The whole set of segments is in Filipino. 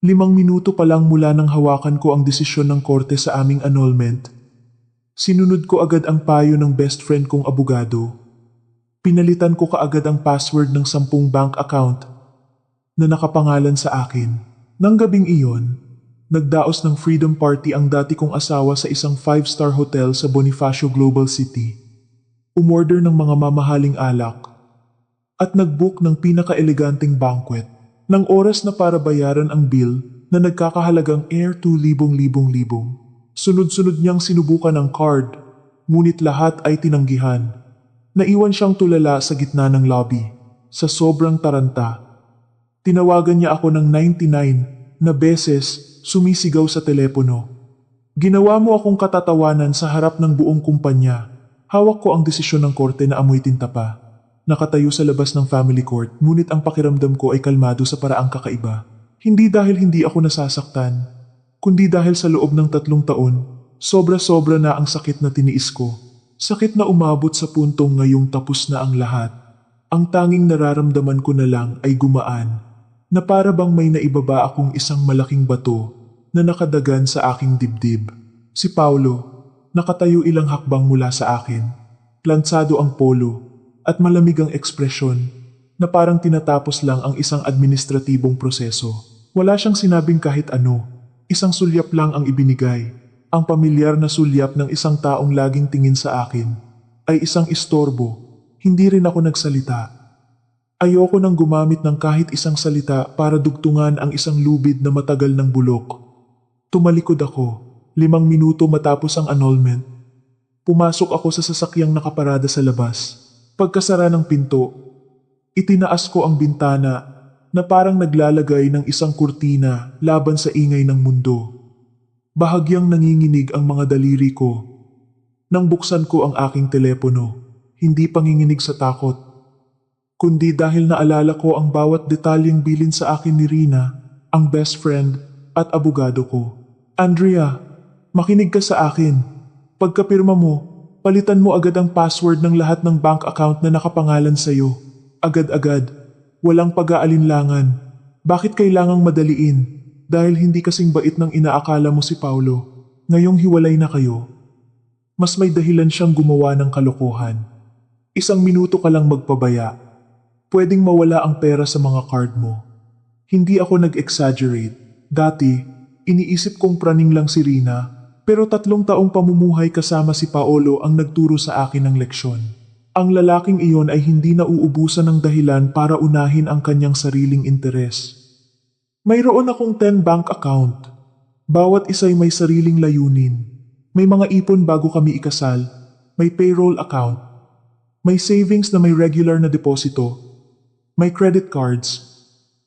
5 minuto pa lang mula nang hawakan ko ang desisyon ng korte sa aming annulment, sinunod ko agad ang payo ng best friend kong abogado. Pinalitan ko kaagad ang password ng 10 bank account na nakapangalan sa akin. Nang gabing iyon, nagdaos ng freedom party ang dati kong asawa sa isang 5-star hotel sa Bonifacio Global City. Umorder ng mga mamahaling alak at nagbook ng pinaka-eleganteng banquet. Nang oras na para bayaran ang bill na nagkakahalagang air 2,000. Sunod-sunod niyang sinubukan ang card, ngunit lahat ay tinanggihan. Naiwan siyang tulala sa gitna ng lobby. Sa sobrang taranta, tinawagan niya ako ng 99 na beses, sumisigaw sa telepono. Ginawa mo akong katatawanan sa harap ng buong kumpanya. Hawak ko ang desisyon ng korte na amoy tinta pa. Nakatayo sa labas ng family court, ngunit ang pakiramdam ko ay kalmado sa paraang kakaiba. Hindi dahil hindi ako nasasaktan, kundi dahil sa loob ng 3 taon, sobra-sobra na ang sakit na tiniis ko. Sakit na umabot sa puntong ngayong tapos na ang lahat. Ang tanging nararamdaman ko na lang ay gumaan, na para bang may naibaba akong isang malaking bato na nakadagan sa aking dibdib. Si Paulo, nakatayo ilang hakbang mula sa akin. Plansado ang polo at malamig ang ekspresyon na parang tinatapos lang ang isang administratibong proseso. Wala siyang sinabing kahit ano. Isang sulyap lang ang ibinigay. Ang pamilyar na sulyap ng isang taong laging tingin sa akin ay isang istorbo. Hindi rin ako nagsalita. Ayoko nang gumamit ng kahit isang salita para dugtungan ang isang lubid na matagal ng bulok. Tumalikod ako, 5 minuto matapos ang annulment. Pumasok ako sa sasakyang nakaparada sa labas. Pagkasara ng pinto, itinaas ko ang bintana na parang naglalagay ng isang kurtina laban sa ingay ng mundo. Bahagyang nanginginig ang mga daliri ko. Nang buksan ko ang aking telepono, hindi panginginig sa takot, kundi dahil naalala ko ang bawat detalyeng bilin sa akin ni Rina, ang best friend at abogado ko. Andrea, makinig ka sa akin. Pagkapirma mo, palitan mo agad ang password ng lahat ng bank account na nakapangalan sa'yo. Agad-agad. Walang pag-aalinlangan. Bakit kailangang madaliin? Dahil hindi kasing bait ng inaakala mo si Paulo. Ngayong hiwalay na kayo, mas may dahilan siyang gumawa ng kalokohan. 1 minuto ka lang magpabaya. Pwedeng mawala ang pera sa mga card mo. Hindi ako nag-exaggerate. Dati, iniisip kong praning lang si Rina, pero 3 taong pamumuhay kasama si Paolo ang nagturo sa akin ng leksyon. Ang lalaking iyon ay hindi nauubusan ng dahilan para unahin ang kanyang sariling interes. Mayroon akong 10 bank account. Bawat isa'y may sariling layunin. May mga ipon bago kami ikasal. May payroll account. May savings na may regular na deposito. May credit cards.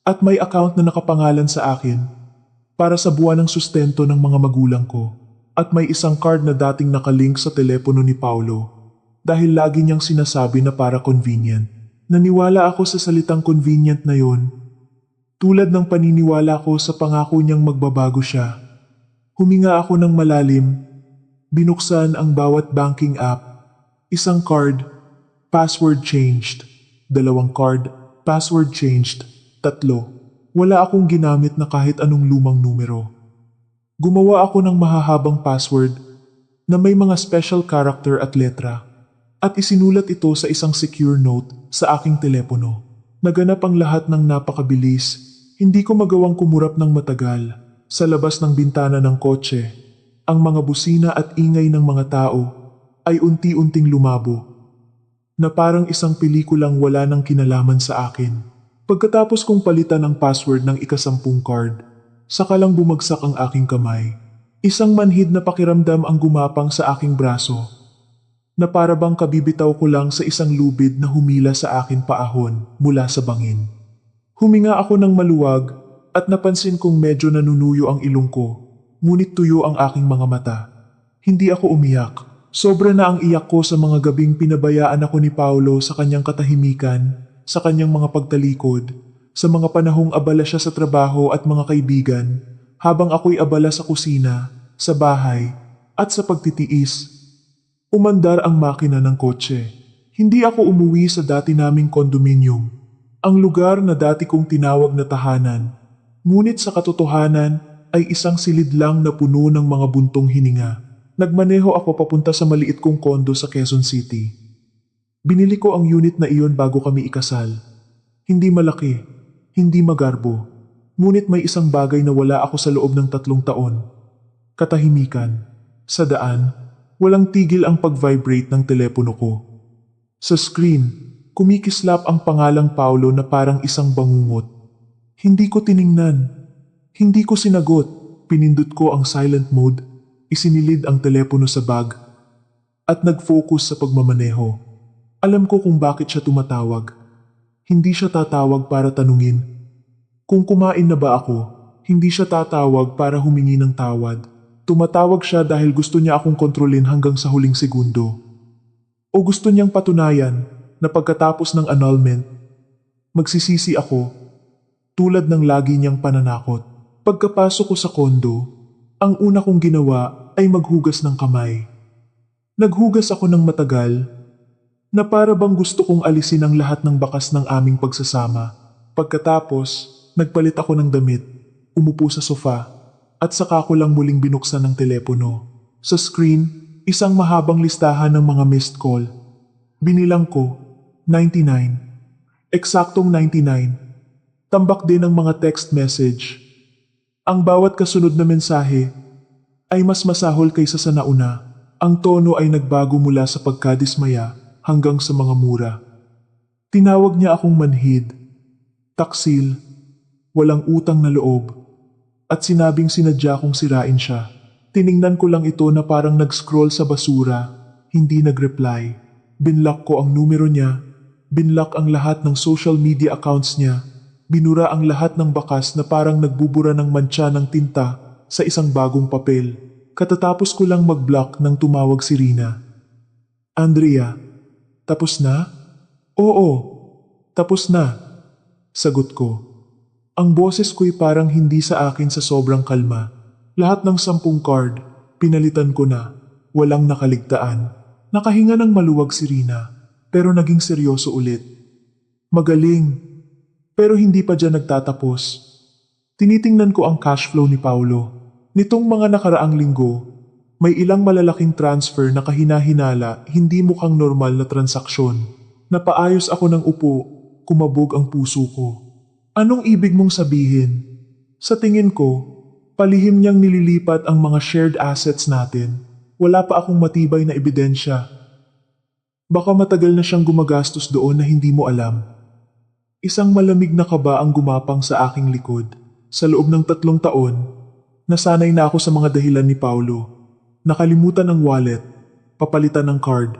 At may account na nakapangalan sa akin para sa buwan ng sustento ng mga magulang ko. At may isang card na dating nakalink sa telepono ni Paulo dahil lagi niyang sinasabi na para convenient. Naniwala ako sa salitang convenient na yon, tulad ng paniniwala ko sa pangako niyang magbabago siya. Huminga ako ng malalim, binuksan ang bawat banking app. 1 card, password changed. 2 card, password changed. 3, wala akong ginamit na kahit anong lumang numero. Gumawa ako ng mahahabang password na may mga special character at letra at isinulat ito sa isang secure note sa aking telepono. Naganap ang lahat ng napakabilis. Hindi ko magawang kumurap ng matagal. Sa labas ng bintana ng kotse, ang mga busina at ingay ng mga tao ay unti-unting lumabo na parang isang pelikulang wala nang kinalaman sa akin. Pagkatapos kong palitan ang password ng ika-10 card, saka lang bumagsak ang aking kamay. Isang manhid na pakiramdam ang gumapang sa aking braso, na para bang kabibitaw ko lang sa isang lubid na humila sa akin paahon mula sa bangin. Huminga ako ng maluwag at napansin kong medyo nanunuyo ang ilong ko, ngunit tuyo ang aking mga mata. Hindi ako umiyak. Sobra na ang iyak ko sa mga gabing pinabayaan ako ni Paulo sa kanyang katahimikan, sa kanyang mga pagtalikod, sa mga panahong abala siya sa trabaho at mga kaibigan, habang ako'y abala sa kusina, sa bahay, at sa pagtitiis. Umandar ang makina ng kotse. Hindi ako umuwi sa dati naming kondominium, ang lugar na dati kong tinawag na tahanan. Ngunit sa katotohanan ay isang silid lang na puno ng mga buntong hininga. Nagmaneho ako papunta sa maliit kong kondo sa Quezon City. Binili ko ang unit na iyon bago kami ikasal. Hindi malaki, hindi magarbo. Ngunit may isang bagay na wala ako sa loob ng 3 taon. Katahimikan. Sa daan, walang tigil ang pag-vibrate ng telepono ko. Sa screen, kumikislap ang pangalang Paulo na parang isang bangungot. Hindi ko tiningnan. Hindi ko sinagot. Pinindot ko ang silent mode, isinilid ang telepono sa bag, at nag-focus sa pagmamaneho. Alam ko kung bakit siya tumatawag. Hindi siya tatawag para tanungin kung kumain na ba ako. Hindi siya tatawag para humingi ng tawad. Tumatawag siya dahil gusto niya akong kontrolin hanggang sa huling segundo. O gusto niyang patunayan na pagkatapos ng annulment, magsisisi ako, tulad ng lagi niyang pananakot. Pagkapasok ko sa kondo, ang una kong ginawa ay maghugas ng kamay. Naghugas ako ng matagal, na para bang gusto kong alisin ang lahat ng bakas ng aming pagsasama. Pagkatapos, nagpalit ako ng damit, umupo sa sofa, at saka ko lang muling binuksan ng telepono. Sa screen, isang mahabang listahan ng mga missed call. Binilang ko, 99. Eksaktong 99. Tambak din ang mga text message. Ang bawat kasunod na mensahe ay mas masahol kaysa sa nauna. Ang tono ay nagbago mula sa pagkadismaya hanggang sa mga mura. Tinawag niya akong manhid, taksil, walang utang na loob, at sinabing sinadya kong sirain siya. Tiningnan ko lang ito na parang nag-scroll sa basura, hindi nag-reply. Binlock ko ang numero niya, binlock ang lahat ng social media accounts niya, binura ang lahat ng bakas na parang nagbubura ng mantsa ng tinta sa isang bagong papel. Katatapos ko lang mag-block nang tumawag si Rina. Andrea, tapos na? Oo, tapos na. Sagot ko. Ang boses ko'y parang hindi sa akin sa sobrang kalma. Lahat ng 10 card, pinalitan ko na. Walang nakaligtaan. Nakahinga ng maluwag si Rina, pero naging seryoso ulit. Magaling. Pero hindi pa dyan nagtatapos. Tinitingnan ko ang cash flow ni Paulo. Nitong mga nakaraang linggo, may ilang malalaking transfer na kahina-hinala, hindi mukhang normal na transaksyon. Napaayos ako ng upo, kumabog ang puso ko. Anong ibig mong sabihin? Sa tingin ko, palihim niyang nililipat ang mga shared assets natin. Wala pa akong matibay na ebidensya. Baka matagal na siyang gumagastos doon na hindi mo alam. Isang malamig na kaba ang gumapang sa aking likod. Sa loob ng 3 taon, nasanay na ako sa mga dahilan ni Paulo. Nakalimutan ang wallet, papalitan ng card,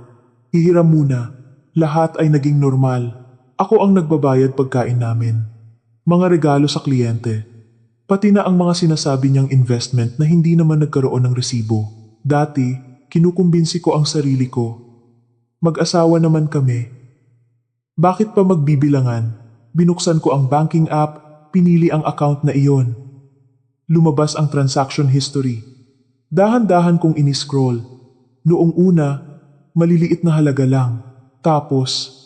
hihiram muna, lahat ay naging normal. Ako ang nagbabayad pagkain namin. Mga regalo sa kliyente. Pati na ang mga sinasabi niyang investment na hindi naman nagkaroon ng resibo. Dati, kinukumbinsi ko ang sarili ko. Mag-asawa naman kami. Bakit pa magbibilangan? Binuksan ko ang banking app, pinili ang account na iyon. Lumabas ang transaction history. Dahan-dahan kong iniscroll. Noong una, maliliit na halaga lang. Tapos,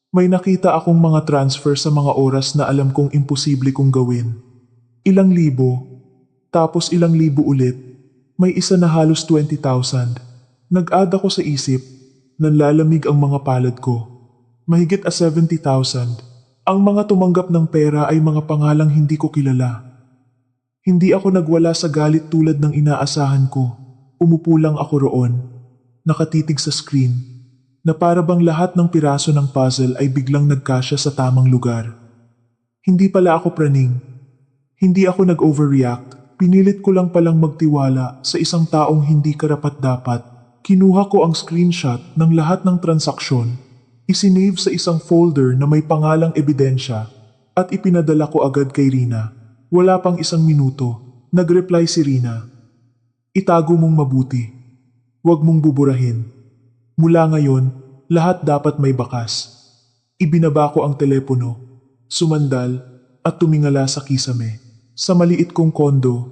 may nakita akong mga transfer sa mga oras na alam kong imposible kong gawin. Ilang libo, tapos ilang libo ulit. May isa na halos 20,000. Nag-add ako sa isip, nanlalamig ang mga palad ko. Mahigit 70,000. Ang mga tumanggap ng pera ay mga pangalang hindi ko kilala. Hindi ako nagwala sa galit tulad ng inaasahan ko. Umupo lang ako roon, nakatitig sa screen, na para bang lahat ng piraso ng puzzle ay biglang nagkasya sa tamang lugar. Hindi pala ako praning. Hindi ako nag-overreact. Pinilit ko lang palang magtiwala sa isang taong hindi karapat-dapat. Kinuha ko ang screenshot ng lahat ng transaksyon, isinave sa isang folder na may pangalang ebidensya at ipinadala ko agad kay Rina. Wala pang 1 minuto, nag-reply si Rina. Itago mong mabuti. Huwag mong buburahin. Mula ngayon, lahat dapat may bakas. Ibinaba ko ang telepono, sumandal at tumingala sa kisame. Sa maliit kong kondo,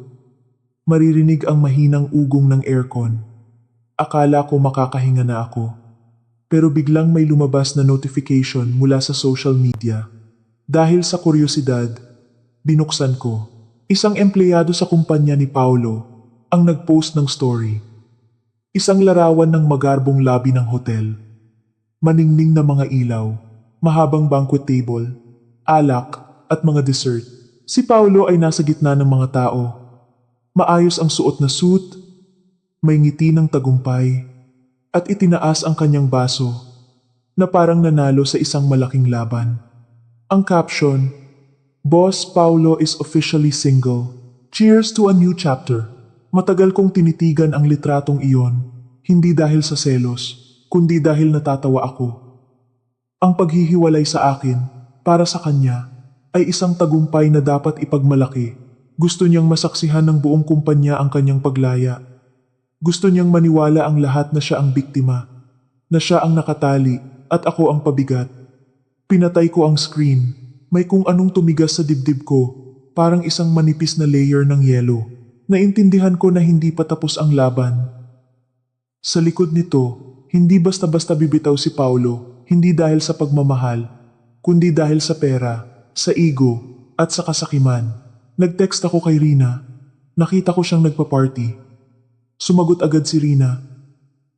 maririnig ang mahinang ugong ng aircon. Akala ko makakahinga na ako. Pero biglang may lumabas na notification mula sa social media. Dahil sa kuryosidad, binuksan ko. Isang empleyado sa kumpanya ni Paulo ang nag-post ng story. Isang larawan ng magarbong lobby ng hotel. Maningning na mga ilaw, mahabang banquet table, alak at mga dessert. Si Paulo ay nasa gitna ng mga tao. Maayos ang suot na suit, may ngiti ng tagumpay, at itinaas ang kanyang baso na parang nanalo sa isang malaking laban. Ang caption, "Boss Paulo is officially single. Cheers to a new chapter." Matagal kong tinitigan ang litratong iyon, hindi dahil sa selos, kundi dahil natatawa ako. Ang paghihiwalay sa akin, para sa kanya, ay isang tagumpay na dapat ipagmalaki. Gusto niyang masaksihan ng buong kumpanya ang kanyang paglaya. Gusto niyang maniwala ang lahat na siya ang biktima, na siya ang nakatali at ako ang pabigat. Pinatay ko ang screen, may kung anong tumigas sa dibdib ko, parang isang manipis na layer ng yelo. Naintindihan ko na hindi pa tapos ang laban. Sa likod nito, hindi basta-basta bibitaw si Paulo, hindi dahil sa pagmamahal, kundi dahil sa pera, sa ego, at sa kasakiman. Nag-text ako kay Rina. Nakita ko siyang nagpa-party. Sumagot agad si Rina.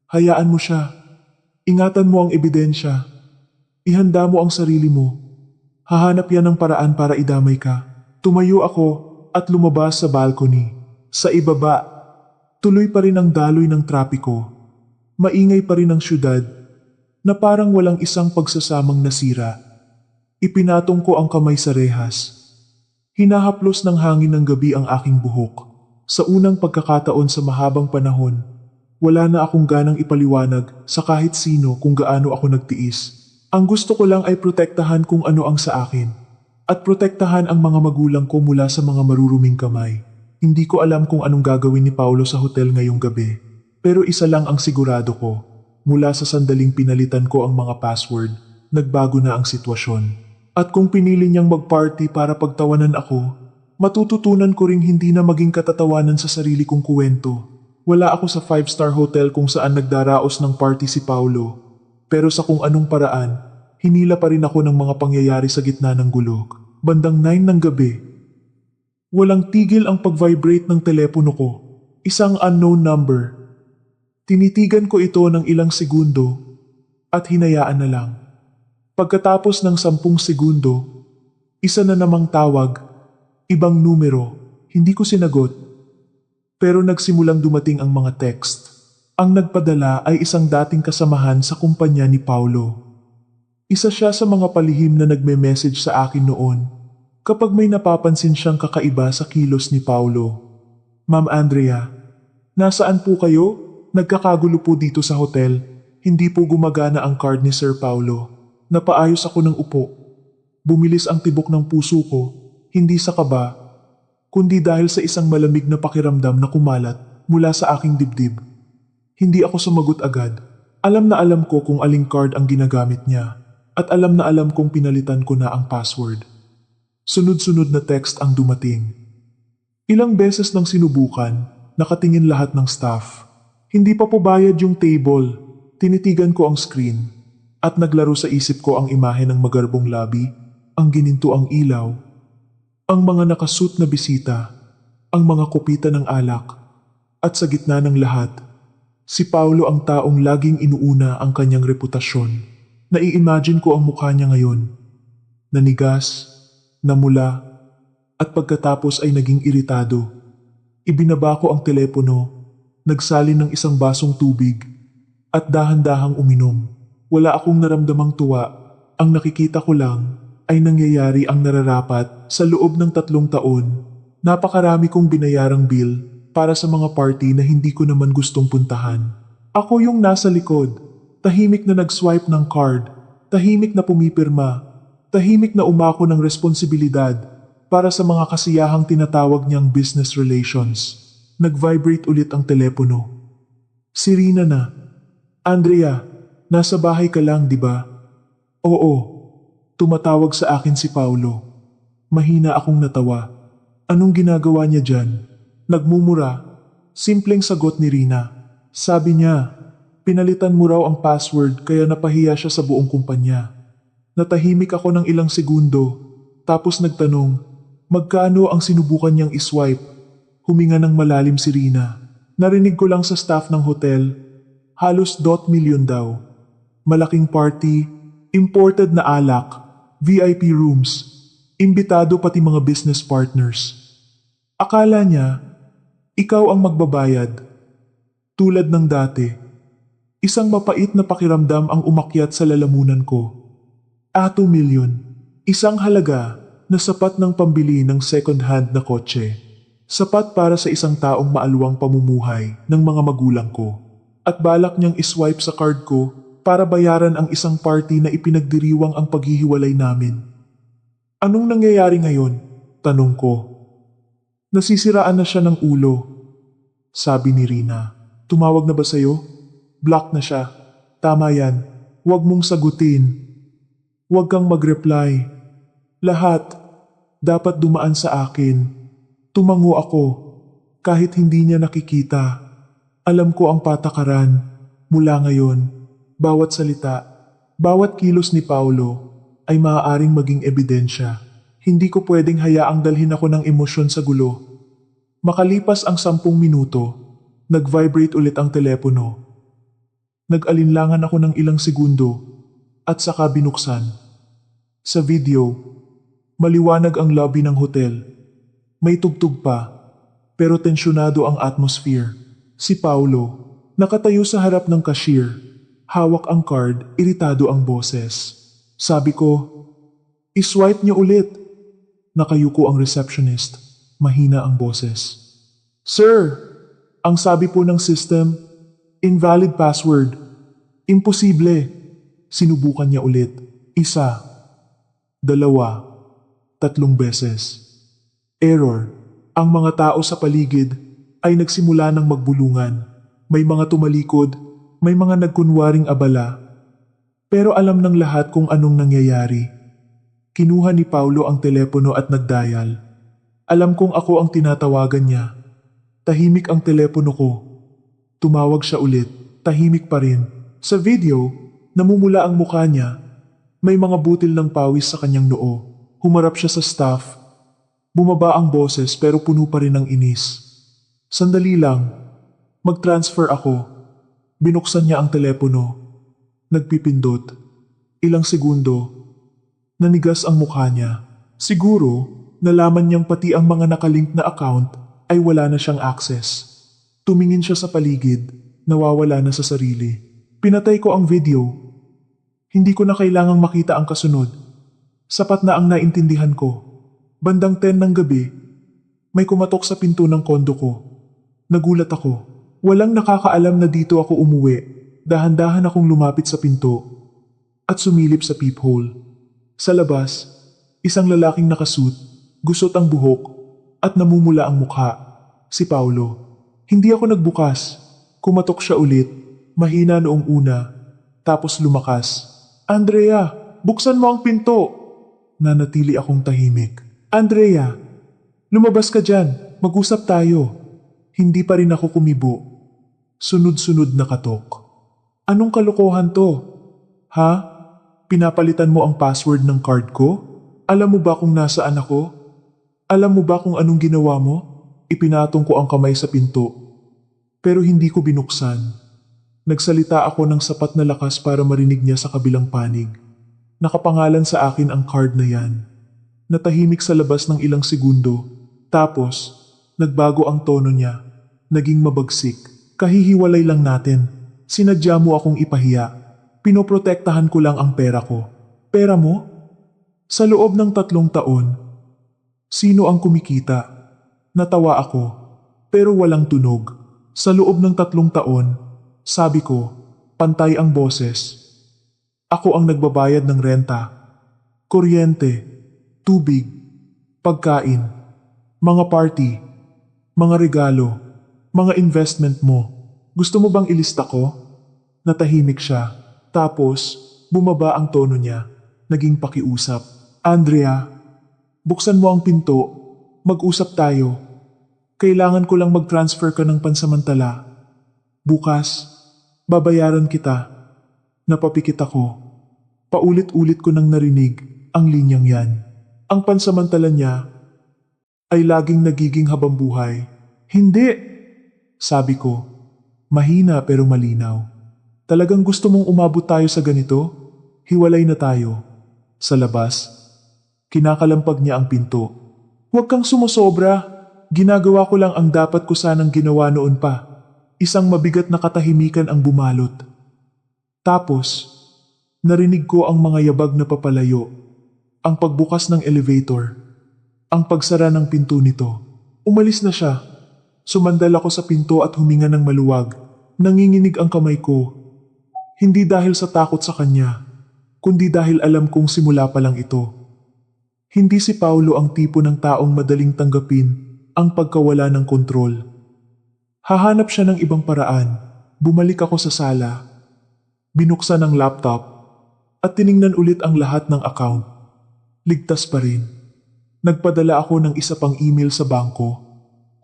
"Hayaan mo siya. Ingatan mo ang ebidensya. Ihanda mo ang sarili mo. Hahanap yan ng paraan para idamay ka." Tumayo ako at lumabas sa balcony. Sa ibaba, tuloy pa rin ang daloy ng trapiko. Maingay pa rin ang syudad, na parang walang isang pagsasamang nasira. Ipinatong ko ang kamay sa rehas. Hinahaplos ng hangin ng gabi ang aking buhok. Sa unang pagkakataon sa mahabang panahon, wala na akong ganang ipaliwanag sa kahit sino kung gaano ako nagtiis. Ang gusto ko lang ay protektahan kung ano ang sa akin, at protektahan ang mga magulang ko mula sa mga maruruming kamay. Hindi ko alam kung anong gagawin ni Paulo sa hotel ngayong gabi. Pero isa lang ang sigurado ko, mula sa sandaling pinalitan ko ang mga password, nagbago na ang sitwasyon. At kung pinili niyang mag-party para pagtawanan ako, matututunan ko ring hindi na maging katatawanan sa sarili kong kuwento. Wala ako sa 5-star hotel kung saan nagdaraos ng party si Paulo. Pero sa kung anong paraan, hinila pa rin ako ng mga pangyayari sa gitna ng gulo. Bandang 9 ng gabi. Walang tigil ang pag-vibrate ng telepono ko. Isang unknown number. Tinitigan ko ito ng ilang segundo at hinayaan na lang. Pagkatapos ng 10 segundo, isa na namang tawag, ibang numero, hindi ko sinagot. Pero nagsimulang dumating ang mga text. Ang nagpadala ay isang dating kasamahan sa kumpanya ni Paulo. Isa siya sa mga palihim na nagme-message sa akin noon kapag may napapansin siyang kakaiba sa kilos ni Paulo. "Ma'am Andrea, nasaan po kayo? Nagkakagulo po dito sa hotel. Hindi po gumagana ang card ni Sir Paulo." Napaayos ako ng upo. Bumilis ang tibok ng puso ko, hindi sa kaba, kundi dahil sa isang malamig na pakiramdam na kumalat mula sa aking dibdib. Hindi ako sumagot agad. Alam na alam ko kung aling card ang ginagamit niya, at alam na alam kong pinalitan ko na ang password. Sunod-sunod na text ang dumating. Ilang beses nang sinubukan, nakatingin lahat ng staff. Hindi pa po bayad yung table. Tinitigan ko ang screen at naglaro sa isip ko ang imahe ng magarbong lobby, ang gininto ang ilaw, ang mga nakasuit na bisita, ang mga kopita ng alak, at sa gitna ng lahat, si Paulo ang taong laging inuuna ang kanyang reputasyon. Nai-imagine ko ang mukha niya ngayon. Nanigas, namula, at pagkatapos ay naging iritado. Ibinaba ko ang telepono, nagsalin ng isang basong tubig, at dahan-dahang uminom. Wala akong naramdamang tuwa. Ang nakikita ko lang ay nangyayari ang nararapat sa loob ng 3 taon. Napakarami kong binayarang bill para sa mga party na hindi ko naman gustong puntahan. Ako yung nasa likod, tahimik na nag-swipe ng card, tahimik na pumipirma, tahimik na umako ng responsibilidad para sa mga kasiyahang tinatawag niyang business relations. Nag-vibrate ulit ang telepono. Si Rina na. "Andrea, nasa bahay ka lang, di ba?" "Oo." Tumatawag sa akin si Paulo. Mahina akong natawa. Anong ginagawa niya dyan? Nagmumura. Simpleng sagot ni Rina. Sabi niya, pinalitan mo raw ang password kaya napahiya siya sa buong kumpanya. Natahimik ako ng ilang segundo, tapos nagtanong, Magkano ang sinubukan niyang iswipe? Huminga ng malalim si Rina. Narinig ko lang sa staff ng hotel. Halos $2 million daw. Malaking party, imported na alak, VIP rooms, imbitado pati mga business partners. Akala niya, ikaw ang magbabayad. Tulad ng dati. Isang mapait na pakiramdam ang umakyat sa lalamunan ko. 2 million. Isang halaga na sapat ng pambili ng second-hand na kotse. Sapat para sa isang taong maalwang pamumuhay ng mga magulang ko. At balak niyang iswipe sa card ko para bayaran ang isang party na ipinagdiriwang ang paghihiwalay namin. Anong nangyayari ngayon? Tanong ko. Nasisiraan na siya ng ulo. Sabi ni Rina. Tumawag na ba sa'yo? Block na siya. Tama yan. Huwag mong sagutin. Huwag kang mag-reply. Lahat dapat dumaan sa akin. Tumango ako kahit hindi niya nakikita. Alam ko ang patakaran. Mula ngayon, bawat salita, bawat kilos ni Paulo ay maaaring maging ebidensya. Hindi ko pwedeng hayaang dalhin ako ng emosyon sa gulo. Makalipas ang 10 minuto, nag-vibrate ulit ang telepono. Nag-alinlangan ako ng ilang segundo at saka binuksan. Sa video, maliwanag ang lobby ng hotel. May tugtog pa, pero tensyonado ang atmosphere. Si Paulo, nakatayo sa harap ng cashier. Hawak ang card, iritado ang boses. Sabi ko, iswipe niyo ulit. Nakayuko ang receptionist. Mahina ang boses. Sir, ang sabi po ng system, invalid password. Imposible. Sinubukan niya ulit. 1, 2, 3 beses. Error. Ang mga tao sa paligid ay nagsimula ng magbulungan. May mga tumalikod, may mga nagkunwaring abala. Pero alam ng lahat kung anong nangyayari. Kinuha ni Paulo ang telepono at nagdial. Alam kong ako ang tinatawagan niya. Tahimik ang telepono ko. Tumawag siya ulit. Tahimik pa rin. Sa video, namumula ang mukha niya. May mga butil ng pawis sa kanyang noo. Humarap siya sa staff. Bumaba ang boses pero puno pa rin ng inis. Sandali lang. Mag-transfer ako. Binuksan niya ang telepono. Nagpipindot. Ilang segundo. Nanigas ang mukha niya. Siguro, nalaman niyang pati ang mga nakalink na account ay wala na siyang access. Tumingin siya sa paligid, nawawala na sa sarili. Pinatay ko ang video. Hindi ko na kailangang makita ang kasunod. Sapat na ang naintindihan ko. Bandang 10 ng gabi, may kumatok sa pinto ng kondo ko. Nagulat ako. Walang nakakaalam na dito ako umuwi. Dahan-dahan akong lumapit sa pinto at sumilip sa peephole. Sa labas, isang lalaking nakasuit, gusot ang buhok at namumula ang mukha. Si Paulo. Hindi ako nagbukas. Kumatok siya ulit. Mahina noong una. Tapos lumakas. Andrea, buksan mo ang pinto. Nanatili akong tahimik. Andrea, lumabas ka dyan. Mag-usap tayo. Hindi pa rin ako kumibo. Sunod-sunod na katok. Anong kalokohan to? Ha? Pinapalitan mo ang password ng card ko? Alam mo ba kung nasaan ako? Alam mo ba kung anong ginawa mo? Ipinatong ko ang kamay sa pinto. Pero hindi ko binuksan. Nagsalita ako ng sapat na lakas para marinig niya sa kabilang panig. Nakapangalan sa akin ang card na yan. Natahimik sa labas ng ilang segundo. Tapos, nagbago ang tono niya. Naging mabagsik. Kahihiwalay lang natin. Sinadya mo akong ipahiya. Pinoprotektahan ko lang ang pera ko. Pera mo? Sa loob ng 3 taon, sino ang kumikita? Natawa ako, pero walang tunog. Sa loob ng 3 taon, sabi ko, pantay ang boses. Ako ang nagbabayad ng renta, kuryente, tubig, pagkain, mga party, mga regalo, mga investment mo. Gusto mo bang ilista ko? Natahimik siya. Tapos, bumaba ang tono niya. Naging pakiusap. Andrea, buksan mo ang pinto. Mag-usap tayo. Kailangan ko lang mag-transfer ka ng pansamantala. Bukas, babayaran kita. Napapikit ako. Paulit-ulit ko nang narinig ang linyang yan. Ang pansamantala niya, ay laging nagiging habambuhay. Hindi, sabi ko. Mahina pero malinaw. Talagang gusto mong umabot tayo sa ganito? Hiwalay na tayo. Sa labas, kinakalampag niya ang pinto. Huwag kang sumusobra. Ginagawa ko lang ang dapat ko sanang ginawa noon pa. Isang mabigat na katahimikan ang bumalot. Tapos, narinig ko ang mga yabag na papalayo. Ang pagbukas ng elevator. Ang pagsara ng pinto nito. Umalis na siya. Sumandal ako sa pinto at huminga ng maluwag. Nanginginig ang kamay ko. Hindi dahil sa takot sa kanya, kundi dahil alam kong simula pa lang ito. Hindi si Paulo ang tipo ng taong madaling tanggapin ang pagkawala ng kontrol. Hahanap siya ng ibang paraan. Bumalik ako sa sala. Binuksan ang laptop at tiningnan ulit ang lahat ng account. Ligtas pa rin. Nagpadala ako ng isa pang email sa bangko.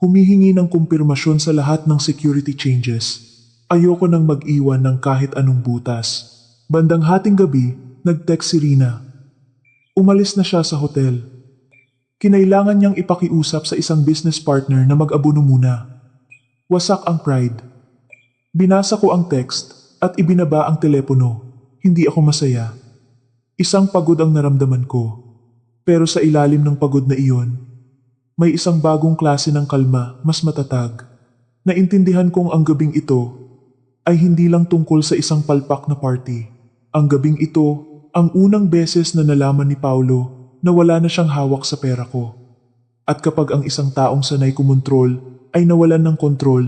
Humihingi ng kumpirmasyon sa lahat ng security changes. Ayoko nang mag-iwan ng kahit anong butas. Bandang hating gabi, nag-text si Rina. Umalis na siya sa hotel. Kinailangan niyang ipakiusap sa isang business partner na mag-abono muna. Wasak ang pride. Binasa ko ang text at ibinaba ang telepono. Hindi ako masaya. Isang pagod ang naramdaman ko. Pero sa ilalim ng pagod na iyon, may isang bagong klase ng kalma, mas matatag. Naintindihan kong ang gabing ito ay hindi lang tungkol sa isang palpak na party. Ang gabing ito, ang unang beses na nalaman ni Paulo na wala na siyang hawak sa pera ko. At kapag ang isang taong sanay kumontrol ay nawalan ng kontrol,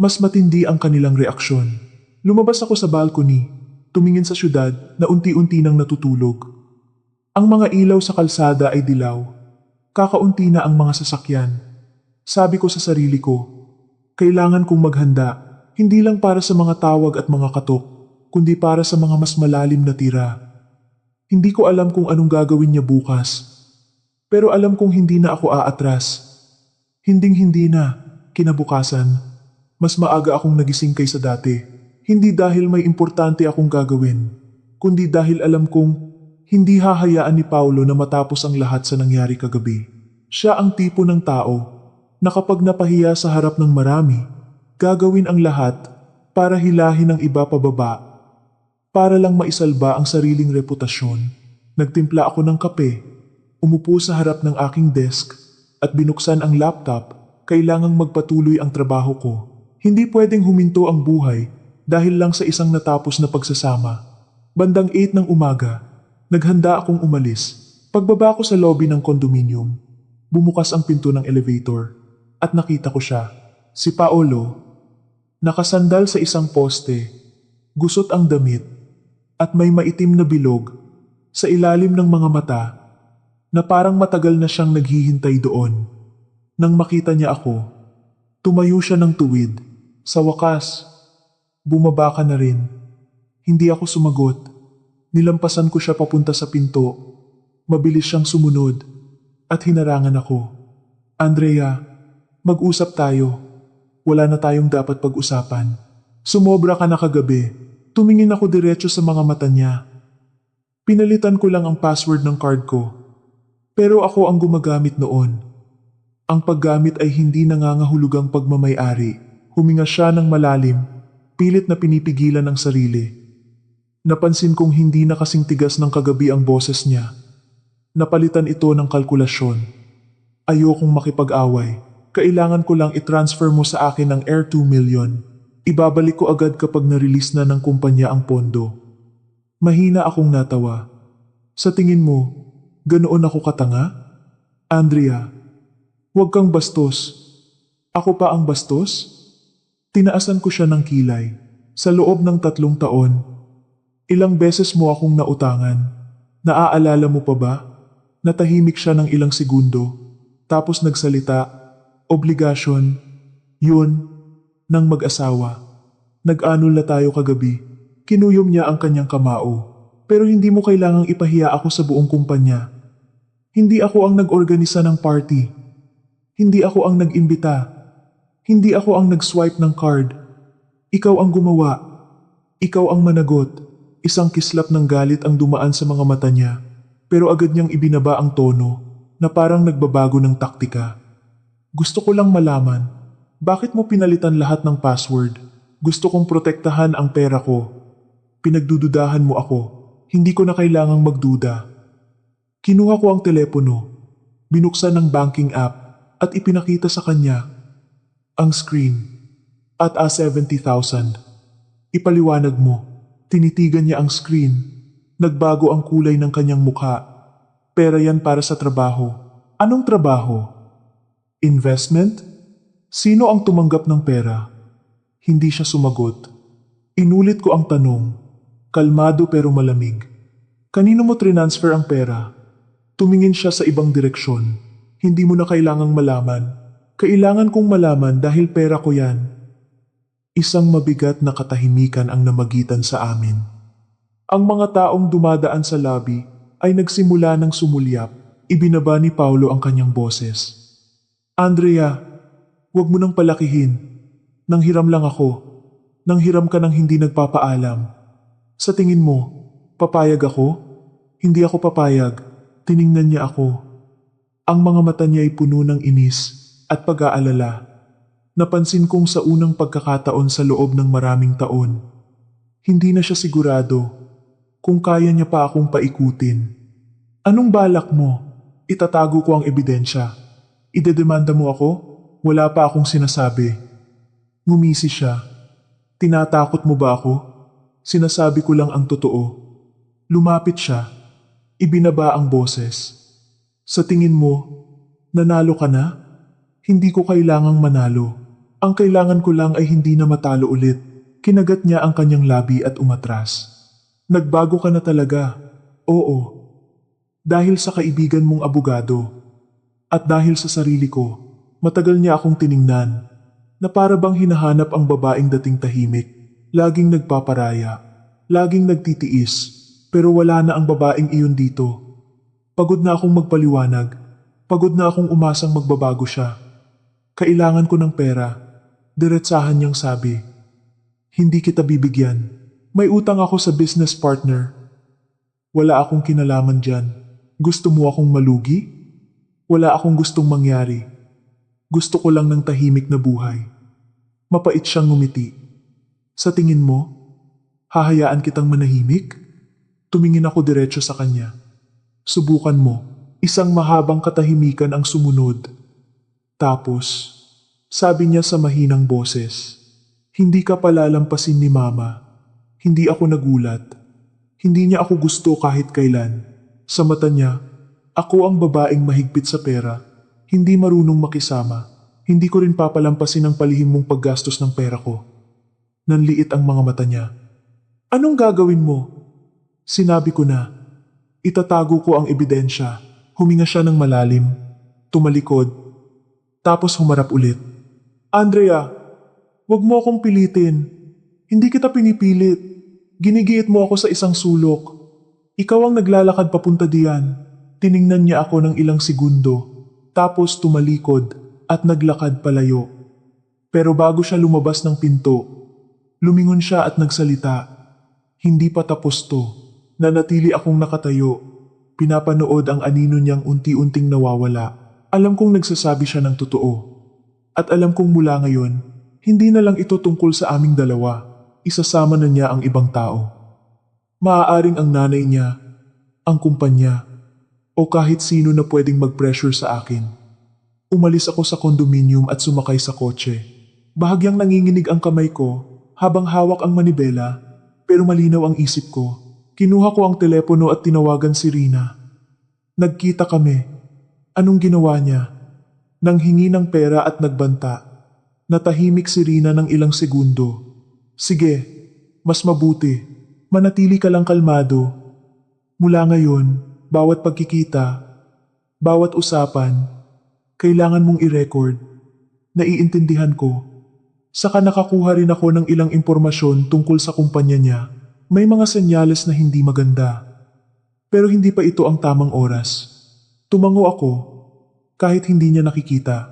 mas matindi ang kanilang reaksyon. Lumabas ako sa balcony, tumingin sa syudad na unti-unti nang natutulog. Ang mga ilaw sa kalsada ay dilaw. Kakaunti na ang mga sasakyan. Sabi ko sa sarili ko, kailangan kong maghanda, hindi lang para sa mga tawag at mga katok, kundi para sa mga mas malalim na tira. Hindi ko alam kung anong gagawin niya bukas. Pero alam kong hindi na ako aatras. Hinding-hindi na, kinabukasan. Mas maaga akong nagising kaysa dati. Hindi dahil may importante akong gagawin, kundi dahil alam kong hindi hahayaan ni Paulo na matapos ang lahat sa nangyari kagabi. Siya ang tipo ng tao na kapag napahiya sa harap ng marami, gagawin ang lahat para hilahin ang iba pababa, para lang maisalba ang sariling reputasyon. Nagtimpla ako ng kape, umupo sa harap ng aking desk at binuksan ang laptop. Kailangang magpatuloy ang trabaho ko. Hindi pwedeng huminto ang buhay dahil lang sa isang natapos na pagsasama. Bandang 8 ng umaga, naghanda akong umalis. Pagbaba ko sa lobby ng condominium, bumukas ang pinto ng elevator at nakita ko siya. Si Paolo, nakasandal sa isang poste, gusot ang damit at may maitim na bilog sa ilalim ng mga mata na parang matagal na siyang naghihintay doon. Nang makita niya ako, tumayo siya ng tuwid. Sa wakas, bumaba ka na rin. Hindi ako sumagot. Nilampasan ko siya papunta sa pinto. Mabilis siyang sumunod at hinarangan ako. Andrea, mag-usap tayo. Wala na tayong dapat pag-usapan. Sumobra ka na kagabi. Tumingin ako diretso sa mga mata niya. Pinalitan ko lang ang password ng card ko. Pero ako ang gumagamit noon. Ang paggamit ay hindi nangangahulugang pagmamay-ari. Huminga siya ng malalim, pilit na pinipigilan ang sarili. Napansin kong hindi na kasing tigas ng kagabi ang boses niya. Napalitan ito ng kalkulasyon. Ayokong makipag-away. Kailangan ko lang i-transfer mo sa akin ang Air 2 million. Ibabalik ko agad kapag na-release na ng kumpanya ang pondo. Mahina akong natawa. Sa tingin mo, ganoon ako katanga? Andrea, huwag kang bastos. Ako pa ang bastos? Tinaasan ko siya ng kilay. Sa loob ng 3 taon, ilang beses mo akong nautangan. Naaalala mo pa ba? Natahimik siya ng ilang segundo. Tapos nagsalita, obligasyon, yun, ng mag-asawa. Nag-anol na tayo kagabi. Kinuyom niya ang kanyang kamao. Pero hindi mo kailangang ipahiya ako sa buong kumpanya. Hindi ako ang nag-organisa ng party. Hindi ako ang nag-imbita. Hindi ako ang nag-swipe ng card. Ikaw ang gumawa. Ikaw ang managot. Isang kislap ng galit ang dumaan sa mga mata niya. Pero agad niyang ibinaba ang tono. na parang nagbabago ng taktika. Gusto ko lang malaman, bakit mo pinalitan lahat ng password? Gusto kong protektahan ang pera ko. Pinagdududahan mo ako. Hindi ko na kailangang magduda. Kinuha ko ang telepono, binuksan ang banking app at ipinakita sa kanya ang screen at 70,000. Ipaliwanag mo. Tinitigan niya ang screen. Nagbago ang kulay ng kanyang mukha. Pera yan para sa trabaho. Anong trabaho? Investment? Sino ang tumanggap ng pera? Hindi siya sumagot. Inulit ko ang tanong. Kalmado pero malamig. Kanino mo transfer ang pera? Tumingin siya sa ibang direksyon. Hindi mo na kailangang malaman. Kailangan kong malaman dahil pera ko yan. Isang mabigat na katahimikan ang namagitan sa amin. Ang mga taong dumadaan sa lobby ay nagsimula ng sumulyap. Ibinaba ni Paulo ang kanyang boses. Andrea, huwag mo nang palakihin. Nanghiram lang ako. Nanghiram ka ng hindi nagpapaalam. Sa tingin mo, papayag ako? Hindi ako papayag. Tiningnan niya ako. Ang mga mata niya ay puno ng inis at pag-aalala. Napansin kong sa unang pagkakataon sa loob ng maraming taon. Hindi na siya sigurado kung kaya niya pa akong paikutin. Anong balak mo? Itatago ko ang ebidensya. Idedemanda mo ako? Wala pa akong sinasabi. Ngumisi siya. Tinatakot mo ba ako? Sinasabi ko lang ang totoo. Lumapit siya. Ibinaba ang boses. Sa tingin mo, nanalo ka na? Hindi ko kailangang manalo. Ang kailangan ko lang ay hindi na matalo ulit. Kinagat niya ang kanyang labi at umatras. Nagbago ka na talaga. Oo. Dahil sa kaibigan mong abogado. At dahil sa sarili ko, matagal niya akong tiningnan. Na para bang hinahanap ang babaeng dating tahimik. Laging nagpaparaya. Laging nagtitiis. Pero wala na ang babaeng iyon dito. Pagod na akong magpaliwanag. Pagod na akong umasang magbabago siya. Kailangan ko ng pera. Diretsahan niyang sabi. Hindi kita bibigyan. May utang ako sa business partner. Wala akong kinalaman dyan. Gusto mo akong malugi? Wala akong gustong mangyari. Gusto ko lang ng tahimik na buhay. Mapait siyang ngumiti. Sa tingin mo, hahayaan kitang manahimik? Tumingin ako diretso sa kanya. Subukan mo. Isang mahabang katahimikan ang sumunod. Tapos, sabi niya sa mahinang boses, hindi ka palalampasin ni Mama. Hindi ako nagulat. Hindi niya ako gusto kahit kailan. Sa mata niya, ako ang babaeng mahigpit sa pera. Hindi marunong makisama. Hindi ko rin papalampasin ang palihim mong paggastos ng pera ko. Nanliit ang mga mata niya. Anong gagawin mo? Sinabi ko na. Itatago ko ang ebidensya. Huminga siya ng malalim. Tumalikod. Tapos humarap ulit. Andrea, wag mo akong pilitin. Hindi kita pinipilit. Ginigiit mo ako sa isang sulok. Ikaw ang naglalakad papunta diyan. Tiningnan niya ako ng ilang segundo. Tapos tumalikod at naglakad palayo. Pero bago siya lumabas ng pinto, lumingon siya at nagsalita. Hindi pa tapos to. Nanatili akong nakatayo. Pinapanood ang anino niyang unti-unting nawawala. Alam kong nagsasabi siya ng totoo. At alam kong mula ngayon, hindi na lang ito tungkol sa aming dalawa. Isasama na niya ang ibang tao. Maaaring ang nanay niya, ang kumpanya, o kahit sino na pwedeng mag-pressure sa akin. Umalis ako sa kondominium at sumakay sa kotse. Bahagyang nanginginig ang kamay ko habang hawak ang manibela, pero malinaw ang isip ko. Kinuha ko ang telepono at tinawagan si Rina. Nagkita kami. Anong ginawa niya? Nanghingi ng pera at nagbanta. Natahimik si Rina ng ilang segundo. Sige, mas mabuti. Manatili ka lang kalmado. Mula ngayon, bawat pagkikita, bawat usapan, kailangan mong i-record. Naiintindihan ko. Saka nakakuha rin ako ng ilang impormasyon tungkol sa kumpanya niya. May mga senyales na hindi maganda. Pero hindi pa ito ang tamang oras. Tumango ako, kahit hindi niya nakikita.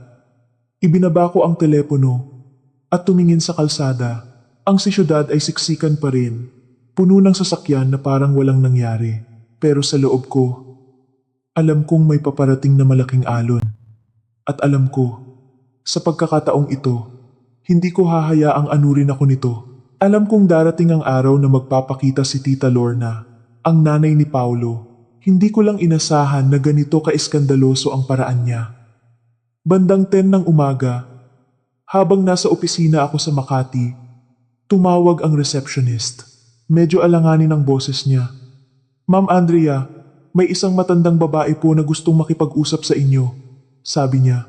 Ibinaba ko ang telepono at tumingin sa kalsada. Ang siyudad ay siksikan pa rin, puno ng sasakyan na parang walang nangyari. Pero sa loob ko, Alam kong may paparating na malaking alon. At alam ko, sa pagkakataong ito, hindi ko hahayaang anurin ako nito. Alam kong darating ang araw na magpapakita si Tita Lorna, ang nanay ni Paulo. Hindi ko lang inasahan na ganito ka-iskandaloso ang paraan niya. Bandang 10 ng umaga, habang nasa opisina ako sa Makati, tumawag ang receptionist. Medyo alanganin ang boses niya. Ma'am Andrea, may isang matandang babae po na gustong makipag-usap sa inyo, sabi niya.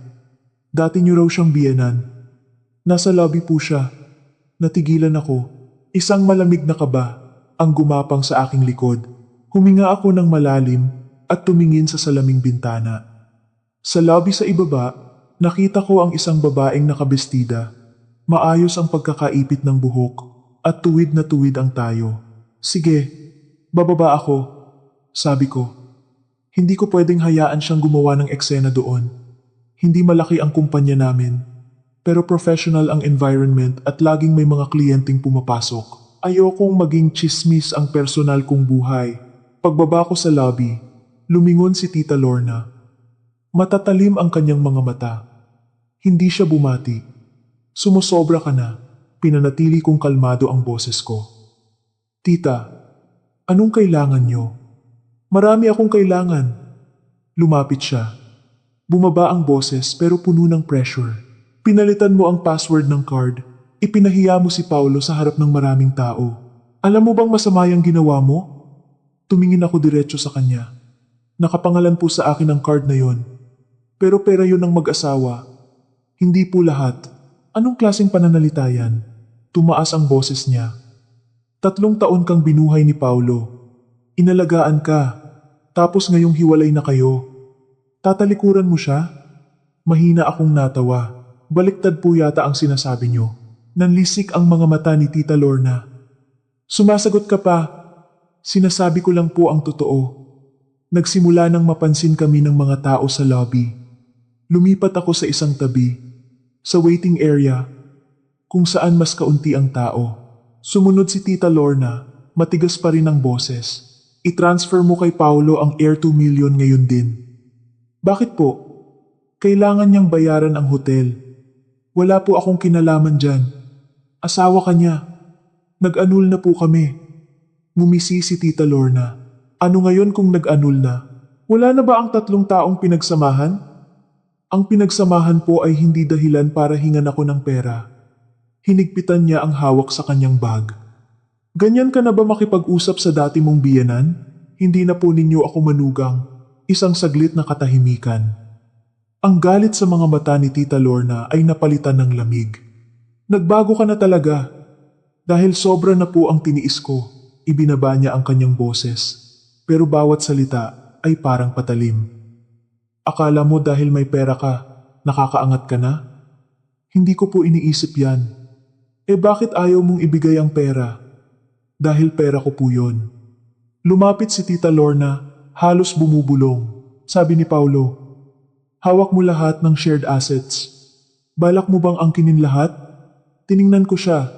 Dati niyo raw siyang biyenan. Nasa lobby po siya. Natigilan ako. Isang malamig na kaba ang gumapang sa aking likod. Huminga ako ng malalim at tumingin sa salaming bintana. Sa lobby sa ibaba, nakita ko ang isang babaeng nakabestida. Maayos ang pagkakaipit ng buhok at tuwid na tuwid ang tayo. Sige, bababa ako, sabi ko. Hindi ko pwedeng hayaan siyang gumawa ng eksena doon. Hindi malaki ang kumpanya namin, pero professional ang environment at laging may mga kliyenteng pumapasok. Ayokong maging chismis ang personal kong buhay. Pagbaba ko sa lobby, lumingon si Tita Lorna. Matatalim ang kanyang mga mata. Hindi siya bumati. Sumusobra ka na. Pinanatili kong kalmado ang boses ko. Tita, anong kailangan niyo? Marami akong kailangan. Lumapit siya. Bumaba ang boses pero puno ng pressure. Pinalitan mo ang password ng card. Ipinahiya mo si Paulo sa harap ng maraming tao. Alam mo bang masama yung ginawa mo? Tumingin ako diretso sa kanya. Nakapangalan po sa akin ang card na yon. Pero pera yon ng mag-asawa. Hindi po lahat. Anong klaseng pananalita yan? Tumaas ang boses niya. 3 taon kang binuhay ni Paulo. Inalagaan ka. Tapos ngayong hiwalay na kayo. Tatalikuran mo siya? Mahina akong natawa. Baliktad po yata ang sinasabi niyo. Nanlisik ang mga mata ni Tita Lorna. Sumasagot ka pa. Sinasabi ko lang po ang totoo. Nagsimula nang mapansin kami ng mga tao sa lobby. Lumipat ako sa isang tabi, sa waiting area, kung saan mas kaunti ang tao. Sumunod si Tita Lorna, matigas pa rin ang boses. I-transfer mo kay Paulo ang Air 2 million ngayon din. Bakit po? Kailangan niyang bayaran ang hotel. Wala po akong kinalaman dyan. Asawa ka niya. Nag-annul na po kami. Ngumisi si Tita Lorna. Ano ngayon kung nag-annul na? Wala na ba ang 3 taong pinagsamahan? Ang pinagsamahan po ay hindi dahilan para hingan ako ng pera. Hinigpitan niya ang hawak sa kanyang bag. Ganyan ka na ba makipag-usap sa dati mong biyenan? Hindi na po ninyo ako manugang. Isang saglit na katahimikan. Ang galit sa mga mata ni Tita Lorna ay napalitan ng lamig. Nagbago ka na talaga. Dahil sobra na po ang tiniis ko, ibinaba niya ang kanyang boses. Pero bawat salita ay parang patalim. Akala mo dahil may pera ka, nakakaangat ka na? Hindi ko po iniisip yan. Bakit ayaw mong ibigay ang pera? Dahil pera ko po yun. Lumapit si Tita Lorna, halos bumubulong. Sabi ni Paulo, hawak mo lahat ng shared assets. Balak mo bang angkinin lahat? Tiningnan ko siya.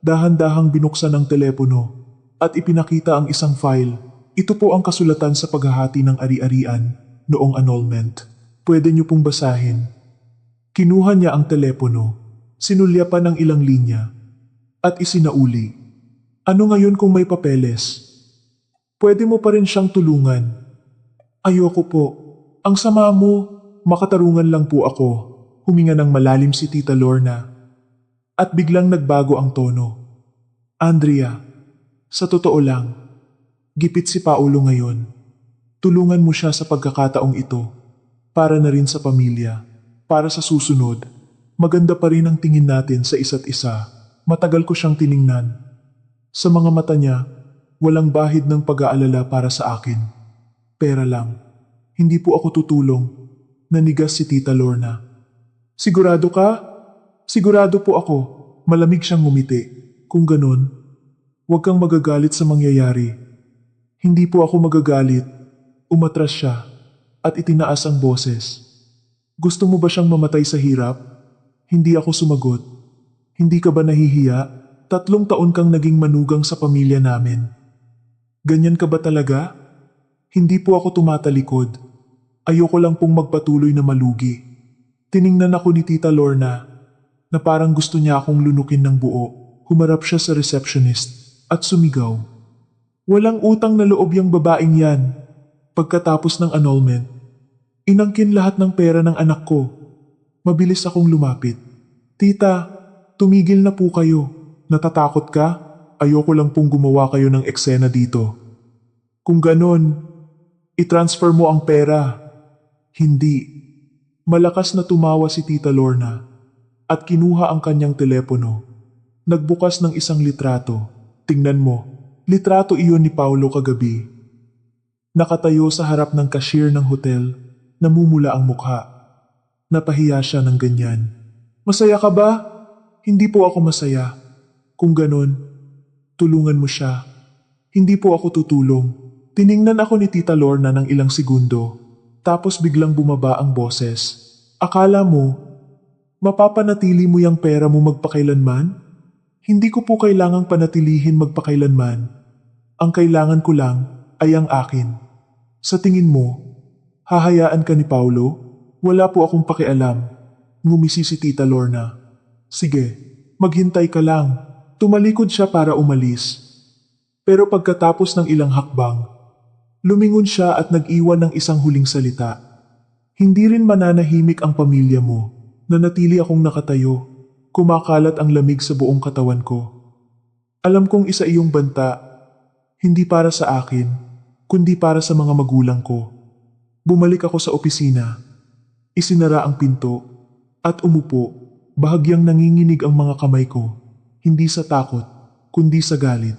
Dahan-dahang binuksan ang telepono at ipinakita ang isang file. Ito po ang kasulatan sa paghahati ng ari-arian noong annulment. Pwede niyo pong basahin. Kinuha niya ang telepono, sinulya pa ng ilang linya, at isinauli. Ano ngayon kung may papeles? Pwede mo pa rin siyang tulungan. Ayoko po. Ang sama mo, makatarungan lang po ako. Huminga ng malalim si Tita Lorna. At biglang nagbago ang tono. Andrea, sa totoo lang, gipit si Paulo ngayon. Tulungan mo siya sa pagkakataong ito. Para na rin sa pamilya. Para sa susunod, maganda pa rin ang tingin natin sa isa't isa. Matagal ko siyang tiningnan. Sa mga mata niya, walang bahid ng pag-aalala para sa akin. Pera lang. Hindi po ako tutulong. Nanigas si Tita Lorna. Sigurado ka? Sigurado po ako. Malamig siyang ngumiti. Kung ganun, huwag kang magagalit sa mangyayari. Hindi po ako magagalit. Umatras siya at itinaas ang boses. Gusto mo ba siyang mamatay sa hirap? Hindi ako sumagot. Hindi ka ba nahihiya? 3 taon kang naging manugang sa pamilya namin. Ganyan ka ba talaga? Hindi po ako tumatalikod. Ayoko lang pong magpatuloy na malugi. Tiningnan ako ni Tita Lorna na parang gusto niya akong lunukin ng buo. Humarap siya sa receptionist at sumigaw. Walang utang na loob yung babaeng yan. Pagkatapos ng annulment, inangkin lahat ng pera ng anak ko. Mabilis akong lumapit. Tita, tumigil na po kayo. Natatakot ka? Ayoko lang pong gumawa kayo ng eksena dito. Kung ganon, i-transfer mo ang pera. Hindi. Malakas na tumawa si Tita Lorna at kinuha ang kanyang telepono. Nagbukas ng isang litrato. Tingnan mo, litrato iyon ni Paulo kagabi. Nakatayo sa harap ng cashier ng hotel, namumula ang mukha. Napahiya siya ng ganyan. Masaya ka ba? Hindi po ako masaya. Kung ganon, tulungan mo siya. Hindi po ako tutulong. Tiningnan ako ni Tita Lorna ng ilang segundo, tapos biglang bumaba ang boses. Akala mo, mapapanatili mo yung pera mo magpakailanman? Hindi ko po kailangang panatilihin magpakailanman. Ang kailangan ko lang ay ang akin. Sa tingin mo, hahayaan ka ni Paulo? Wala po akong pakialam. Ngumisi si Tita Lorna. Sige, maghintay ka lang. Tumalikod siya para umalis. Pero pagkatapos ng ilang hakbang, lumingon siya at nag-iwan ng isang huling salita. Hindi rin mananahimik ang pamilya mo. Nanatili akong nakatayo. Kumakalat ang lamig sa buong katawan ko. Alam kong isa iyong banta, hindi para sa akin, kundi para sa mga magulang ko. Bumalik ako sa opisina. Isinara ang pinto at umupo, bahagyang nanginginig ang mga kamay ko. Hindi sa takot, kundi sa galit.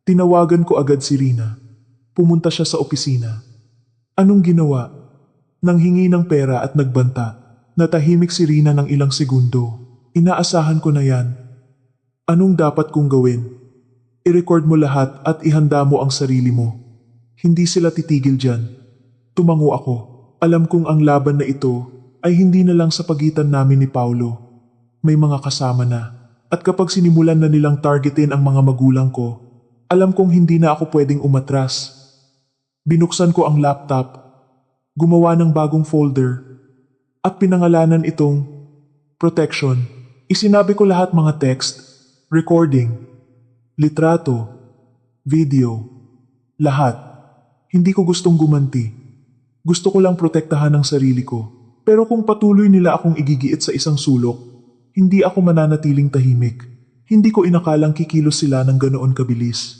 Tinawagan ko agad si Rina. Pumunta siya sa opisina. Anong ginawa? Nanghingi ng pera at nagbanta. Natahimik si Rina ng ilang segundo. Inaasahan ko na yan. Anong dapat kong gawin? I-record mo lahat at ihanda mo ang sarili mo. Hindi sila titigil dyan. Tumango ako. Alam kong ang laban na ito ay hindi na lang sa pagitan namin ni Paulo. May mga kasama na. At kapag sinimulan na nilang targetin ang mga magulang ko, alam kong hindi na ako pwedeng umatras. Binuksan ko ang laptop, gumawa ng bagong folder, at pinangalanan itong Protection. Isinabi ko lahat mga text, recording, litrato, video, lahat. Hindi ko gustong gumanti. Gusto ko lang protektahan ang sarili ko. Pero kung patuloy nila akong igigiit sa isang sulok, hindi ako mananatiling tahimik. Hindi ko inakalang kikilos sila ng ganoon kabilis.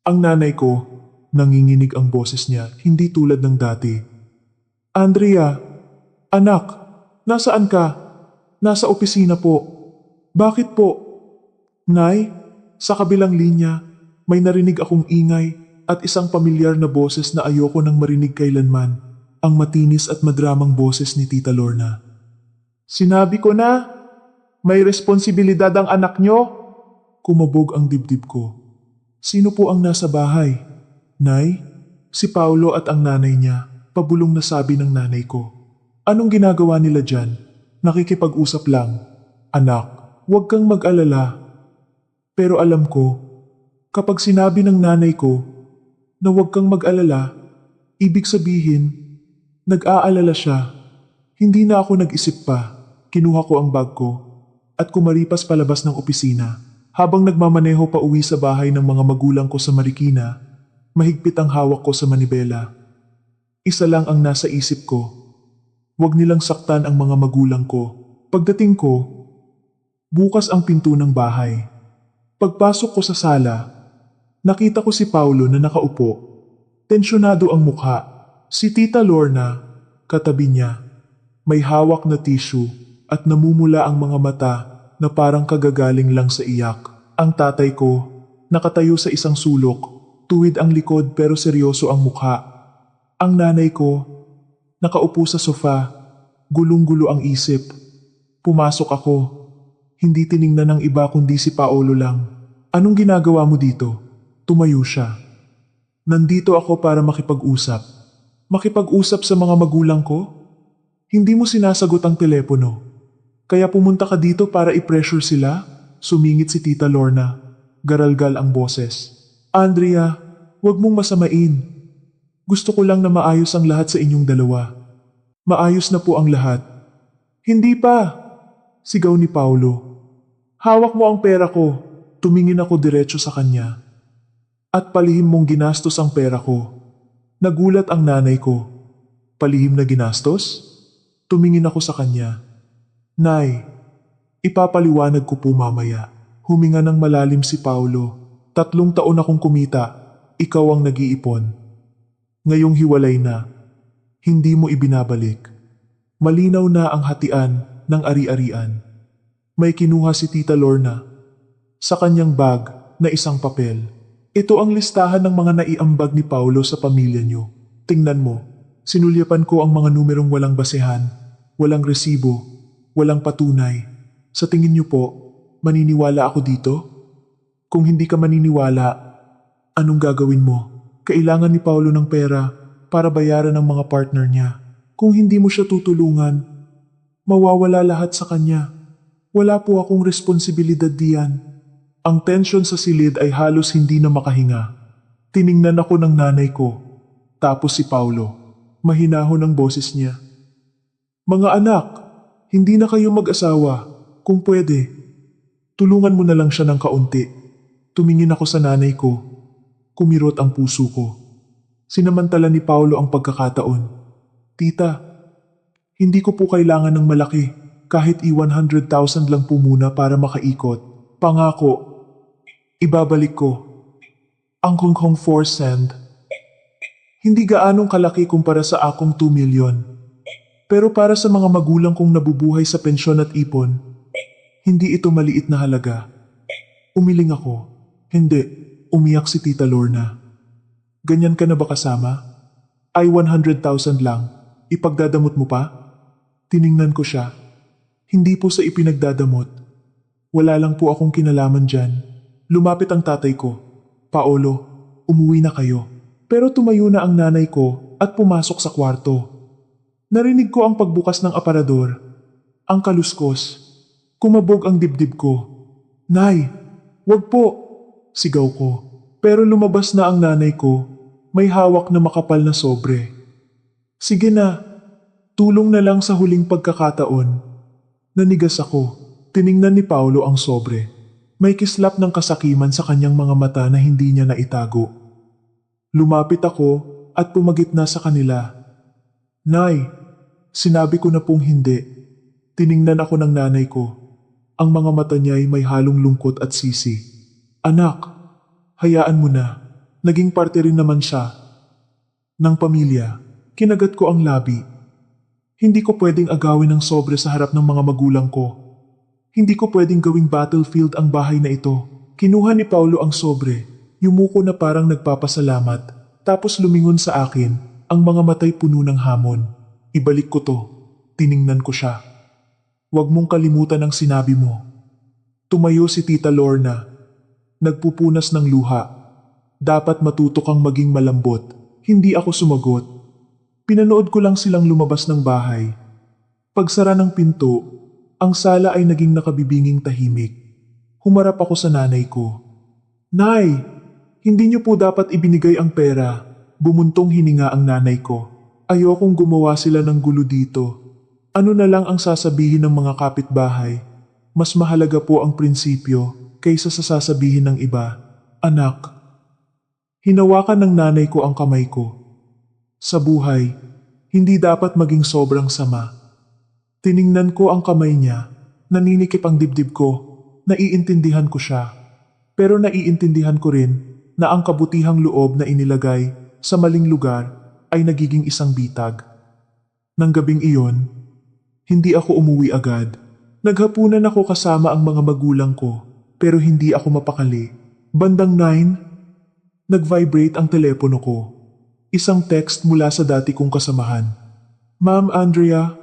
Ang nanay ko, nanginginig ang boses niya, hindi tulad ng dati. Andrea, anak, nasaan ka? Nasa opisina po. Bakit po? Nay, sa kabilang linya, may narinig akong ingay at isang pamilyar na boses na ayoko nang marinig kailanman, ang matinis at madramang boses ni Tita Lorna. Sinabi ko na, may responsibilidad ang anak nyo. Kumabog ang dibdib ko. Sino po ang nasa bahay? Nay? Si Paulo at ang nanay niya, pabulong na sabi ng nanay ko. Anong ginagawa nila dyan? Nakikipag-usap lang. Anak, huwag kang mag-alala. Pero alam ko, kapag sinabi ng nanay ko na huwag kang mag-alala, ibig sabihin, nag-aalala siya. Hindi na ako nag-isip pa. Kinuha ko ang bag ko at kumaripas palabas ng opisina. Habang nagmamaneho pa uwi sa bahay ng mga magulang ko sa Marikina, mahigpit ang hawak ko sa manibela. Isa lang ang nasa isip ko. Huwag nilang saktan ang mga magulang ko. Pagdating ko, bukas ang pinto ng bahay. Pagpasok ko sa sala, nakita ko si Paulo na nakaupo. Tensyonado ang mukha. Si Tita Lorna, katabi niya. May hawak na tissue at namumula ang mga mata na parang kagagaling lang sa iyak. Ang tatay ko, nakatayo sa isang sulok, tuwid ang likod pero seryoso ang mukha. Ang nanay ko, nakaupo sa sofa, gulong-gulo ang isip. Pumasok ako. Hindi tiningnan ng iba kundi si Paolo lang. Anong ginagawa mo dito? Tumayo siya. Nandito ako para makipag-usap. Makipag-usap sa mga magulang ko? Hindi mo sinasagot ang telepono. Kaya pumunta ka dito para i-pressure sila? Sumingit si Tita Lorna. Garalgal ang boses. Andrea, huwag mong masamain. Gusto ko lang na maayos ang lahat sa inyong dalawa. Maayos na po ang lahat. Hindi pa! Sigaw ni Paulo. Hawak mo ang pera ko. Tumingin ako diretso sa kanya. At palihim mong ginastos ang pera ko. Nagulat ang nanay ko. Palihim na ginastos? Tumingin ako sa kanya. Nay, ipapaliwanag ko po mamaya. Huminga ng malalim si Paulo. 3 taon akong kumita. Ikaw ang nag-iipon. Ngayong hiwalay na. Hindi mo ibinabalik. Malinaw na ang hatian ng ari-arian. May kinuha si Tita Lorna. Sa kanyang bag na isang papel. Ito ang listahan ng mga naiambag ni Paulo sa pamilya niyo. Tingnan mo. Sinulyapan ko ang mga numerong walang basehan, walang resibo, walang patunay. Sa tingin niyo po, maniniwala ako dito? Kung hindi ka maniniwala, anong gagawin mo? Kailangan ni Paulo ng pera para bayaran ang mga partner niya. Kung hindi mo siya tutulungan, mawawala lahat sa kanya. Wala po akong responsibilidad diyan. Ang tensyon sa silid ay halos hindi na makahinga. Tiningnan ako ng nanay ko, tapos si Paulo. Mahinahon ang boses niya. Mga anak, hindi na kayo mag-asawa. Kung pwede, tulungan mo na lang siya ng kaunti. Tumingin ako sa nanay ko. Kumirot ang puso ko. Sinamantala ni Paulo ang pagkakataon. Tita, hindi ko po kailangan ng malaki. Kahit i-100,000 lang po muna para makaikot. Pangako, ibabalik ko. Ang Hong 4 cent. Hindi gaanong kalaki kumpara sa akong 2 million. Pero para sa mga magulang kong nabubuhay sa pensyon at ipon, hindi ito maliit na halaga. Umiling ako. Hindi, umiyak si Tita Lorna. Ganyan ka na ba kasama? Ay 100,000 lang. Ipagdadamot mo pa? Tiningnan ko siya. Hindi po sa ipinagdadamot. Wala lang po akong kinalaman dyan. Lumapit ang tatay ko. Paolo, umuwi na kayo. Pero tumayo na ang nanay ko at pumasok sa kwarto. Narinig ko ang pagbukas ng aparador. Ang kaluskos. Kumabog ang dibdib ko. Nay, wag po! Sigaw ko. Pero lumabas na ang nanay ko. May hawak na makapal na sobre. Sige na, tulong na lang sa huling pagkakataon. Nanigas ako. Tiningnan ni Paulo ang sobre. May kislap ng kasakiman sa kanyang mga mata na hindi niya naitago. Lumapit ako at pumagitna sa kanila. Nay, sinabi ko na pong hindi. Tiningnan ako ng nanay ko. Ang mga mata niya ay may halong lungkot at sisi. Anak, hayaan mo na. Naging parte rin naman siya ng pamilya. Kinagat ko ang labi. Hindi ko pwedeng agawin ng sobre sa harap ng mga magulang ko. Hindi ko pwedeng gawing battlefield ang bahay na ito. Kinuha ni Paulo ang sobre. Yumuko na parang nagpapasalamat. Tapos lumingon sa akin, ang mga matay puno ng hamon. Ibalik ko to. Tiningnan ko siya. Huwag mong kalimutan ang sinabi mo. Tumayo si Tita Lorna. Nagpupunas ng luha. Dapat matuto kang maging malambot. Hindi ako sumagot. Pinanood ko lang silang lumabas ng bahay. Pagsara ng pinto, ang sala ay naging nakabibinging tahimik. Humarap ako sa nanay ko. Nay, hindi niyo po dapat ibinigay ang pera. Bumuntong hininga ang nanay ko. Ayokong gumawa sila ng gulo dito. Ano na lang ang sasabihin ng mga kapitbahay? Mas mahalaga po ang prinsipyo kaysa sa sasabihin ng iba. Anak. Hinawakan ng nanay ko ang kamay ko. Sa buhay, hindi dapat maging sobrang sama. Tiningnan ko ang kamay niya, naninikip ang dibdib ko, naiintindihan ko siya. Pero naiintindihan ko rin na ang kabutihang loob na inilagay sa maling lugar ay nagiging isang bitag. Nang gabing iyon, hindi ako umuwi agad. Naghapunan ako kasama ang mga magulang ko, pero hindi ako mapakali. Bandang 9, nag-vibrate ang telepono ko. Isang text mula sa dati kong kasamahan. Ma'am Andrea,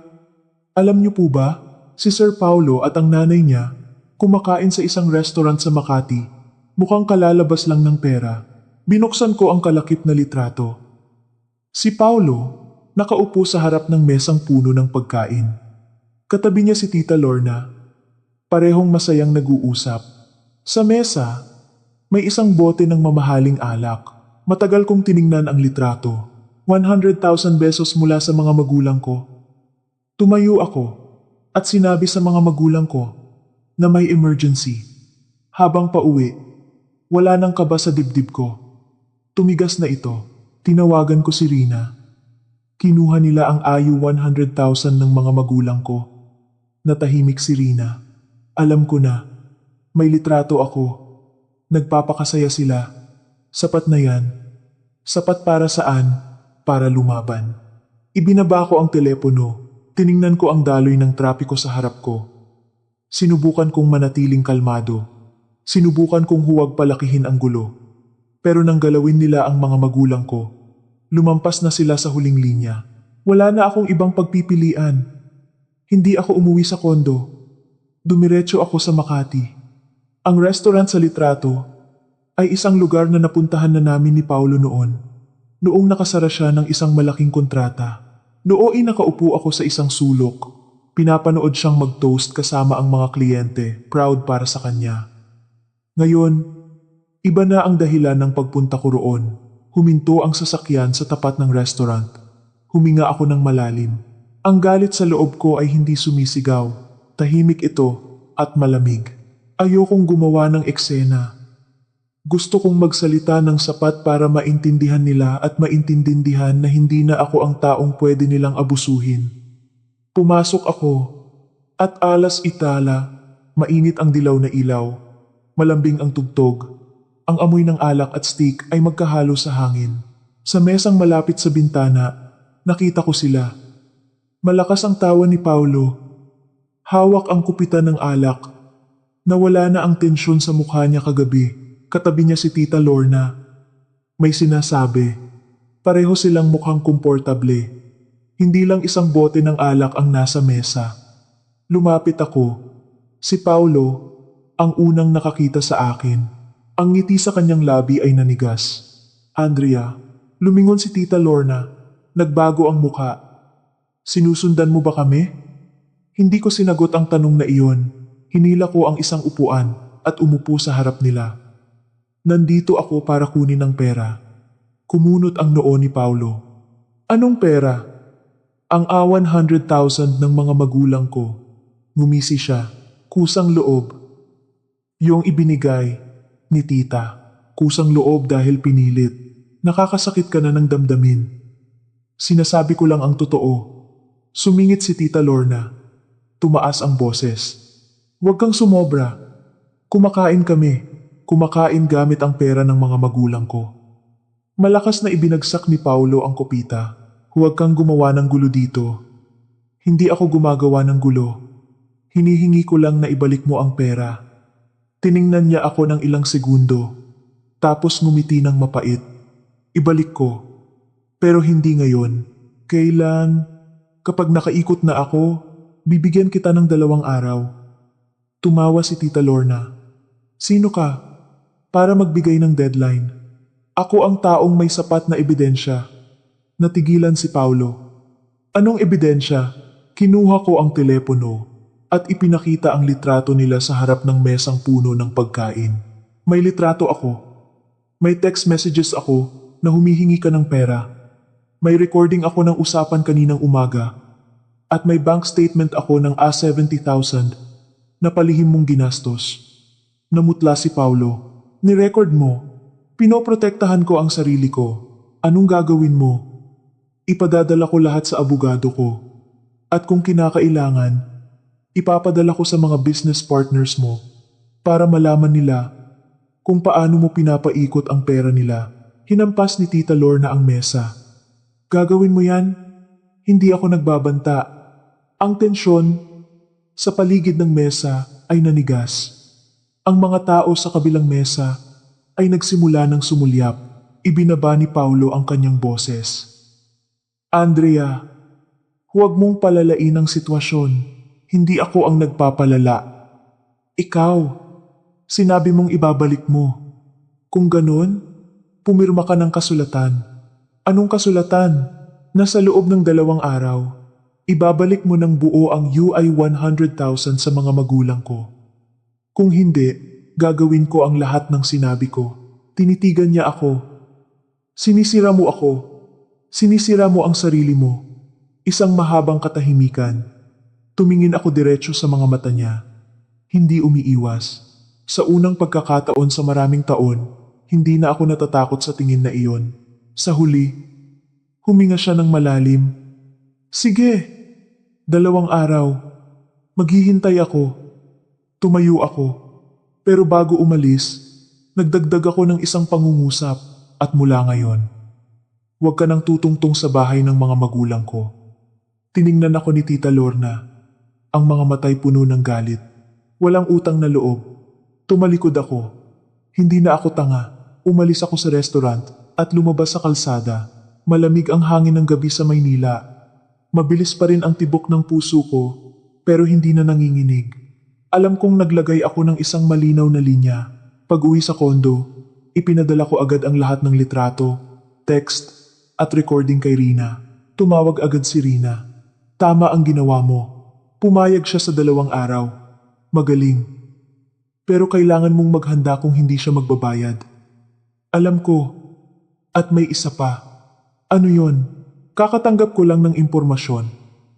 alam niyo po ba, si Sir Paulo at ang nanay niya kumakain sa isang restaurant sa Makati. Mukhang kalalabas lang ng pera. Binuksan ko ang kalakip na litrato. Si Paulo, nakaupo sa harap ng mesang puno ng pagkain. Katabi niya si Tita Lorna. Parehong masayang nag-uusap. Sa mesa, may isang bote ng mamahaling alak. Matagal kong tiningnan ang litrato. 100,000 pesos mula sa mga magulang ko. Tumayo ako at sinabi sa mga magulang ko na may emergency. Habang pauwi, wala nang kaba sa dibdib ko. Tumigas na ito. Tinawagan ko si Rina. Kinuha nila ang ayu 100,000 ng mga magulang ko. Natahimik si Rina. Alam ko na, may litrato ako. Nagpapakasaya sila. Sapat na yan. Sapat para saan? Para lumaban. Ibinaba ko ang telepono. Tiningnan ko ang daloy ng trapiko sa harap ko. Sinubukan kong manatiling kalmado. Sinubukan kong huwag palakihin ang gulo. Pero nang galawin nila ang mga magulang ko, lumampas na sila sa huling linya. Wala na akong ibang pagpipilian. Hindi ako umuwi sa kondo. Dumiretso ako sa Makati. Ang restaurant sa litrato ay isang lugar na napuntahan na namin ni Paulo noon. Noong nakasara siya ng isang malaking kontrata. Nooy nakaupo ako sa isang sulok. Pinapanood siyang mag-toast kasama ang mga kliyente, proud para sa kanya. Ngayon, iba na ang dahilan ng pagpunta ko roon. Huminto ang sasakyan sa tapat ng restaurant. Huminga ako ng malalim. Ang galit sa loob ko ay hindi sumisigaw. Tahimik ito at malamig. Ayokong gumawa ng eksena. Gusto kong magsalita ng sapat para maintindihan nila at maintindihan na hindi na ako ang taong pwede nilang abusuhin. Pumasok ako at alas itala, mainit ang dilaw na ilaw, malambing ang tugtog. Ang amoy ng alak at stick ay magkahalo sa hangin. Sa mesang malapit sa bintana, nakita ko sila. Malakas ang tawa ni Paulo. Hawak ang kupitan ng alak. Nawala na ang tensyon sa mukha niya kagabi. Katabi niya si Tita Lorna. May sinasabi. Pareho silang mukhang komportable. Hindi lang isang bote ng alak ang nasa mesa. Lumapit ako. Si Paulo, ang unang nakakita sa akin. Ang ngiti sa kanyang labi ay nanigas. Andrea, lumingon si Tita Lorna. Nagbago ang mukha. Sinusundan mo ba kami? Hindi ko sinagot ang tanong na iyon. Hinila ko ang isang upuan at umupo sa harap nila. Nandito ako para kunin ang pera. Kumunot ang noo ni Paulo. Anong pera? Ang 100,000 ng mga magulang ko. Ngumisi siya. Kusang loob. Yung ibinigay ni tita. Kusang loob dahil pinilit. Nakakasakit ka na ng damdamin. Sinasabi ko lang ang totoo. Sumingit si Tita Lorna. Tumaas ang boses. Huwag kang sumobra. Kumakain kami. Kumakain gamit ang pera ng mga magulang ko. Malakas na ibinagsak ni Paulo ang kopita. Huwag kang gumawa ng gulo dito. Hindi ako gumagawa ng gulo. Hinihingi ko lang na ibalik mo ang pera. Tiningnan niya ako ng ilang segundo. Tapos ngumiti ng mapait. Ibalik ko. Pero hindi ngayon. Kailan? Kapag nakaikot na ako, bibigyan kita ng 2 araw. Tumawa si Tita Lorna. Sino ka? Para magbigay ng deadline. Ako ang taong may sapat na ebidensya. Natigilan si Paulo. Anong ebidensya? Kinuha ko ang telepono at ipinakita ang litrato nila sa harap ng mesang puno ng pagkain. May litrato ako. May text messages ako na humihingi ka ng pera. May recording ako ng usapan kaninang umaga. At may bank statement ako ng 70,000 na palihim mong ginastos. Namutla si Paulo. Ni-record mo. Pinoprotektahan ko ang sarili ko. Anong gagawin mo? Ipadadala ko lahat sa abogado ko. At kung kinakailangan, ipapadala ko sa mga business partners mo para malaman nila kung paano mo pinapaikot ang pera nila. Hinampas ni Tita Lorna ang mesa. Gagawin mo yan? Hindi ako nagbabanta. Ang tensyon sa paligid ng mesa ay nanigas. Ang mga tao sa kabilang mesa ay nagsimula ng sumulyap. Ibinaba ni Paulo ang kanyang boses. Andrea, huwag mong palalain ang sitwasyon. Hindi ako ang nagpapalala. Ikaw, sinabi mong ibabalik mo. Kung ganun, pumirma ka ng kasulatan. Anong kasulatan? Nasa loob ng 2 araw, ibabalik mo ng buo ang UI 100,000 sa mga magulang ko. Kung hindi, gagawin ko ang lahat ng sinabi ko. Tinitigan niya ako. Sinisira mo ako. Sinisira mo ang sarili mo. Isang mahabang katahimikan. Tumingin ako diretso sa mga mata niya. Hindi umiiwas. Sa unang pagkakataon sa maraming taon, hindi na ako natatakot sa tingin na iyon. Sa huli, huminga siya ng malalim. Sige, 2 araw. Maghihintay ako. Tumayo ako. Pero bago umalis, nagdagdag ako ng isang pangungusap at mula ngayon, huwag ka nang tutungtong sa bahay ng mga magulang ko. Tiningnan ako ni Tita Lorna. Ang mga matay puno ng galit. Walang utang na loob. Tumalikod ako. Hindi na ako tanga. Umalis ako sa restaurant at lumabas sa kalsada. Malamig ang hangin ng gabi sa Maynila. Mabilis pa rin ang tibok ng puso ko, pero hindi na nanginginig. Alam kong naglagay ako ng isang malinaw na linya. Pag-uwi sa kondo, ipinadala ko agad ang lahat ng litrato, text, at recording kay Rina. Tumawag agad si Rina. Tama ang ginawa mo. Pumayag siya sa 2 araw. Magaling. Pero kailangan mong maghanda kung hindi siya magbabayad. Alam ko. At may isa pa. Ano yon? Kakatanggap ko lang ng impormasyon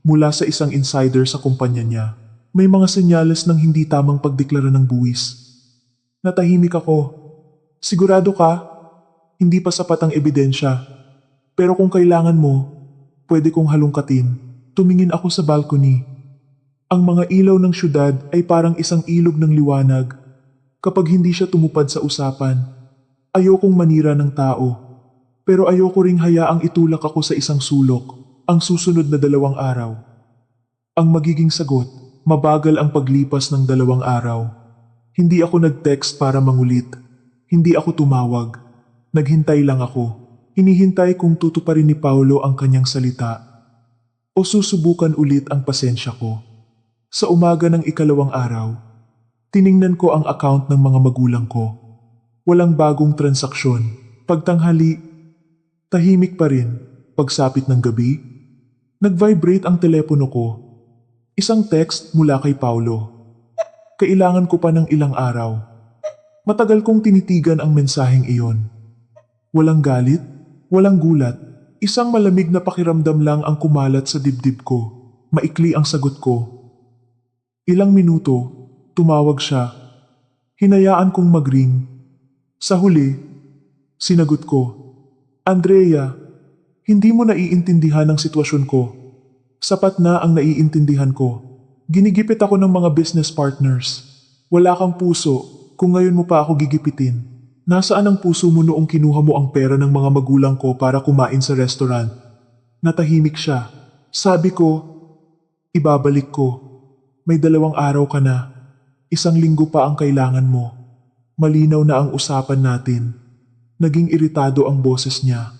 mula sa isang insider sa kumpanya niya. May mga senyales ng hindi tamang pagdeklara ng buwis. Natahimik ako. Sigurado ka? Hindi pa sapat ang ebidensya. Pero kung kailangan mo, pwede kong halungkatin. Tumingin ako sa balcony. Ang mga ilaw ng syudad ay parang isang ilog ng liwanag. Kapag hindi siya tumupad sa usapan, ayokong manira ng tao. Pero ayoko ring hayaang itulak ako sa isang sulok, ang susunod na 2 araw. Ang magiging sagot, mabagal ang paglipas ng 2 araw. Hindi ako nag-text para mangulit. Hindi ako tumawag. Naghintay lang ako. Hinihintay kung tutuparin ni Paulo ang kanyang salita. O susubukan ulit ang pasensya ko. Sa umaga ng 2 araw, tiningnan ko ang account ng mga magulang ko. Walang bagong transaksyon. Pagtanghali, tahimik pa rin. Pagsapit ng gabi, nag-vibrate ang telepono ko. Isang text mula kay Paulo. Kailangan ko pa ng ilang araw. Matagal kong tinitigan ang mensaheng iyon. Walang galit, walang gulat. Isang malamig na pakiramdam lang ang kumalat sa dibdib ko. Maikli ang sagot ko. Ilang minuto, tumawag siya. Hinayaan kong mag-ring. Sa huli, sinagot ko, Andrea, hindi mo naiintindihan ang sitwasyon ko. Sapat na ang naiintindihan ko. Ginigipit ako ng mga business partners. Wala kang puso kung ngayon mo pa ako gigipitin. Nasaan ang puso mo noong kinuha mo ang pera ng mga magulang ko para kumain sa restaurant? Natahimik siya. Sabi ko, ibabalik ko. May 2 araw ka na. 1 linggo pa ang kailangan mo. Malinaw na ang usapan natin. Naging iritado ang boses niya.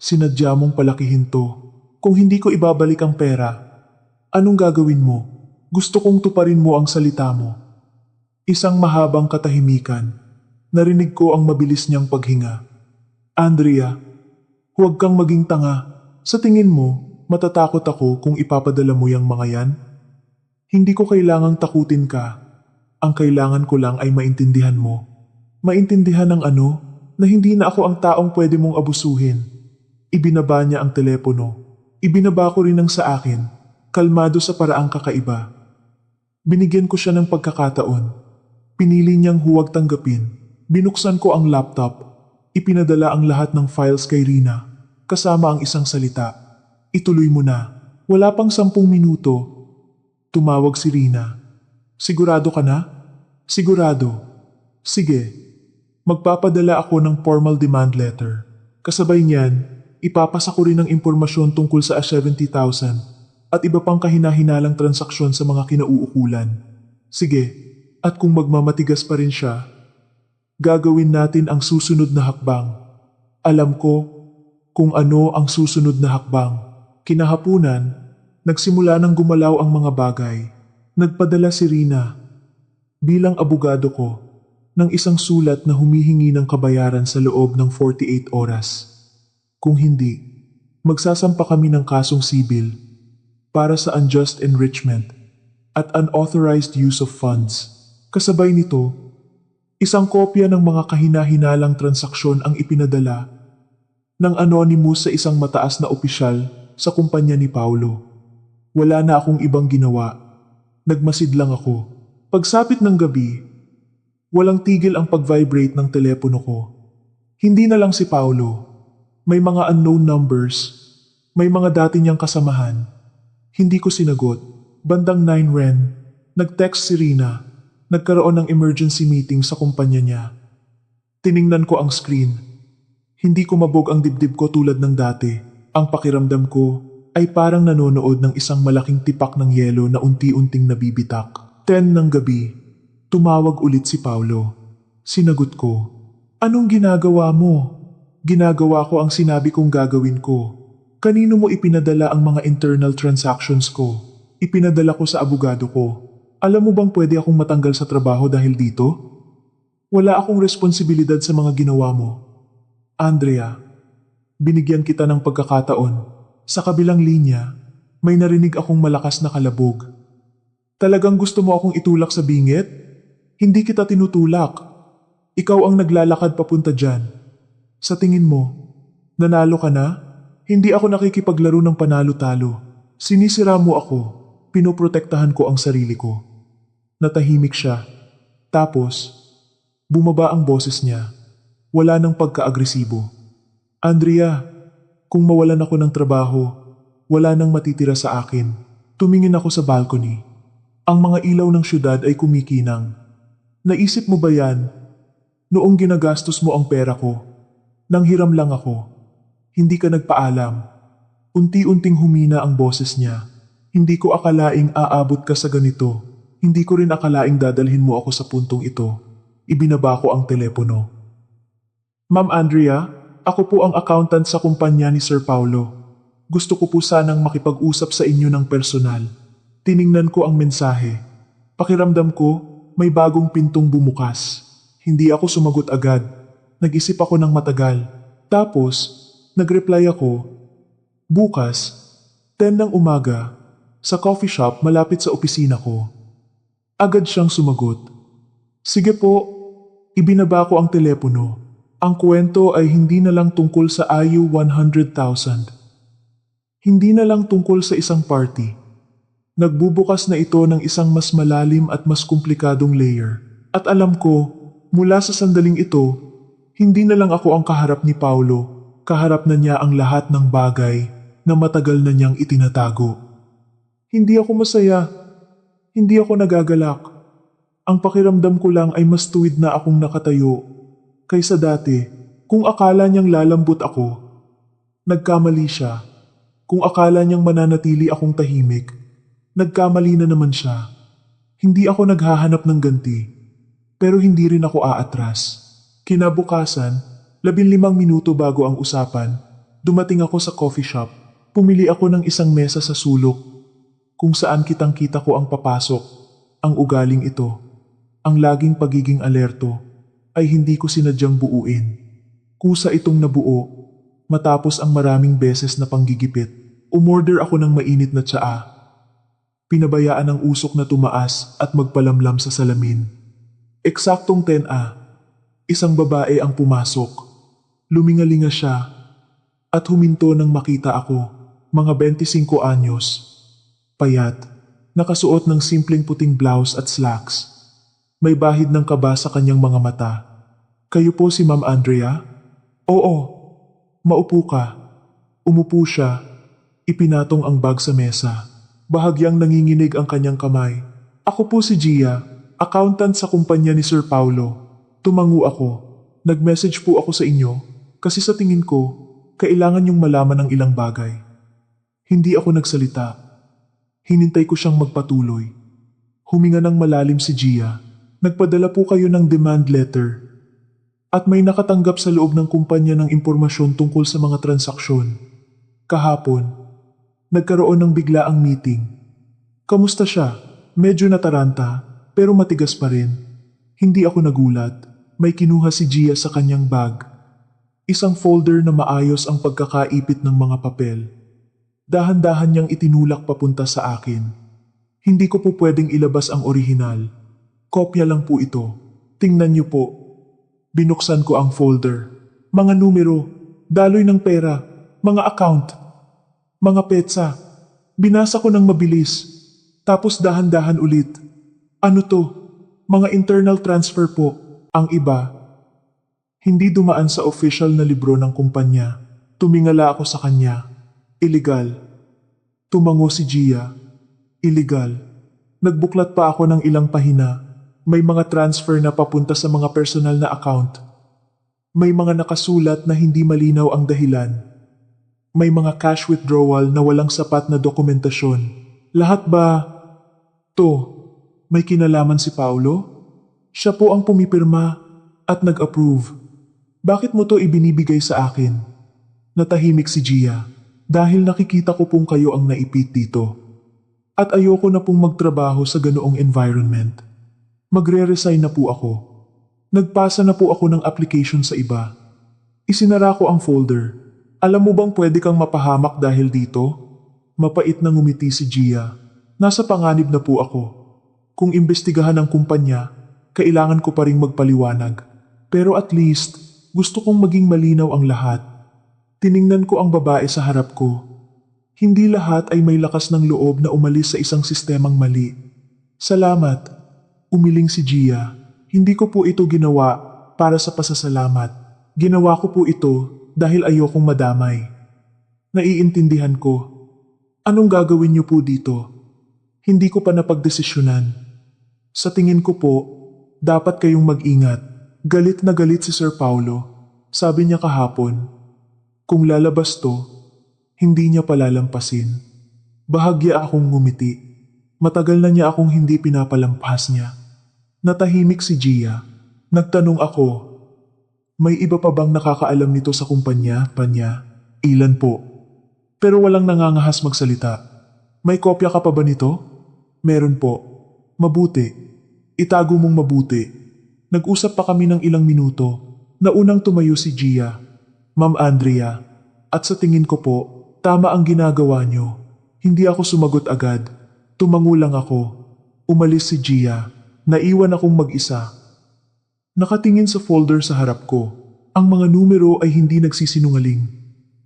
Sinadya mong palakihin to. Kung hindi ko ibabalik ang pera, anong gagawin mo? Gusto kong tuparin mo ang salita mo. Isang mahabang katahimikan. Narinig ko ang mabilis niyang paghinga. Andrea, huwag kang maging tanga. Sa tingin mo, matatakot ako kung ipapadala mo yang mga yan? Hindi ko kailangang takutin ka. Ang kailangan ko lang ay maintindihan mo. Maintindihan ng ano? Na hindi na ako ang taong pwede mong abusuhin. Ibinaba niya ang telepono. Ibinaba ko rin ang sa akin. Kalmado sa paraang kakaiba. Binigyan ko siya ng pagkakataon. Pinili niyang huwag tanggapin. Binuksan ko ang laptop. Ipinadala ang lahat ng files kay Rina. Kasama ang isang salita. Ituloy mo na. Wala pang 10 minuto. Tumawag si Rina. Sigurado ka na? Sigurado. Sige. Magpapadala ako ng formal demand letter. Kasabay niyan, ipapasa ko rin ng impormasyon tungkol sa 70,000 at iba pang kahinahinalang transaksyon sa mga kinauukulan. Sige, at kung magmamatigas pa rin siya, gagawin natin ang susunod na hakbang. Alam ko kung ano ang susunod na hakbang. Kinahapunan, nagsimula nang gumalaw ang mga bagay. Nagpadala si Rina, bilang abogado ko, ng isang sulat na humihingi ng kabayaran sa loob ng 48 oras. Kung hindi, magsasampa kami ng kasong sibil para sa unjust enrichment at unauthorized use of funds. Kasabay nito, isang kopya ng mga kahinahinalang transaksyon ang ipinadala. ng anonymous sa isang mataas na opisyal sa kumpanya ni Paulo. Wala na akong ibang ginawa. Nagmasid lang ako. Pagsapit ng gabi, walang tigil ang pag-vibrate ng telepono ko. Hindi na lang si Paulo. May mga unknown numbers. May mga dati niyang kasamahan. Hindi ko sinagot. Bandang 9 ren, nag-text si Rina. Nagkaroon ng emergency meeting sa kumpanya niya. Tiningnan ko ang screen. Hindi ko mabog ang dibdib ko tulad ng dati. Ang pakiramdam ko ay parang nanonood ng isang malaking tipak ng yelo na unti-unting nabibitak. 10 ng gabi, tumawag ulit si Paulo. Sinagot ko, "Anong ginagawa mo?" "Ginagawa ko ang sinabi kong gagawin ko." "Kanino mo ipinadala ang mga internal transactions ko?" "Ipinadala ko sa abogado ko." "Alam mo bang pwede akong matanggal sa trabaho dahil dito?" "Wala akong responsibilidad sa mga ginawa mo." "Andrea, binigyan kita ng pagkakataon." Sa kabilang linya, may narinig akong malakas na kalabog. "Talagang gusto mo akong itulak sa bingit?" "Hindi kita tinutulak. Ikaw ang naglalakad papunta dyan. Sa tingin mo, nanalo ka na?" "Hindi ako nakikipaglaro ng panalo-talo. Sinisira mo ako. Pinoprotektahan ko ang sarili ko." Natahimik siya. Tapos, bumaba ang boses niya. Wala nang pagka-agresibo. "Andrea, kung mawalan ako ng trabaho, wala nang matitira sa akin." Tumingin ako sa balcony. Ang mga ilaw ng syudad ay kumikinang. "Naisip mo ba yan? Noong ginagastos mo ang pera ko, nanghiram lang ako. Hindi ka nagpaalam." Unti-unting humina ang boses niya. "Hindi ko akalaing aabot ka sa ganito. Hindi ko rin akalaing dadalhin mo ako sa puntong ito." Ibinaba ko ang telepono. "Ma'am Andrea, ako po ang accountant sa kumpanya ni Sir Paulo. Gusto ko po sanang makipag-usap sa inyo ng personal." Tiningnan ko ang mensahe. Pakiramdam ko, may bagong pintong bumukas. Hindi ako sumagot agad. Nag-isip ako ng matagal. Tapos, nag-reply ako, "Bukas, 10 ng umaga, sa coffee shop malapit sa opisina ko." Agad siyang sumagot. "Sige po." Ibinaba ko ang telepono. Ang kwento ay hindi na lang tungkol sa IU 100,000. Hindi na lang tungkol sa isang party. Nagbubukas na ito ng isang mas malalim at mas komplikadong layer. At alam ko, mula sa sandaling ito, hindi na lang ako ang kaharap ni Paulo. Kaharap na niya ang lahat ng bagay na matagal na niyang itinatago. Hindi ako masaya. Hindi ako nagagalak. Ang pakiramdam ko lang ay mas tuwid na akong nakatayo kaysa dati. Kung akala niyang lalambot ako, nagkamali siya. Kung akala niyang mananatili akong tahimik, nagkamali na naman siya. Hindi ako naghahanap ng ganti, pero hindi rin ako aatras. Kinabukasan, 15 minuto bago ang usapan, dumating ako sa coffee shop. Pumili ako ng isang mesa sa sulok, kung saan kitang-kita ko ang papasok, ang ugaling ito, ang laging pagiging alerto, ay hindi ko sinadyang buuin. Kusa itong nabuo, matapos ang maraming beses na panggigipit. Umorder ako ng mainit na tsaa. Pinabayaan ang usok na tumaas at magpalamlam sa salamin. Eksaktong 10 isang babae ang pumasok. Lumingalinga siya at huminto nang makita ako, mga 25 anyos. Payat, nakasuot ng simpleng puting blouse at slacks. May bahid ng kaba sa kanyang mga mata. "Kayo po si Ma'am Andrea?" "Oo." "Maupo ka." Umupo siya. Ipinatong ang bag sa mesa. Bahagyang nanginginig ang kanyang kamay. "Ako po si Gia, accountant sa kumpanya ni Sir Paulo." Tumango ako. "Nag-message po ako sa inyo kasi sa tingin ko, kailangan niyong malaman ng ilang bagay." Hindi ako nagsalita. Hinintay ko siyang magpatuloy. Huminga ng malalim si Gia. "Nagpadala po kayo ng demand letter at may nakatanggap sa loob ng kumpanya ng impormasyon tungkol sa mga transaksyon. Kahapon, nagkaroon ng biglaang meeting." "Kamusta siya?" "Medyo nataranta, pero matigas pa rin." Hindi ako nagulat. May kinuha si Gia sa kanyang bag. Isang folder na maayos ang pagkakaipit ng mga papel. Dahan-dahan niyang itinulak papunta sa akin. "Hindi ko po pwedeng ilabas ang orihinal. Kopya lang po ito. Tingnan niyo po." Binuksan ko ang folder. Mga numero, Daloy ng pera, mga account, mga petsa. Binasa ko ng mabilis. Tapos dahan-dahan ulit. Ano to? Mga internal transfer po. Ang iba, hindi dumaan sa official na libro ng kumpanya. Tumingala ako sa kanya. Illegal. Tumango si Gia. Illegal. Nagbuklat pa ako ng ilang pahina. May mga transfer na papunta sa mga personal na account. May mga nakasulat na hindi malinaw ang dahilan. May mga cash withdrawal na walang sapat na dokumentasyon. Lahat ba to may kinalaman si Paulo? Siya po ang pumipirma at nag-approve. Bakit mo to ibinibigay sa akin? Natahimik si Gia dahil nakikita ko pong kayo ang naipit dito. At ayoko na pong magtrabaho sa ganoong environment. Magre-resign na po ako. Nagpasa na po ako ng application sa iba. Isinara ko ang folder. Alam mo bang pwede kang mapahamak dahil dito? Mapait na ngumiti si Gia. Nasa panganib na po ako. Kung imbestigahan ang kumpanya, kailangan ko pa ring magpaliwanag. Pero at least, gusto kong maging malinaw ang lahat. Tiningnan ko ang babae sa harap ko. Hindi lahat ay may lakas ng loob na umalis sa isang sistemang mali. Salamat. Umiling si Gia. Hindi ko po ito ginawa para sa pasasalamat. Ginawa ko po ito dahil ayokong madamay. Naiintindihan ko. Anong gagawin niyo po dito? Hindi ko pa napagdesisyonan. Sa tingin ko po, dapat kayong mag-ingat. Galit na galit si Sir Paulo. Sabi niya kahapon, kung lalabas to, hindi niya palalampasin. Bahagya akong ngumiti. Matagal na niya akong hindi pinapalampas niya. Natahimik si Gia. Nagtanong ako, may iba pa bang nakakaalam nito sa kumpanya, Panya? Ilan po? Pero walang nangangahas magsalita. May kopya ka pa ba nito? Meron po. Mabuti. Itago mong mabuti. Nag-usap pa kami ng ilang minuto. Naunang tumayo si Gia. Ma'am Andrea, at sa tingin ko po, tama ang ginagawa niyo. Hindi ako sumagot agad. Tumango lang ako. Umalis si Gia. Naiwan akong mag-isa. Nakatingin sa folder sa harap ko. Ang mga numero ay hindi nagsisinungaling.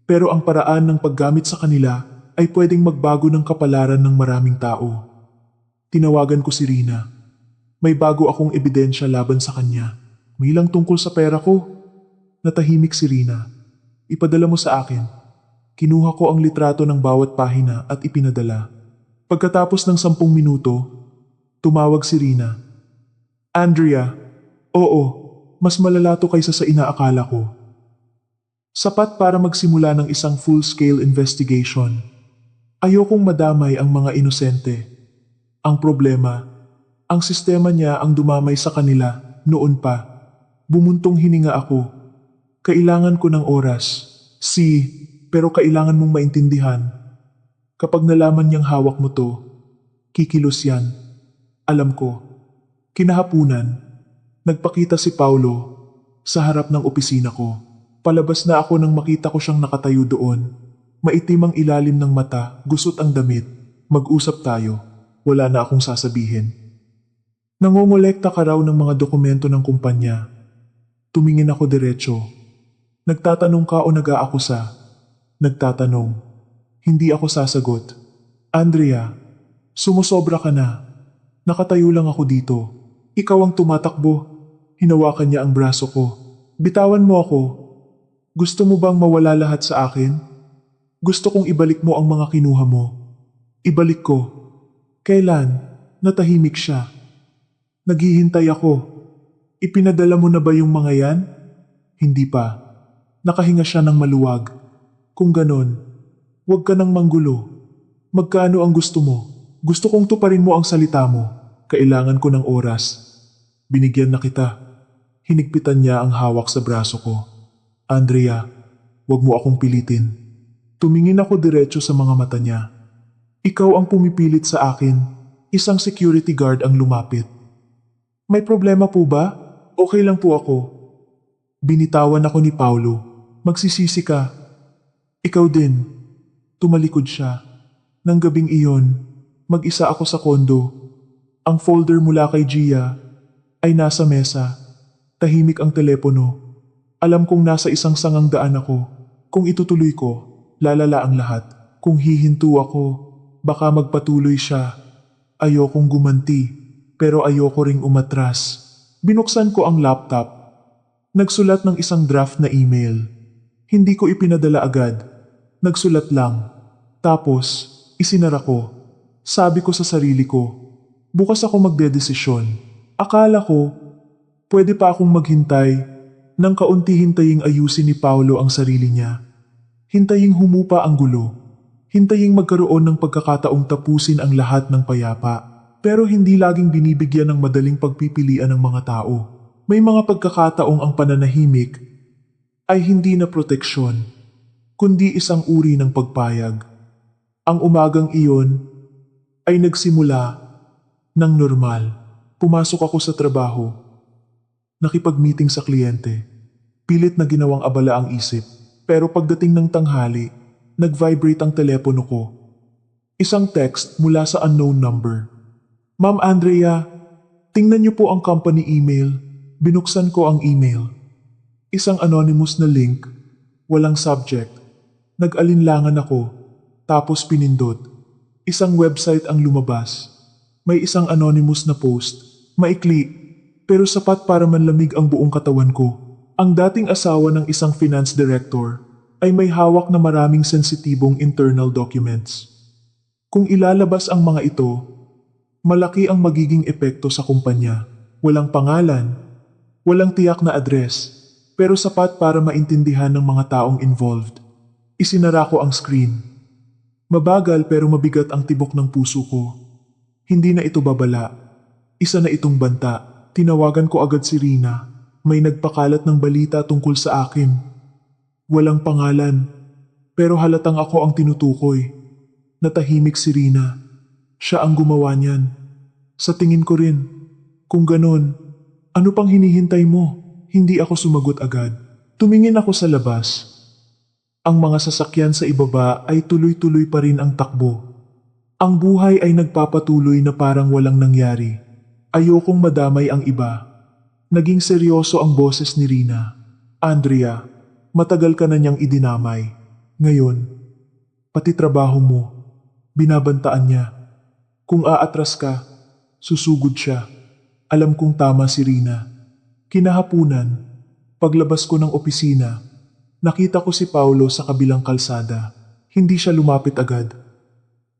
Pero ang paraan ng paggamit sa kanila ay pwedeng magbago ng kapalaran ng maraming tao. Tinawagan ko si Rina. May bago akong ebidensya laban sa kanya. May lang tungkol sa pera ko. Natahimik si Rina. Ipadala mo sa akin. Kinuha ko ang litrato ng bawat pahina at ipinadala. Pagkatapos ng 10 minuto, tumawag si Rina. Andrea, oo, mas malala to kaysa sa inaakala ko. Sapat para magsimula ng isang full-scale investigation. Ayokong madamay ang mga inosente. Ang problema, ang sistema niya ang dumamay sa kanila noon pa. Bumuntong hininga ako. Kailangan ko ng oras. Pero kailangan mong maintindihan. Kapag nalaman niyang hawak mo to, kikilos yan. Alam ko. Kinahapunan, nagpakita si Paulo sa harap ng opisina ko. Palabas na ako nang makita ko siyang nakatayo doon. Maitim ang ilalim ng mata, gusot ang damit. Mag-usap tayo. Wala na akong sasabihin. Nangongolekta ka raw ng mga dokumento ng kumpanya. Tumingin ako diretso. Nagtatanong ka o nag-aakusa? Nagtatanong. Hindi ako sasagot. Andrea, sumusobra ka na. Nakatayo lang ako dito. Ikaw ang tumatakbo. Hinawakan niya ang braso ko. Bitawan mo ako. Gusto mo bang mawala lahat sa akin? Gusto kong ibalik mo ang mga kinuha mo. Ibalik ko. Kailan? Natahimik siya. Naghihintay ako. Ipinadala mo na ba yung mga yan? Hindi pa. Nakahinga siya ng maluwag. Kung ganon, huwag ka nang manggulo. Magkano ang gusto mo? Gusto kong tuparin mo ang salita mo. Kailangan ko ng oras. Binigyan na kita. Hinigpitan niya ang hawak sa braso ko. Andrea, huwag mo akong pilitin. Tumingin ako diretso sa mga mata niya. Ikaw ang pumipilit sa akin. Isang security guard ang lumapit. May problema po ba? Okay lang po ako. Binitawan ako ni Paulo. Magsisisi ka. Ikaw din. Tumalikod siya. Nang gabing iyon, mag-isa ako sa kondo. Ang folder mula kay Gia ay nasa mesa. Tahimik ang telepono. Alam kong nasa isang sangang daan ako. Kung itutuloy ko, lalala ang lahat. Kung hihinto ako, baka magpatuloy siya. Ayokong gumanti, pero ayoko ring umatras. Binuksan ko ang laptop. Nagsulat ng isang draft na email. Hindi ko ipinadala agad. Nagsulat lang. Tapos, isinara ko. Sabi ko sa sarili ko, bukas ako magdedesisyon. Akala ko, pwede pa akong maghintay nang kaunti-hintaying ayusin ni Paulo ang sarili niya. Hintaying humupa ang gulo. Hintaying magkaroon ng pagkakataong tapusin ang lahat ng payapa. Pero hindi laging binibigyan ng madaling pagpipilian ng mga tao. May mga pagkakataong ang pananahimik ay hindi na proteksyon, kundi isang uri ng pagpayag. Ang umagang iyon ay nagsimula ng normal. Pumasok ako sa trabaho. Nakipag-meeting sa kliyente. Pilit na ginawang abala ang isip. Pero pagdating ng tanghali, nag-vibrate ang telepono ko. Isang text mula sa unknown number. Ma'am Andrea, tingnan niyo po ang company email. Binuksan ko ang email. Isang anonymous na link, walang subject. Nag-alinlangan ako, tapos pinindot. Isang website ang lumabas. May isang anonymous na post. Maikli, pero sapat para manlamig ang buong katawan ko. Ang dating asawa ng isang finance director ay may hawak na maraming sensitibong internal documents. Kung ilalabas ang mga ito, malaki ang magiging epekto sa kumpanya. Walang pangalan, walang tiyak na address, pero sapat para maintindihan ng mga taong involved. Isinara ko ang screen. Mabagal pero mabigat ang tibok ng puso ko. Hindi na ito babala. Isa na itong banta. Tinawagan ko agad si Rina. May nagpakalat ng balita tungkol sa akin. Walang pangalan, pero halatang ako ang tinutukoy. Natahimik si Rina. Siya ang gumawa niyan. Sa tingin ko rin, kung ganon, ano pang hinihintay mo? Hindi ako sumagot agad. Tumingin ako sa labas. Ang mga sasakyan sa ibaba ay tuloy-tuloy pa rin ang takbo. Ang buhay ay nagpapatuloy na parang walang nangyari. Ayokong madamay ang iba. Naging seryoso ang boses ni Rina. Andrea, matagal ka na niyang idinamay. Ngayon, pati trabaho mo, binabantaan niya. Kung aatras ka, susugod siya. Alam kong tama si Rina. Kinahapunan, paglabas ko ng opisina, nakita ko si Paulo sa kabilang kalsada. Hindi siya lumapit agad.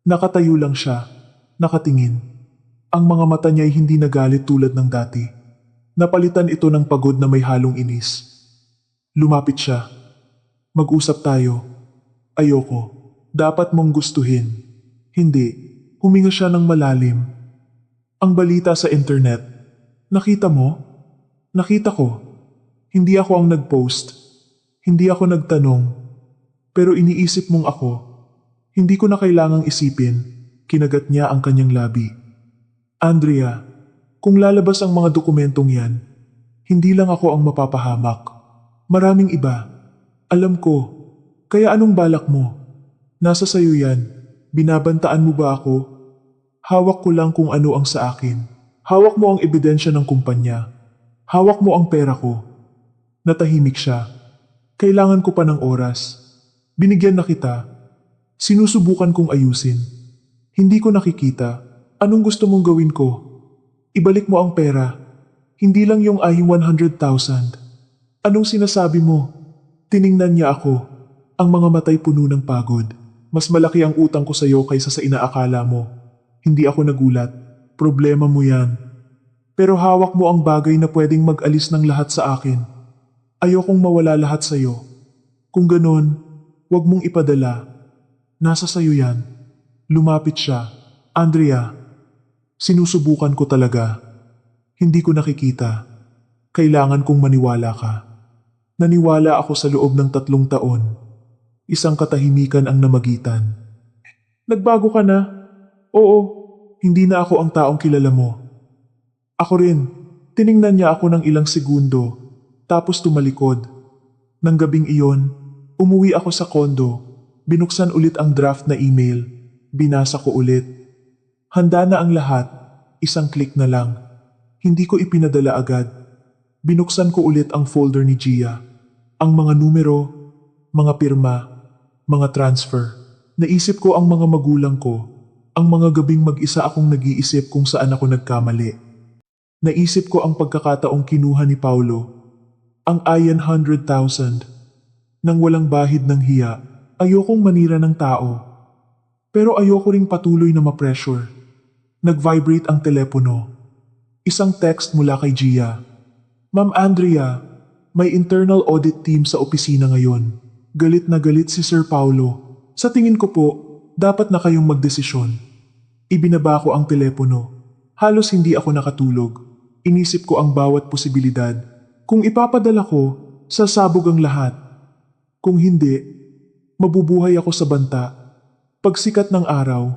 Nakatayo lang siya, nakatingin. Ang mga mata niya ay hindi nagalit tulad ng dati. Napalitan ito ng pagod na may halong inis. Lumapit siya. Mag-usap tayo. Ayoko. Dapat mong gustuhin. Hindi. Huminga siya ng malalim. Ang balita sa internet. Nakita mo? Nakita ko. Hindi ako ang nag-post. Hindi ako nagtanong. Pero iniisip mong ako. Hindi ko na kailangang isipin. Kinagat niya ang kanyang labi. Andrea, kung lalabas ang mga dokumentong yan, hindi lang ako ang mapapahamak. Maraming iba. Alam ko. Kaya anong balak mo? Nasa sayo yan. Binabantaan mo ba ako? Hawak ko lang kung ano ang sa akin. Hawak mo ang ebidensya ng kumpanya. Hawak mo ang pera ko. Natahimik siya. Kailangan ko pa ng oras. Binigyan na kita. Sinusubukan kong ayusin. Hindi ko nakikita. Anong gusto mong gawin ko? Ibalik mo ang pera. Hindi lang yung ay 100,000. Anong sinasabi mo? Tiningnan niya ako. Ang mga matay puno ng pagod. Mas malaki ang utang ko sa iyo kaysa sa inaakala mo. Hindi ako nagulat. Problema mo yan. Pero hawak mo ang bagay na pwedeng mag-alis ng lahat sa akin. Ayokong mawala lahat sa iyo. Kung ganon, wag mong ipadala. Nasa sayo yan. Lumapit siya. Andrea, sinusubukan ko talaga. Hindi ko nakikita. Kailangan kong maniwala ka. Naniwala ako sa loob ng 3 taon. Isang katahimikan ang namagitan. Nagbago ka na? Oo, hindi na ako ang taong kilala mo. Ako rin. Tiningnan niya ako ng ilang segundo, tapos tumalikod. Nang gabing iyon, umuwi ako sa kondo. Binuksan ulit ang draft na email. Binasa ko ulit. Handa na ang lahat. Isang click na lang. Hindi ko ipinadala agad. Binuksan ko ulit ang folder ni Gia. Ang mga numero, mga pirma, mga transfer. Naisip ko ang mga magulang ko, ang mga gabing mag-isa akong nag-iisip kung saan ako nagkamali. Naisip ko ang pagkakataong kinuha ni Paulo, ang Ayan 100,000. Nang walang bahid ng hiya, ayokong manira ng tao. Pero ayoko ring patuloy na ma-pressure. Nag-vibrate ang telepono. Isang text mula kay Gia. Ma'am Andrea, may internal audit team sa opisina ngayon. Galit na galit si Sir Paulo. Sa tingin ko po, dapat na kayong magdesisyon. Ibinaba ko ang telepono. Halos hindi ako nakatulog. Inisip ko ang bawat posibilidad. Kung ipapadala ko, sasabog ang lahat. Kung hindi, mabubuhay ako sa banta. Pagsikat ng araw,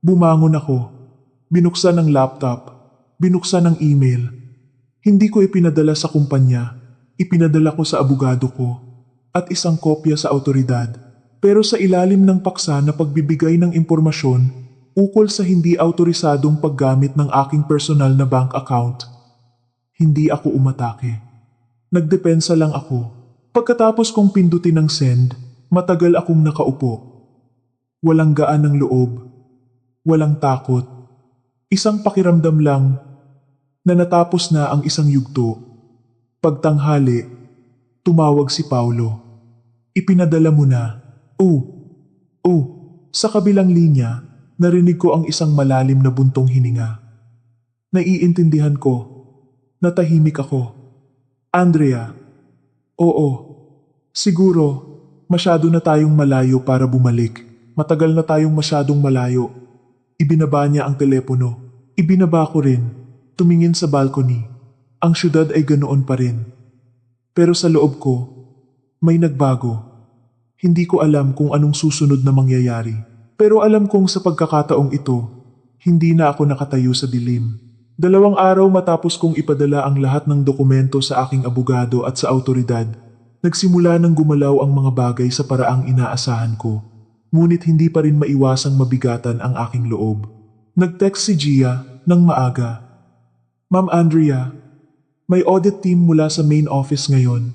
bumangon ako. Binuksan ang laptop. Binuksan ang email. Hindi ko ipinadala sa kumpanya. Ipinadala ko sa abogado ko. At isang kopya sa awtoridad. Pero sa ilalim ng paksa na pagbibigay ng impormasyon ukol sa hindi awtorisadong paggamit ng aking personal na bank account, hindi ako umatake. Nagdepensa lang ako. Pagkatapos kong pindutin ang send, matagal akong nakaupo. Walang gaan ng loob. Walang takot. Isang pakiramdam lang na natapos na ang isang yugto. Pagtanghali, tumawag si Paulo. Ipinadala mo na. Sa kabilang linya, narinig ko ang isang malalim na buntong hininga. Naiintindihan ko. Natahimik ako. Andrea, oo. Siguro, masyado na tayong malayo para bumalik. Matagal na tayong masyadong malayo. Ibinaba niya ang telepono. Ibinaba ko rin. Tumingin sa balcony. Ang syudad ay ganoon pa rin. Pero sa loob ko, may nagbago. Hindi ko alam kung anong susunod na mangyayari. Pero alam kong sa pagkakataong ito, hindi na ako nakatayo sa dilim. 2 araw matapos kong ipadala ang lahat ng dokumento sa aking abogado at sa awtoridad, nagsimula ng gumalaw ang mga bagay sa paraang inaasahan ko. Ngunit hindi pa rin maiwasang mabigatan ang aking loob. Nag-text si Gia ng maaga. Ma'am Andrea, may audit team mula sa main office ngayon.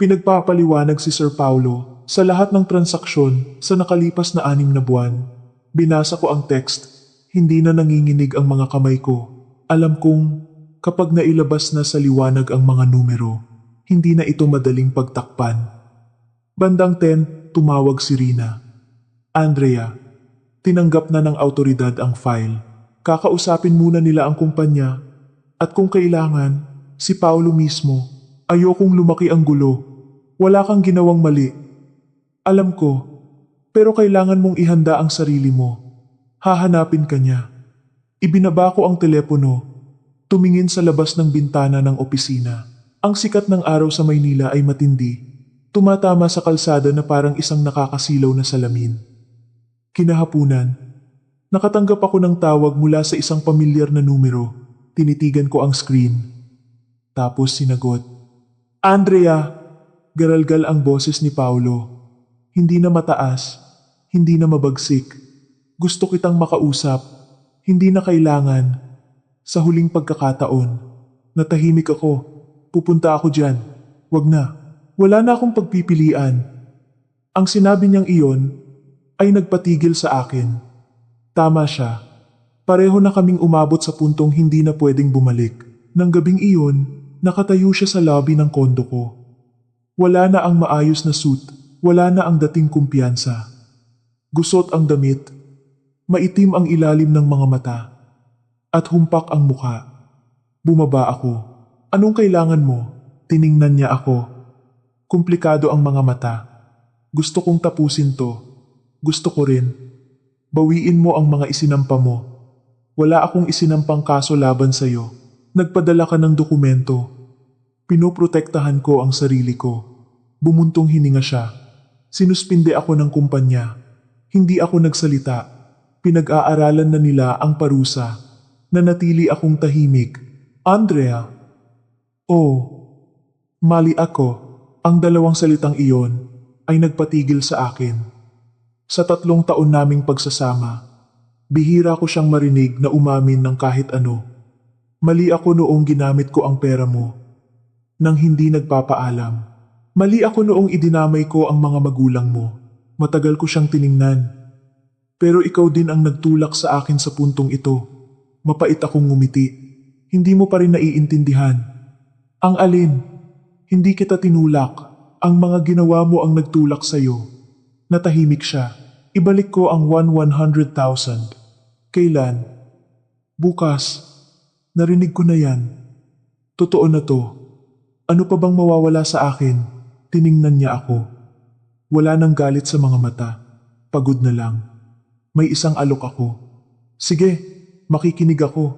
Pinagpapaliwanag si Sir Paulo sa lahat ng transaksyon sa nakalipas na 6 na buwan. Binasa ko ang text. Hindi na nanginginig ang mga kamay ko. Alam kong kapag nailabas na sa liwanag ang mga numero, hindi na ito madaling pagtakpan. Bandang 10, tumawag si Rina. Andrea, tinanggap na ng awtoridad ang file. Kakausapin muna nila ang kumpanya at kung kailangan, si Paulo mismo. Ayokong lumaki ang gulo. Wala kang ginawang mali. Alam ko, pero kailangan mong ihanda ang sarili mo. Hahanapin ka niya. Ibinaba ko ang telepono. Tumingin sa labas ng bintana ng opisina. Ang sikat ng araw sa Maynila ay matindi. Tumatama sa kalsada na parang isang nakakasilaw na salamin. Kinahapunan, nakatanggap ako ng tawag mula sa isang pamilyar na numero. Tinitigan ko ang screen. Tapos sinagot. Andrea! Garalgal ang boses ni Paulo. Hindi na mataas, hindi na mabagsik. Gusto kitang makausap, hindi na kailangan. Sa huling pagkakataon, natahimik ako. Pupunta ako dyan. Wag na. Wala na akong pagpipilian. Ang sinabi niyang iyon ay nagpatigil sa akin. Tama siya. Pareho na kaming umabot sa puntong hindi na pwedeng bumalik. Nang gabing iyon, nakatayo siya sa lobby ng kondo ko. Wala na ang maayos na suit. Wala na ang dating kumpiyansa. Gusot ang damit. Maitim ang ilalim ng mga mata. At humpak ang muka. Bumaba ako. Anong kailangan mo? Tiningnan niya ako. Komplikado ang mga mata. Gusto kong tapusin to. Gusto ko rin. Bawiin mo ang mga isinampa mo. Wala akong isinampang kaso laban sa'yo. Nagpadala ka ng dokumento. Pinoprotektahan ko ang sarili ko. Bumuntong hininga siya. Sinuspinde ako ng kumpanya. Hindi ako nagsalita. Pinag-aaralan na nila ang parusa. Nanatili akong tahimik. Andrea. Oh, mali ako. Ang 2 salitang iyon ay nagpatigil sa akin. Sa 3 taon naming pagsasama, bihira ko siyang marinig na umamin ng kahit ano. Mali ako noong ginamit ko ang pera mo. Nang hindi nagpapaalam. Mali ako noong idinamay ko ang mga magulang mo. Matagal ko siyang tiningnan. Pero ikaw din ang nagtulak sa akin sa puntong ito. Mapait akong ngumiti. Hindi mo pa rin naiintindihan. Ang alin? Hindi kita tinulak. Ang mga ginawa mo ang nagtulak sa'yo. Natahimik siya. Ibalik ko ang 100,000. Kailan? Bukas. Narinig ko na yan. Totoo na to. Ano pa bang mawawala sa akin? Tiningnan niya ako. Wala nang galit sa mga mata. Pagod na lang. May isang alok ako. Sige, makikinig ako.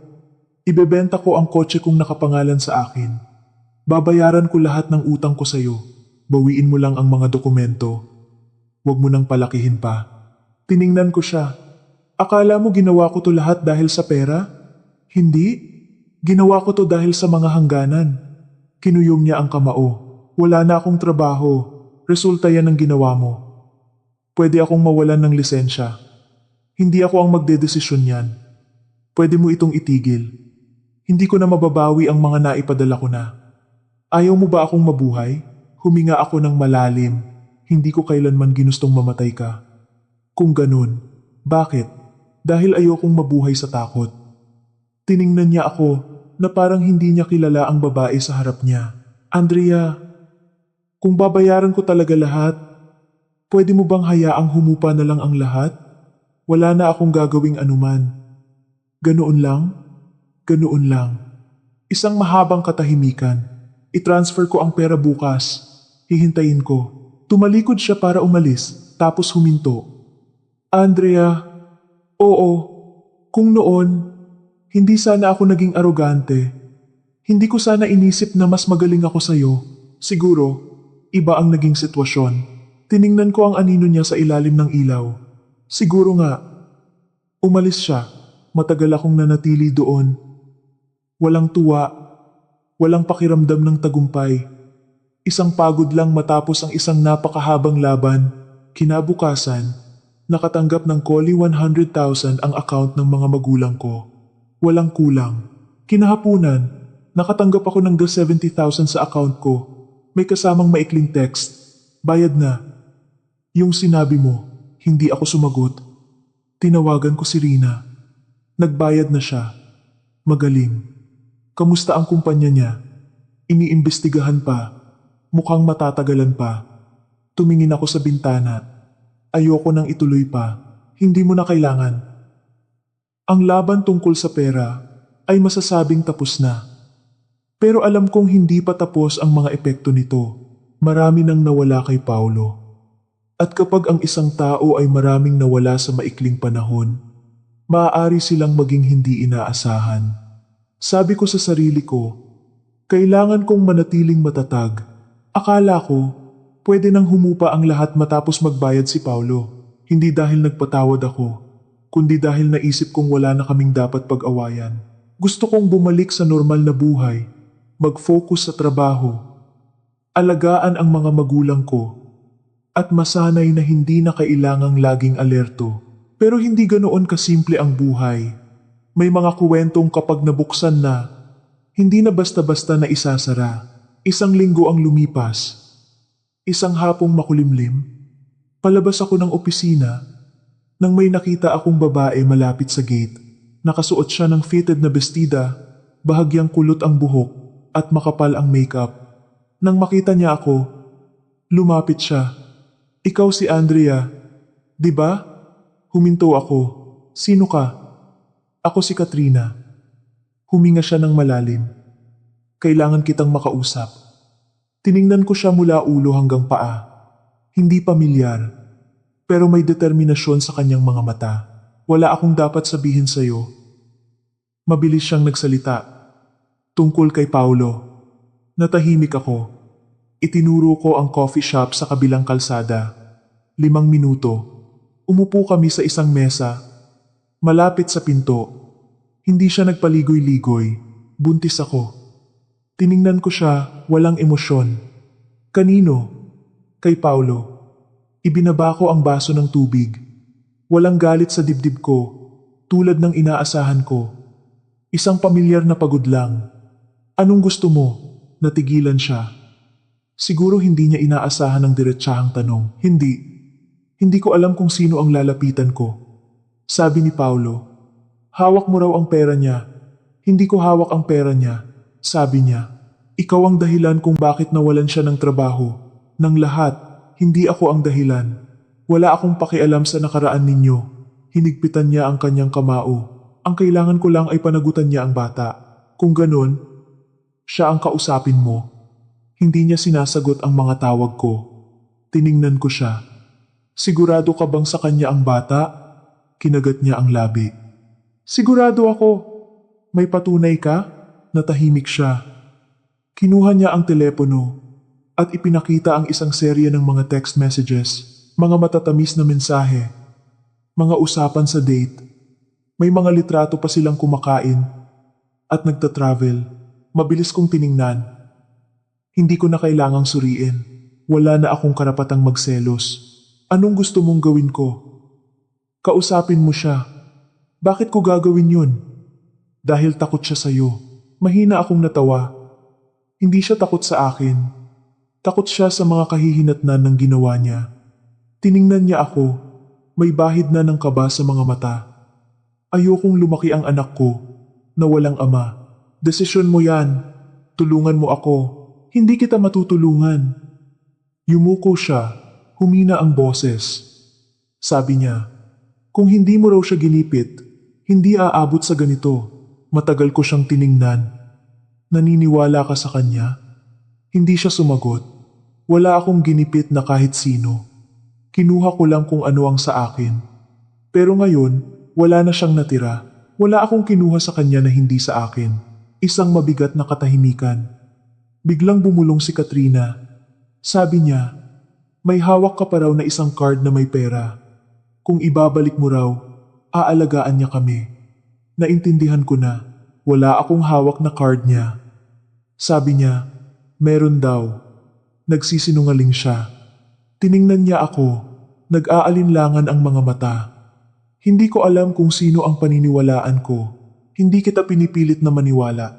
Ibebenta ko ang kotse kong nakapangalan sa akin. Babayaran ko lahat ng utang ko sa'yo. Bawiin mo lang ang mga dokumento. Huwag mo nang palakihin pa. Tiningnan ko siya. Akala mo ginawa ko to lahat dahil sa pera? Hindi. Ginawa ko to dahil sa mga hangganan. Kinuyom niya ang kamao. Wala na akong trabaho. Resulta yan ng ginawa mo. Pwede akong mawalan ng lisensya. Hindi ako ang magdedesisyon yan. Pwede mo itong itigil. Hindi ko na mababawi ang mga naipadala ko na. Ayaw mo ba akong mabuhay? Huminga ako ng malalim. Hindi ko kailanman ginustong mamatay ka. Kung ganun, bakit? Dahil ayokong mabuhay sa takot. Tiningnan niya ako na parang hindi niya kilala ang babae sa harap niya. Andrea, kung babayaran ko talaga lahat, pwede mo bang hayaang humupa na lang ang lahat? Wala na akong gagawing anuman. Ganoon lang? Ganoon lang. Isang mahabang katahimikan. I-transfer ko ang pera bukas. Hihintayin ko. Tumalikod siya para umalis, tapos huminto. Andrea, oo, kung noon, hindi sana ako naging arogante. Hindi ko sana inisip na mas magaling ako sa'yo. Siguro, iba ang naging sitwasyon. Tiningnan ko ang anino niya sa ilalim ng ilaw. Siguro nga. Umalis siya. Matagal akong nanatili doon. Walang tuwa. Walang pakiramdam ng tagumpay. Isang pagod lang matapos ang isang napakahabang laban. Kinabukasan, nakatanggap ng Collie 100,000 ang account ng mga magulang ko. Walang kulang. Kinahapunan, nakatanggap ako ng 70,000 sa account ko. May kasamang maikling text. Bayad na. Yung sinabi mo, hindi ako sumagot. Tinawagan ko si Rina. Nagbayad na siya. Magaling. Kamusta ang kumpanya niya? Iniimbestigahan pa. Mukhang matatagalan pa. Tumingin ako sa bintana. Ayoko nang ituloy pa. Hindi mo na kailangan. Ang laban tungkol sa pera ay masasabing tapos na. Pero alam kong hindi pa tapos ang mga epekto nito. Marami nang nawala kay Paulo. At kapag ang isang tao ay maraming nawala sa maikling panahon, maaari silang maging hindi inaasahan. Sabi ko sa sarili ko, kailangan kong manatiling matatag. Akala ko, pwede nang humupa ang lahat matapos magbayad si Paulo. Hindi dahil nagpatawad ako, kundi dahil naisip kong wala na kaming dapat pag-awayan. Gusto kong bumalik sa normal na buhay, mag-focus sa trabaho, alagaan ang mga magulang ko, at masanay na hindi na kailangang laging alerto. Pero hindi ganoon kasimple ang buhay. May mga kuwentong kapag nabuksan na, hindi na basta-basta na isasara. Isang linggo ang lumipas. Isang hapong makulimlim, palabas ako ng opisina nang may nakita akong babae malapit sa gate. Nakasuot siya ng fitted na bestida, bahagyang kulot ang buhok at makapal ang makeup. Nang makita niya ako, lumapit siya. Ikaw si Andrea, di ba? Huminto ako. Sino ka? Ako si Katrina. Huminga siya ng malalim. Kailangan kitang makausap. Tiningnan ko siya mula ulo hanggang paa. Hindi pamilyar, pero may determinasyon sa kanyang mga mata. Wala akong dapat sabihin sa'yo. Mabilis siyang nagsalita. Tungkol kay Paulo. Natahimik ako. Itinuro ko ang coffee shop sa kabilang kalsada. 5 minuto. Umupo kami sa isang mesa. Malapit sa pinto. Hindi siya nagpaligoy-ligoy. Buntis ako. Tiningnan ko siya, walang emosyon. Kanino? Kay Paulo. Ibinaba ko ang baso ng tubig. Walang galit sa dibdib ko, tulad ng inaasahan ko. Isang pamilyar na pagod lang. Anong gusto mo? Natigilan siya. Siguro hindi niya inaasahan ang diretsahang tanong. Hindi ko alam kung sino ang lalapitan ko. Sabi ni Paulo, hawak mo raw ang pera niya. Hindi ko hawak ang pera niya. Sabi niya, ikaw ang dahilan kung bakit nawalan siya ng trabaho. Ng lahat, hindi ako ang dahilan. Wala akong pakialam sa nakaraan ninyo. Hinigpitan niya ang kanyang kamao. Ang kailangan ko lang ay panagutan niya ang bata. Kung ganun, siya ang kausapin mo. Hindi niya sinasagot ang mga tawag ko. Tiningnan ko siya. Sigurado ka bang sa kanya ang bata? Kinagat niya ang labi. Sigurado ako. May patunay ka? Natahimik siya. Kinuha niya ang telepono at ipinakita ang isang serye ng mga text messages, mga matatamis na mensahe, mga usapan sa date. May mga litrato pa silang kumakain at nagtatravel. Mabilis kong tiningnan. Hindi ko na kailangang suriin. Wala na akong karapatang magselos. Anong gusto mong gawin ko? Kausapin mo siya. Bakit ko gagawin yun? Dahil takot siya sa'yo. Mahina akong natawa. Hindi siya takot sa akin. Takot siya sa mga kahihinatnan ng ginawa niya. Tiningnan niya ako. May bahid na ng kaba sa mga mata. Ayokong lumaki ang anak ko na walang ama. Desisyon mo yan. Tulungan mo ako. Hindi kita matutulungan. Yumuko siya. Humina ang boses. Sabi niya, kung hindi mo raw siya ginipit, hindi aabot sa ganito. Matagal ko siyang tiningnan. Naniniwala ka sa kanya? Hindi siya sumagot. Wala akong ginipit na kahit sino. Kinuha ko lang kung ano ang sa akin. Pero ngayon, wala na siyang natira. Wala akong kinuha sa kanya na hindi sa akin. Isang mabigat na katahimikan. Biglang bumulong si Katrina. Sabi niya, may hawak ka pa raw na isang card na may pera. Kung ibabalik mo raw, aalagaan niya kami. Naintindihan ko na, wala akong hawak na card niya. Sabi niya, meron daw. Nagsisinungaling siya. Tiningnan niya ako, nag-aalinlangan ang mga mata. Hindi ko alam kung sino ang paniniwalaan ko. Hindi kita pinipilit na maniwala.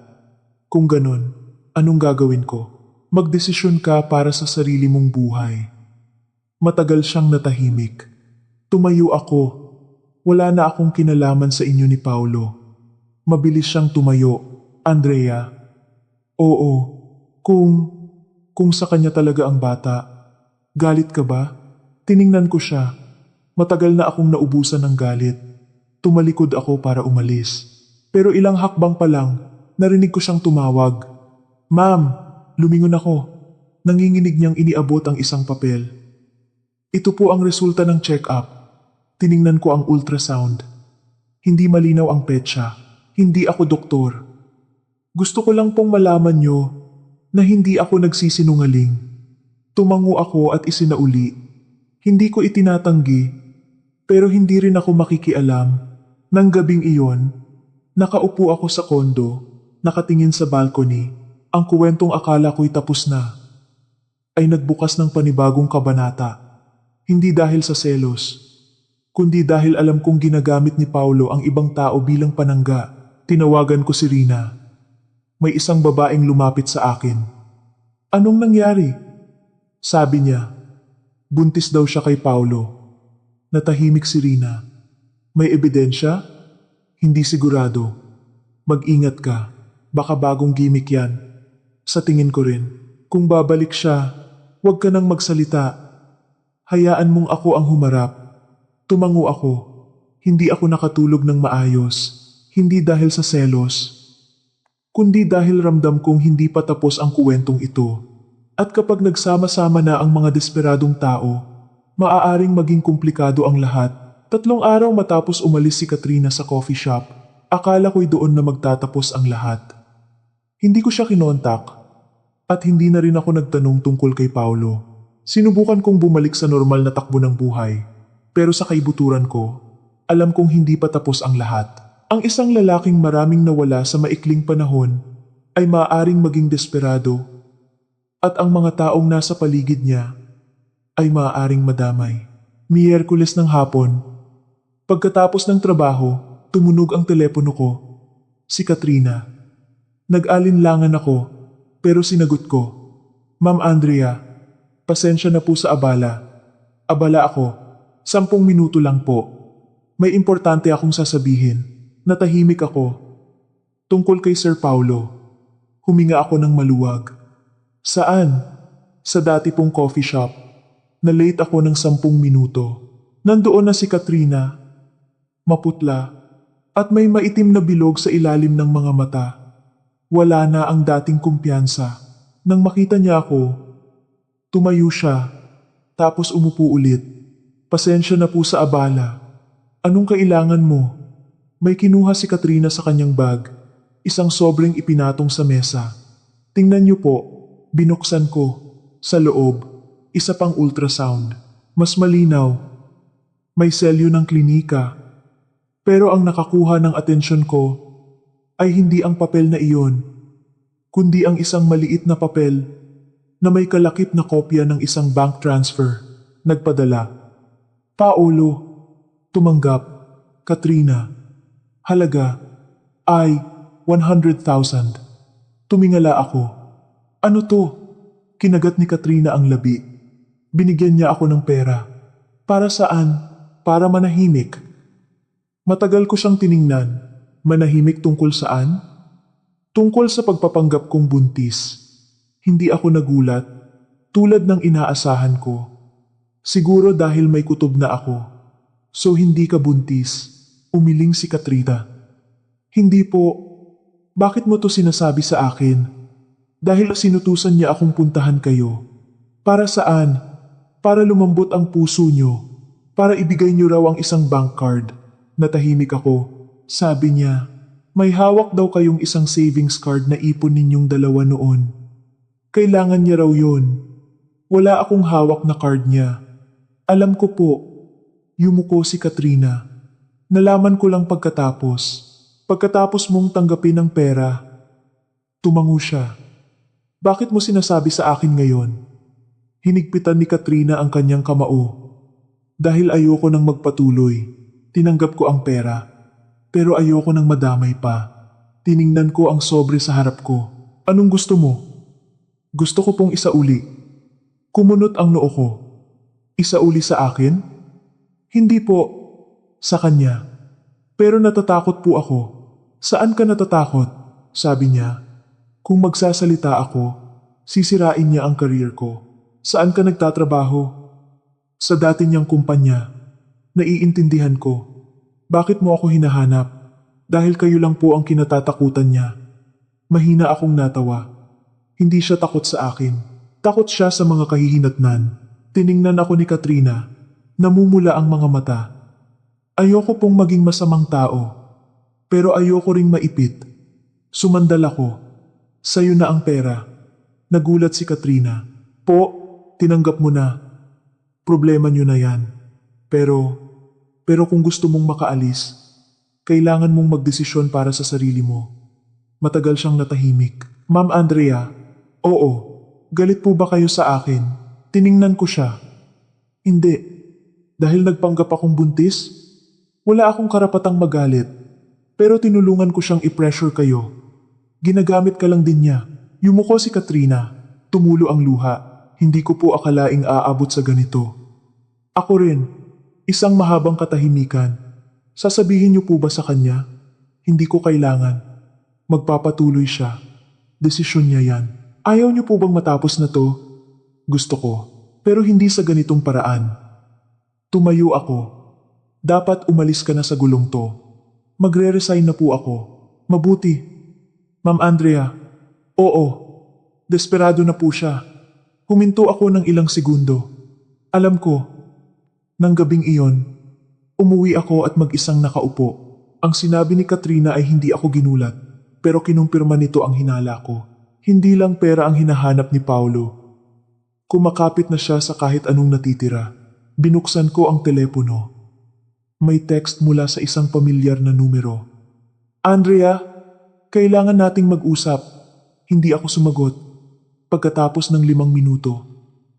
Kung ganun, anong gagawin ko? Magdesisyon ka para sa sarili mong buhay. Matagal siyang natahimik. Tumayo ako. Wala na akong kinalaman sa inyo ni Paulo. Mabilis siyang tumayo. Andrea. Oo. Kung sa kanya talaga ang bata. Galit ka ba? Tiningnan ko siya. Matagal na akong naubusan ng galit. Tumalikod ako para umalis. Pero ilang hakbang pa lang, narinig ko siyang tumawag. Ma'am, lumingon ako. Nanginginig niyang iniabot ang isang papel. Ito po ang resulta ng check-up. Tiningnan ko ang ultrasound. Hindi malinaw ang petsa. Hindi ako doktor. Gusto ko lang pong malaman niyo na hindi ako nagsisinungaling. Tumango ako at isinauli. Hindi ko itinatanggi, pero hindi rin ako makikialam. Nang gabing iyon, nakaupo ako sa kondo, nakatingin sa balcony. Ang kuwentong akala ko'y tapos na, ay nagbukas ng panibagong kabanata. Hindi dahil sa selos, kundi dahil alam kong ginagamit ni Paulo ang ibang tao bilang panangga. Tinawagan ko si Rina. May isang babaeng lumapit sa akin. Anong nangyari? Sabi niya, buntis daw siya kay Paulo. Natahimik si Rina. May ebidensya? Hindi sigurado. Mag-ingat ka. Baka bagong gimmick yan. Sa tingin ko rin, kung babalik siya, huwag ka nang magsalita. Hayaan mong ako ang humarap. Tumango ako. Hindi ako nakatulog ng maayos. Hindi dahil sa selos, kundi dahil ramdam kong hindi pa tapos ang kuwentong ito. At kapag nagsama-sama na ang mga desperadong tao, maaaring maging komplikado ang lahat. 3 araw matapos umalis si Katrina sa coffee shop, akala ko'y doon na magtatapos ang lahat. Hindi ko siya kinontak at hindi na rin ako nagtanong tungkol kay Paulo. Sinubukan kong bumalik sa normal na takbo ng buhay, pero sa kaibuturan ko, alam kong hindi pa tapos ang lahat. Ang isang lalaking maraming nawala sa maikling panahon ay maaaring maging desperado at ang mga taong nasa paligid niya ay maaaring madamay. Miyerkules ng hapon, pagkatapos ng trabaho, tumunog ang telepono ko. Si Katrina. Nag-alinlangan ako, pero sinagot ko. Ma'am Andrea, pasensya na po sa abala. Abala ako. 10 minuto lang po. May importante akong sasabihin. Natahimik ako. Tungkol kay Sir Paulo. Huminga ako ng maluwag. Saan? Sa dati pong coffee shop. Na-late ako ng 10 minuto. Nandoon na si Katrina. Maputla. At may maitim na bilog sa ilalim ng mga mata. Wala na ang dating kumpiyansa. Nang makita niya ako, tumayo siya. Tapos umupo ulit. Pasensya na po sa abala. Anong kailangan mo? May kinuha si Katrina sa kanyang bag. Isang sobrang ipinatong sa mesa. Tingnan niyo po, binuksan ko. Sa loob, isa pang ultrasound. Mas malinaw. May selyo ng klinika. Pero ang nakakuha ng atensyon ko ay hindi ang papel na iyon, kundi ang isang maliit na papel na may kalakip na kopya ng isang bank transfer. Nagpadala. Paulo. Tumanggap. Katrina. Halaga. Ay, 100,000. Tumingala ako. Ano to? Kinagat ni Katrina ang labi. Binigyan niya ako ng pera. Para saan? Para manahimik. Matagal ko siyang tiningnan. Manahimik tungkol saan? Tungkol sa pagpapanggap kong buntis. Hindi ako nagulat. Tulad ng inaasahan ko. Siguro dahil may kutob na ako. So hindi ka buntis. Umiling si Katrina. Hindi po. Bakit mo to sinasabi sa akin? Dahil sinutusan niya akong puntahan kayo. Para saan? Para lumambot ang puso niyo. Para ibigay niyo raw ang isang bank card. Natahimik ako. Sabi niya, may hawak daw kayong isang savings card na ipon ninyong dalawa noon. Kailangan niya raw yun. Wala akong hawak na card niya. Alam ko po. Yumuko si Katrina. Nalaman ko lang pagkatapos. Pagkatapos mong tanggapin ang pera. Tumango siya. Bakit mo sinasabi sa akin ngayon? Hinigpitan ni Katrina ang kanyang kamao. Dahil ayoko nang magpatuloy, tinanggap ko ang pera. Pero ayoko nang madamay pa. Tiningnan ko ang sobre sa harap ko. Anong gusto mo? Gusto ko pong isauli. Kumunot ang noo ko. Isauli sa akin? Hindi po. Sa kanya. Pero natatakot po ako. Saan ka natatakot? Sabi niya. Kung magsasalita ako, sisirain niya ang career ko. Saan ka nagtatrabaho? Sa dati niyang kumpanya. Naiintindihan ko. Bakit mo ako hinahanap? Dahil kayo lang po ang kinatatakutan niya. Mahina akong natawa. Hindi siya takot sa akin. Takot siya sa mga kahihinatnan. Tiningnan ako ni Katrina. Namumula ang mga mata. Ayoko pong maging masamang tao. Pero ayoko ring maipit. Sumandal ako. Sa'yo na ang pera. Nagulat si Katrina. Po, tinanggap mo na. Problema niyo na yan. Pero kung gusto mong makaalis, kailangan mong magdesisyon para sa sarili mo. Matagal siyang natahimik. Ma'am Andrea, oo, galit po ba kayo sa akin? Tiningnan ko siya. Hindi. Dahil nagpanggap akong buntis? Wala akong karapatang magalit. Pero tinulungan ko siyang i-pressure kayo. Ginagamit ka lang din niya. Yumuko si Katrina. Tumulo ang luha. Hindi ko po akalaing aabot sa ganito. Ako rin. Isang mahabang katahimikan. Sasabihin niyo po ba sa kanya? Hindi ko kailangan. Magpapatuloy siya. Desisyon niya yan. Ayaw niyo po bang matapos na to? Gusto ko. Pero hindi sa ganitong paraan. Tumayo ako. Dapat umalis ka na sa gulong to. Magre-resign na po ako. Mabuti. Ma'am Andrea. Oo. Desperado na po siya. Huminto ako ng ilang segundo. Alam ko. Nang gabing iyon, umuwi ako at mag-isang nakaupo. Ang sinabi ni Katrina ay hindi ako ginulat, pero kinumpirma nito ang hinala ko. Hindi lang pera ang hinahanap ni Paulo. Kumakapit na siya sa kahit anong natitira. Binuksan ko ang telepono. May text mula sa isang pamilyar na numero. Andrea, kailangan nating mag-usap. Hindi ako sumagot. Pagkatapos ng 5 minuto,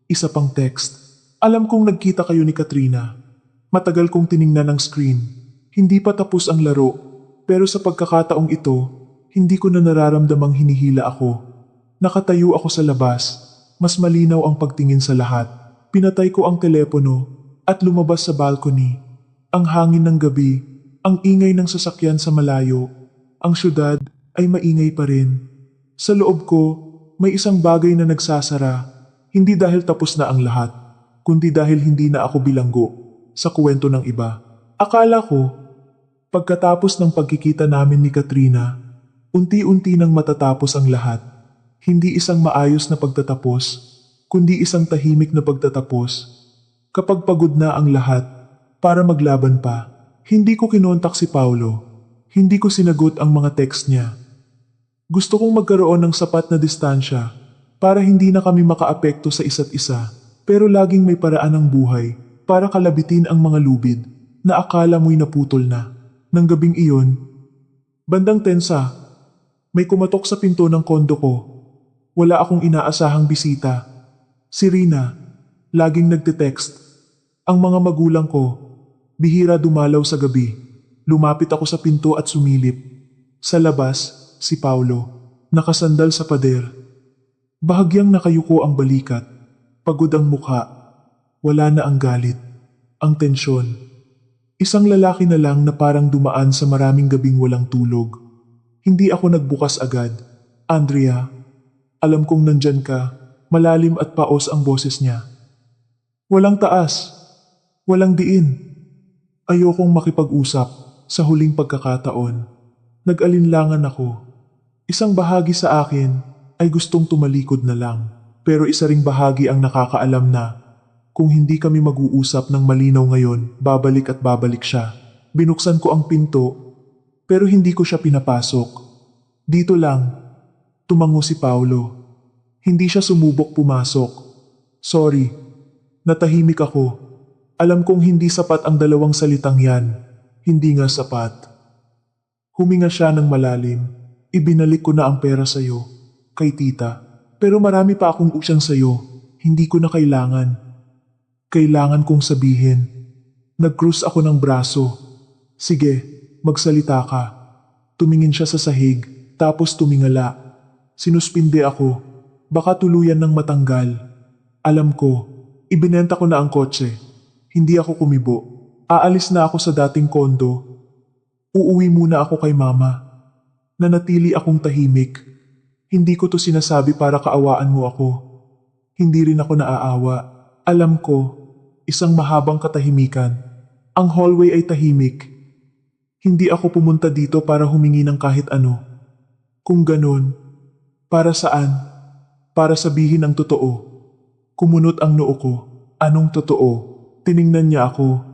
isa pang text. Alam kong nagkita kayo ni Katrina. Matagal kong tiningnan ang screen. Hindi pa tapos ang laro. Pero sa pagkakataong ito, hindi ko na nararamdamang hinihila ako. Nakatayo ako sa labas. mas malinaw ang pagtingin sa lahat. Pinatay ko ang telepono at lumabas sa balcony. Ang hangin ng gabi, ang ingay ng sasakyan sa malayo, ang syudad ay maingay pa rin. Sa loob ko, may isang bagay na nagsasara, hindi dahil tapos na ang lahat, kundi dahil hindi na ako bilanggo sa kwento ng iba. Akala ko, pagkatapos ng pagkikita namin ni Katrina, unti-unti nang matatapos ang lahat. Hindi isang maayos na pagtatapos, kundi isang tahimik na pagtatapos. Kapag pagod na ang lahat, para maglaban pa, hindi ko kinontak si Paulo. Hindi ko sinagot ang mga text niya. Gusto kong magkaroon ng sapat na distansya para hindi na kami makaapekto sa isa't isa. Pero laging may paraan ng buhay para kalabitin ang mga lubid na akala mo'y naputol na. Nang gabing iyon, bandang tensa, may kumatok sa pinto ng kondo ko. Wala akong inaasahang bisita. Si Rina, laging nagte-text. Ang mga magulang ko, bihira dumalaw sa gabi. Lumapit ako sa pinto at sumilip. Sa labas, si Paulo, nakasandal sa pader. Bahagyang nakayuko ang balikat. Pagod ang mukha. Wala na ang galit. Ang tensyon. Isang lalaki na lang na parang dumaan sa maraming gabing walang tulog. Hindi ako nagbukas agad. Andrea, alam kong nandyan ka. Malalim at paos ang boses niya. Walang taas. Walang diin. Ayokong makipag-usap sa huling pagkakataon. Nag-alinlangan ako. Isang bahagi sa akin ay gustong tumalikod na lang. Pero isa ring bahagi ang nakakaalam na kung hindi kami mag-uusap ng malinaw ngayon, babalik at babalik siya. Binuksan ko ang pinto, pero hindi ko siya pinapasok. Dito lang, tumango si Paulo. Hindi siya sumubok pumasok. Sorry, natahimik ako. Alam kong hindi sapat ang dalawang salitang yan. Hindi nga sapat. Huminga siya ng malalim. Ibinalik ko na ang pera sa'yo, kay tita. Pero marami pa akong usang sa'yo. Hindi ko na kailangan. Kailangan kong sabihin. Nag-cruise ako ng braso. Sige, magsalita ka. Tumingin siya sa sahig, tapos tumingala. Sinuspinde ako. Baka tuluyan ng matanggal. Alam ko, ibinenta ko na ang kotse. Hindi ako kumibo. Aalis na ako sa dating kondo. Uuwi muna ako kay mama. Nanatili akong tahimik. Hindi ko to sinasabi para kaawaan mo ako. Hindi rin ako naaawa. Alam ko, isang mahabang katahimikan. Ang hallway ay tahimik. Hindi ako pumunta dito para humingi ng kahit ano. Kung ganun, para saan? Para sabihin ang totoo. Kumunot ang noo ko. Anong totoo? Tiningnan niya ako.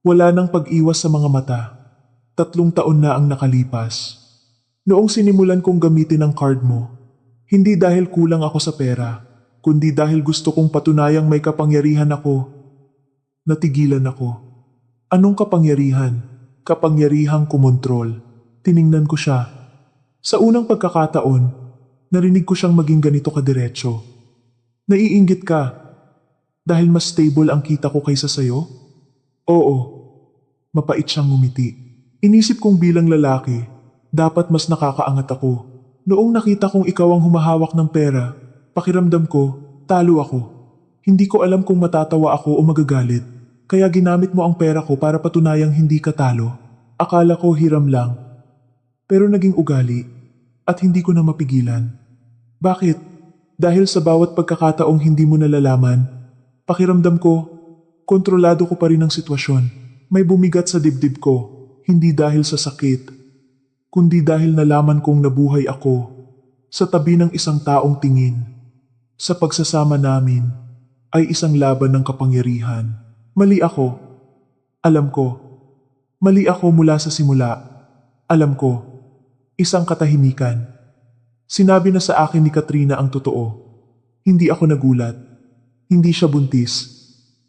Wala nang pag-iwas sa mga mata. 3 taon na ang nakalipas. Noong sinimulan kong gamitin ang card mo, hindi dahil kulang ako sa pera, kundi dahil gusto kong patunayang may kapangyarihan ako. Natigilan ako. Anong kapangyarihan? Kapangyarihang kumontrol. Tiningnan ko siya. Sa unang pagkakataon, narinig ko siyang maging ganito kadiretso. Naiinggit ka. Dahil mas stable ang kita ko kaysa sayo? Oo. Mapait siyang ngumiti. Inisip kong bilang lalaki, dapat mas nakakaangat ako. Noong nakita kong ikaw ang humahawak ng pera, pakiramdam ko, talo ako. Hindi ko alam kung matatawa ako o magagalit. Kaya ginamit mo ang pera ko para patunayang hindi ka talo. Akala ko hiram lang. Pero naging ugali at hindi ko na mapigilan. Bakit? Dahil sa bawat pagkakataong hindi mo nalalaman, pakiramdam ko, kontrolado ko pa rin ang sitwasyon. May bumigat sa dibdib ko, hindi dahil sa sakit, kundi dahil nalaman kong nabuhay ako sa tabi ng isang taong tingin. Sa pagsasama namin ay isang laban ng kapangyarihan. Mali ako. Alam ko. Mali ako mula sa simula. Alam ko. Isang katahimikan. Sinabi na sa akin ni Katrina ang totoo. Hindi ako nagulat. Hindi siya buntis.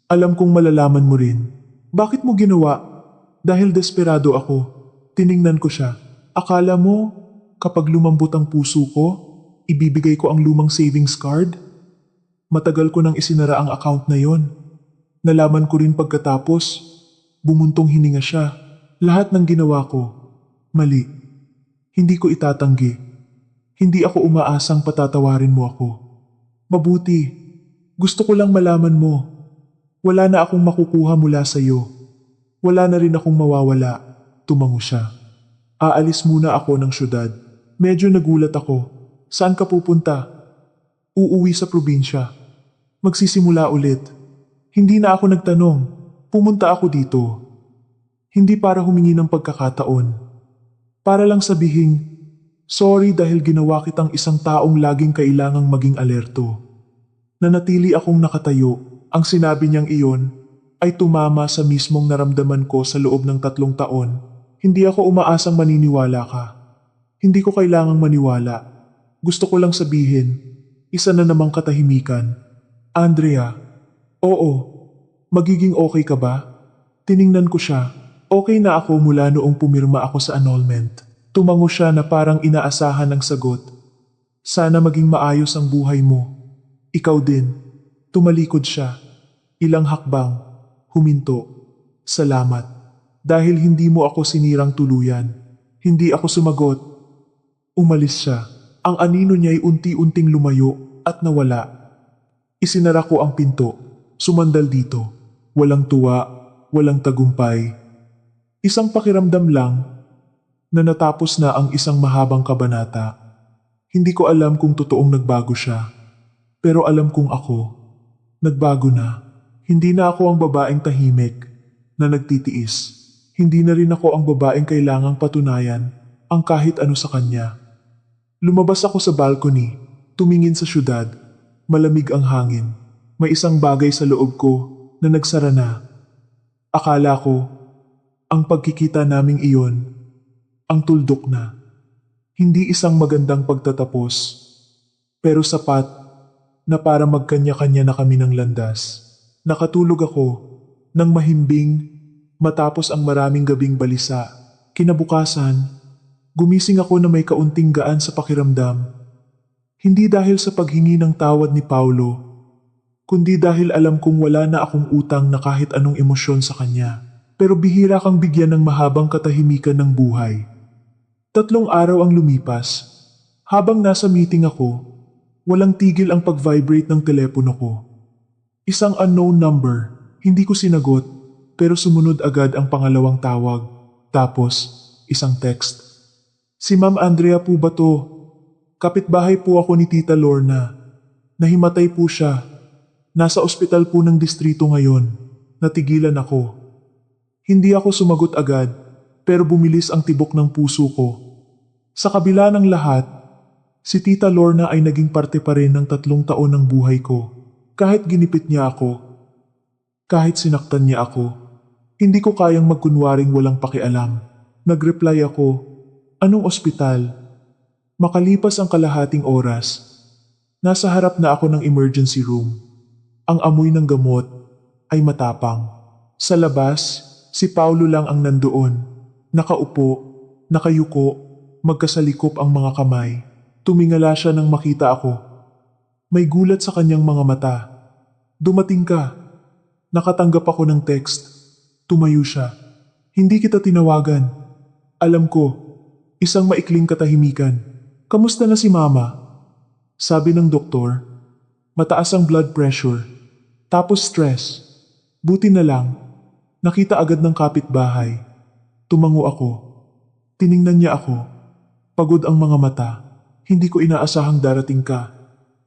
Alam kong malalaman mo rin. Bakit mo ginawa? Dahil desperado ako. Tiningnan ko siya. Akala mo, kapag lumambot ang puso ko, ibibigay ko ang lumang savings card? Matagal ko nang isinara ang account na yon. Nalaman ko rin pagkatapos, bumuntong hininga siya. Lahat ng ginawa ko, mali. Hindi ko itatanggi. Hindi ako umaasang patatawarin mo ako. Mabuti. Gusto ko lang malaman mo. Wala na akong makukuha mula sa'yo. Wala na rin akong mawawala. Tumango siya. Aalis muna ako ng syudad. Medyo nagulat ako. Saan ka pupunta? Uuwi sa probinsya. Magsisimula ulit. Hindi na ako nagtanong. Pumunta ako dito. Hindi para humingi ng pagkakataon. Para lang sabihin, sorry dahil ginawa kitang isang taong laging kailangang maging alerto. Nanatili akong nakatayo. Ang sinabi niyang iyon ay tumama sa mismong naramdaman ko sa loob ng 3 taon. Hindi ako umaasang maniniwala ka. Hindi ko kailangang maniwala. Gusto ko lang sabihin, isa na namang katahimikan. Andrea, oo, magiging okay ka ba? Tiningnan ko siya. Okay na ako mula noong pumirma ako sa annulment. Tumango siya na parang inaasahan ng sagot. Sana maging maayos ang buhay mo. Ikaw din. Tumalikod siya. Ilang hakbang. Huminto. Salamat. Dahil hindi mo ako sinirang tuluyan. Hindi ako sumagot. Umalis siya. Ang anino niya ay unti-unting lumayo at nawala. Isinara ko ang pinto. Sumandal dito. Walang tuwa, walang tagumpay. Isang pakiramdam lang na natapos na ang isang mahabang kabanata. Hindi ko alam kung totoong nagbago siya. Pero alam kong ako, nagbago na. Hindi na ako ang babaeng tahimik na nagtitiis. Hindi na rin ako ang babaeng kailangang patunayan ang kahit ano sa kanya. Lumabas ako sa balcony, tumingin sa syudad. Malamig ang hangin. May isang bagay sa loob ko na nagsara na. Akala ko, ang pagkikita naming iyon, ang tuldok na. Hindi isang magandang pagtatapos, pero sapat na para magkanya-kanya na kami ng landas. Nakatulog ako ng mahimbing matapos ang maraming gabing balisa. Kinabukasan, gumising ako na may kaunting gaan sa pakiramdam. Hindi dahil sa paghingi ng tawad ni Paulo, kundi dahil alam kong wala na akong utang na kahit anong emosyon sa kanya. Pero bihira kang bigyan ng mahabang katahimikan ng buhay. 3 araw ang lumipas. Habang nasa meeting ako, walang tigil ang pag-vibrate ng telepono ko. Isang unknown number, hindi ko sinagot, pero sumunod agad ang pangalawang tawag. Tapos, isang text. Si Ma'am Andrea po ba to? Kapitbahay po ako ni Tita Lorna. Nahimatay po siya. Nasa ospital po ng distrito ngayon. Natigilan ako. Hindi ako sumagot agad, pero bumilis ang tibok ng puso ko. Sa kabila ng lahat, si Tita Lorna ay naging parte pa rin ng 3 taon ng buhay ko. Kahit ginipit niya ako, kahit sinaktan niya ako, hindi ko kayang magkunwaring walang pakialam. Nag-reply ako, anong ospital? Makalipas ang kalahating oras, nasa harap na ako ng emergency room. Ang amoy ng gamot ay matapang. Sa labas, si Paulo lang ang nandoon. Nakaupo, nakayuko, magkasalikop ang mga kamay. Tumingala siya nang makita ako. May gulat sa kanyang mga mata. Dumating ka. Nakatanggap ako ng text. Tumayo siya. Hindi kita tinawagan. Alam ko, isang maikling katahimikan. Kamusta na si Mama? Sabi ng doktor, mataas ang blood pressure. Tapos stress. Buti na lang. Nakita agad ng kapitbahay. Tumango ako. Tiningnan niya ako. Pagod ang mga mata. Hindi ko inaasahang darating ka.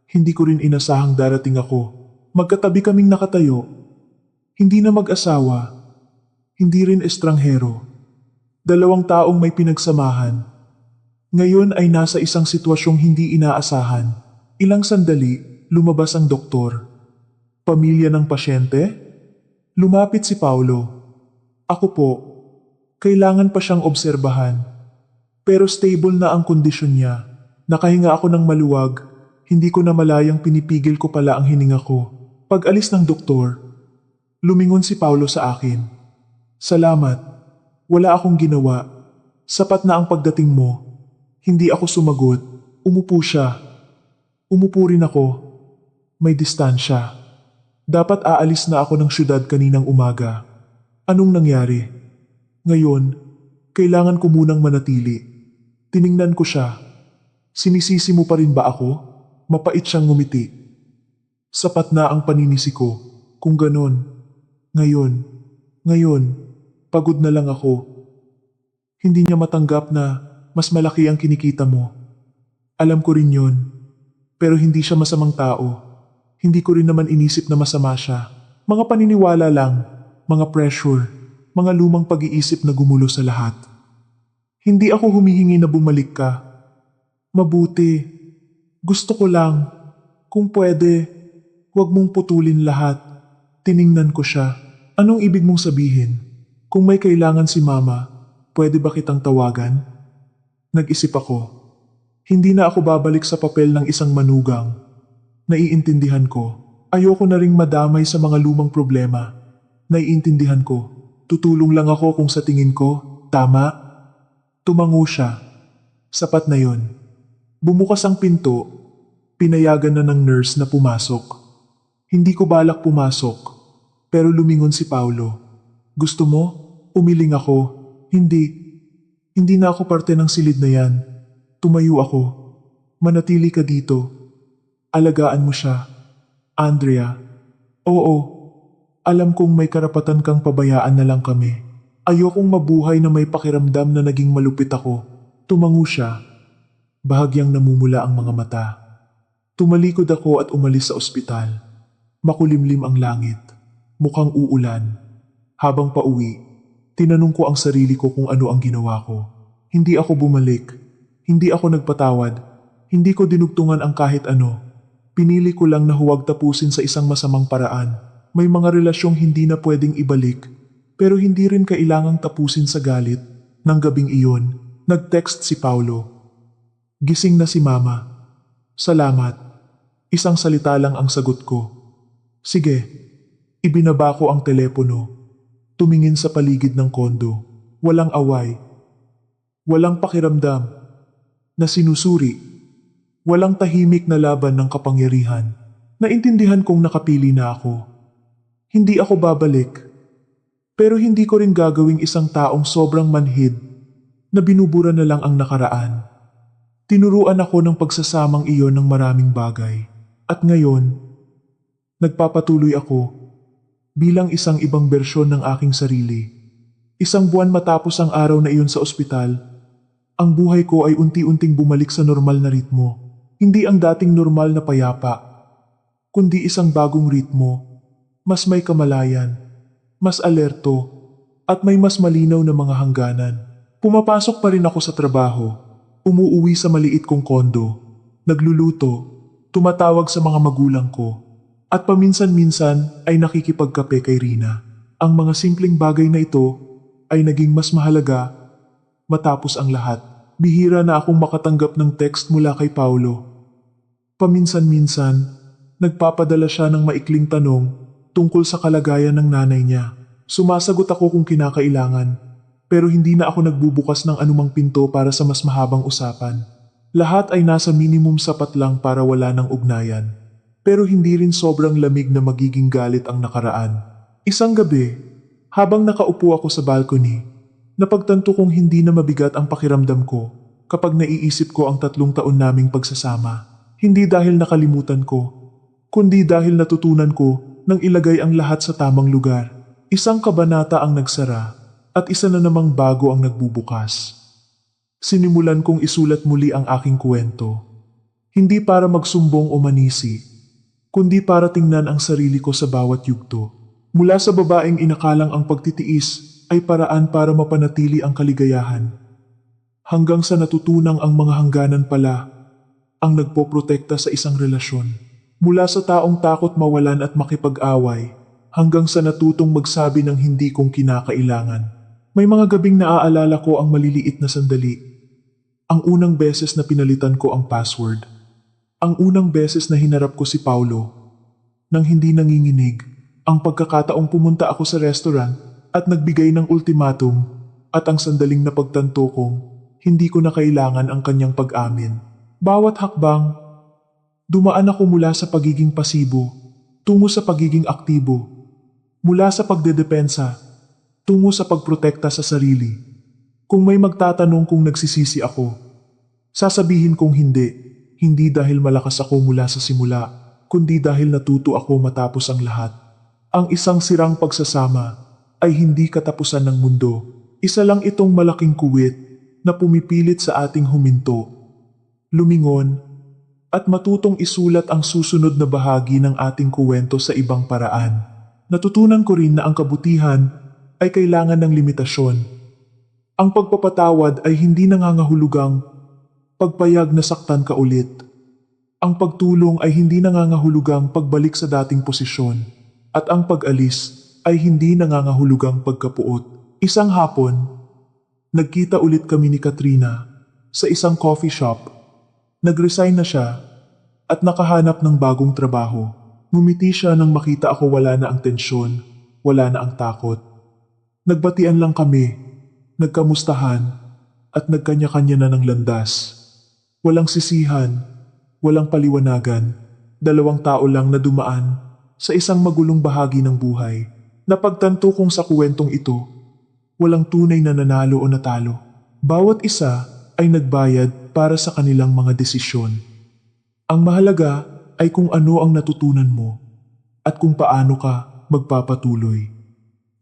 Hindi ko rin inasahang darating ako. Magkatabi kaming nakatayo. Hindi na mag-asawa. Hindi rin estranghero. 2 taong may pinagsamahan. Ngayon ay nasa isang sitwasyong hindi inaasahan. Ilang sandali, lumabas ang doktor. Pamilya ng pasyente? Lumapit si Paulo. Ako po, kailangan pa siyang obserbahan. Pero stable na ang kondisyon niya. Nakahinga ako ng maluwag, hindi ko na malayang pinipigil ko pala ang hininga ko. Pag alis ng doktor, lumingon si Paulo sa akin. Salamat, wala akong ginawa. Sapat na ang pagdating mo. Hindi ako sumagot. Umupo siya. Umupo rin ako. May distansya. Dapat aalis na ako ng syudad kaninang umaga. Anong nangyari? Ngayon, kailangan ko munang manatili. Tiningnan ko siya. Sinisisi mo pa rin ba ako? Mapait siyang ngumiti. Sapat na ang paninisi ko. Kung ganon, ngayon, pagod na lang ako. Hindi niya matanggap na mas malaki ang kinikita mo. Alam ko rin yun. Pero hindi siya masamang tao. Hindi ko rin naman inisip na masama siya. Mga paniniwala lang, mga pressure, mga lumang pag-iisip na gumulo sa lahat. Hindi ako humihingi na bumalik ka. Mabuti. Gusto ko lang. Kung pwede, huwag mong putulin lahat. Tiningnan ko siya. Anong ibig mong sabihin? Kung may kailangan si Mama, pwede ba kitang tawagan? Nag-isip ako. Hindi na ako babalik sa papel ng isang manugang. Naiintindihan ko. Ayoko na ring madamay sa mga lumang problema. Naiintindihan ko. Tutulong lang ako kung sa tingin ko, tama? Tumango siya. Sapat na yon. Bumukas ang pinto. Pinayagan na ng nurse na pumasok. Hindi ko balak pumasok. Pero lumingon si Paulo. Gusto mo? Umiling ako. Hindi na ako parte ng silid na yan. Tumayo ako. Manatili ka dito. Alagaan mo siya. Andrea. Oo. Alam kong may karapatan kang pabayaan na lang kami. Ayokong mabuhay na may pakiramdam na naging malupit ako. Tumango siya. Bahagyang namumula ang mga mata. Tumalikod ako at umalis sa ospital. Makulimlim ang langit. Mukhang uulan. Habang pauwi, tinanong ko ang sarili ko kung ano ang ginawa ko. Hindi ako bumalik. Hindi ako nagpatawad. Hindi ko dinugtungan ang kahit ano. Pinili ko lang na huwag tapusin sa isang masamang paraan. May mga relasyong hindi na pwedeng ibalik, pero hindi rin kailangang tapusin sa galit. Nang gabing iyon, nag-text si Paulo. Gising na si Mama. Salamat. Isang salita lang ang sagot ko. Sige. Ibinaba ko ang telepono. Tumingin sa paligid ng kondo. Walang away. Walang pakiramdam na sinusuri. Walang tahimik na laban ng kapangyarihan. Naintindihan kong nakapili na ako. Hindi ako babalik. Pero hindi ko rin gagawing isang taong sobrang manhid na binubura na lang ang nakaraan. Tinuruan ako ng pagsasamang iyon ng maraming bagay. At ngayon, nagpapatuloy ako bilang isang ibang bersyon ng aking sarili. Isang buwan matapos ang araw na iyon sa ospital, ang buhay ko ay unti-unting bumalik sa normal na ritmo. Hindi ang dating normal na payapa, kundi isang bagong ritmo. Mas may kamalayan, mas alerto, at may mas malinaw na mga hangganan. Pumapasok pa rin ako sa trabaho, umuuwi sa maliit kong kondo, nagluluto, tumatawag sa mga magulang ko, at paminsan-minsan ay nakikipagkape kay Rina. Ang mga simpleng bagay na ito ay naging mas mahalaga matapos ang lahat. Bihira na akong makatanggap ng text mula kay Paulo. Paminsan-minsan, nagpapadala siya ng maikling tanong tungkol sa kalagayan ng nanay niya. Sumasagot ako kung kinakailangan, pero hindi na ako nagbubukas ng anumang pinto para sa mas mahabang usapan. Lahat ay nasa minimum sapat lang para wala ng ugnayan. Pero hindi rin sobrang lamig na magiging galit ang nakaraan. Isang gabi, habang nakaupo ako sa balcony, napagtanto kong hindi na mabigat ang pakiramdam ko kapag naiisip ko ang 3 taon naming pagsasama. Hindi dahil nakalimutan ko, kundi dahil natutunan ko nang ilagay ang lahat sa tamang lugar. Isang kabanata ang nagsara at isa na namang bago ang nagbubukas. Sinimulan kong isulat muli ang aking kwento. Hindi para magsumbong o manisi, kundi para tingnan ang sarili ko sa bawat yugto. Mula sa babaeng inakalang ang pagtitiis ay paraan para mapanatili ang kaligayahan. Hanggang sa natutunang ang mga hangganan pala ang nagpoprotekta sa isang relasyon. Mula sa taong takot mawalan at makipag-away, hanggang sa natutong magsabi ng hindi kong kinakailangan. May mga gabing naaalala ko ang maliliit na sandali. Ang unang beses na pinalitan ko ang password. Ang unang beses na hinarap ko si Paulo, nang hindi nanginginig, ang pagkakataong pumunta ako sa restaurant at nagbigay ng ultimatum, at ang sandaling napagtanto kong hindi ko na kailangan ang kanyang pag-amin. Bawat hakbang, dumaan ako mula sa pagiging pasibo, tungo sa pagiging aktibo, mula sa pagdedepensa, tungo sa pagprotekta sa sarili. Kung may magtatanong kung nagsisisi ako, sasabihin kong hindi. Hindi dahil malakas ako mula sa simula, kundi dahil natuto ako matapos ang lahat. Ang isang sirang pagsasama ay hindi katapusan ng mundo. Isa lang itong malaking kuwit na pumipilit sa ating huminto, lumingon, at matutong isulat ang susunod na bahagi ng ating kuwento sa ibang paraan. Natutunan ko rin na ang kabutihan ay kailangan ng limitasyon. Ang pagpapatawad ay hindi nangangahulugang pagpayag na saktan ka ulit. Ang pagtulong ay hindi nangangahulugang pagbalik sa dating posisyon. At ang pag-alis ay hindi nangangahulugang pagkapuot. Isang hapon, nagkita ulit kami ni Katrina sa isang coffee shop. Nag-resign na siya at nakahanap ng bagong trabaho. Ngumiti siya nang makita ako wala na ang tensyon, wala na ang takot. Nagbatian lang kami, nagkamustahan, at nagkanya-kanya na ng landas. Walang sisihan, walang paliwanagan, dalawang tao lang na dumaan sa isang magulong bahagi ng buhay. Napagtanto kong sa kuwentong ito, walang tunay na nanalo o natalo. Bawat isa ay nagbayad para sa kanilang mga desisyon. Ang mahalaga ay kung ano ang natutunan mo at kung paano ka magpapatuloy.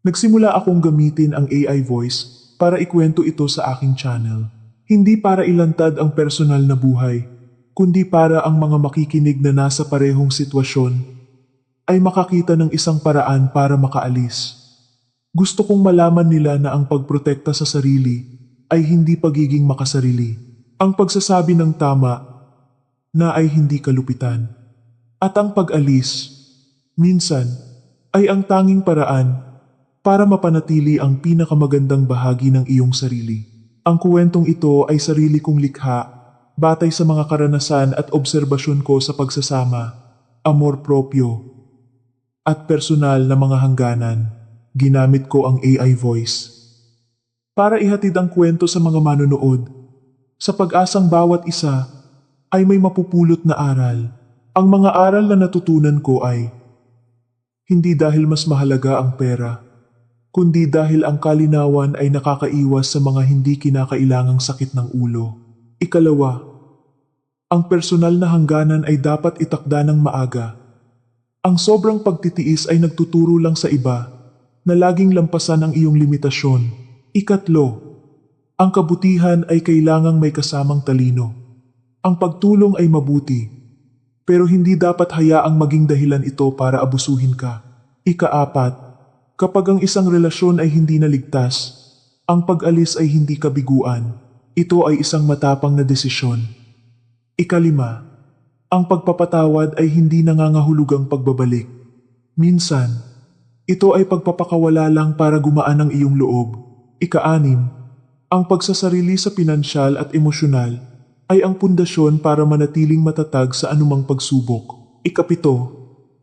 Nagsimula akong gamitin ang AI voice para ikwento ito sa aking channel. Hindi para ilantad ang personal na buhay, kundi para ang mga makikinig na nasa parehong sitwasyon ay makakita ng isang paraan para makaalis. Gusto kong malaman nila na ang pagprotekta sa sarili ay hindi pagiging makasarili. Ang pagsasabi ng tama na ay hindi kalupitan. At ang pag-alis, minsan, ay ang tanging paraan para mapanatili ang pinakamagandang bahagi ng iyong sarili. Ang kuwentong ito ay sarili kong likha, batay sa mga karanasan at obserbasyon ko sa pagsasama, amor propio, at personal na mga hangganan. Ginamit ko ang AI voice para ihatid ang kwento sa mga manonood, sa pag-asang bawat isa ay may mapupulot na aral. Ang mga aral na natutunan ko ay hindi dahil mas mahalaga ang pera, kundi dahil ang kalinawan ay nakakaiwas sa mga hindi kinakailangang sakit ng ulo. Ikalawa, ang personal na hangganan ay dapat itakda ng maaga. Ang sobrang pagtitiis ay nagtuturo lang sa iba na laging lampasan ang iyong limitasyon. Ikatlo, ang kabutihan ay kailangang may kasamang talino. Ang pagtulong ay mabuti, pero hindi dapat hayaang maging dahilan ito para abusuhin ka. Ikaapat, kapag ang isang relasyon ay hindi naligtas, ang pag-alis ay hindi kabiguan. Ito ay isang matapang na desisyon. Ikalima, ang pagpapatawad ay hindi nangangahulugang pagbabalik. Minsan, ito ay pagpapakawala lang para gumaan ang iyong loob. Ika-anim, ang pagsasarili sa pinansyal at emosyonal ay ang pundasyon para manatiling matatag sa anumang pagsubok. Ikapito,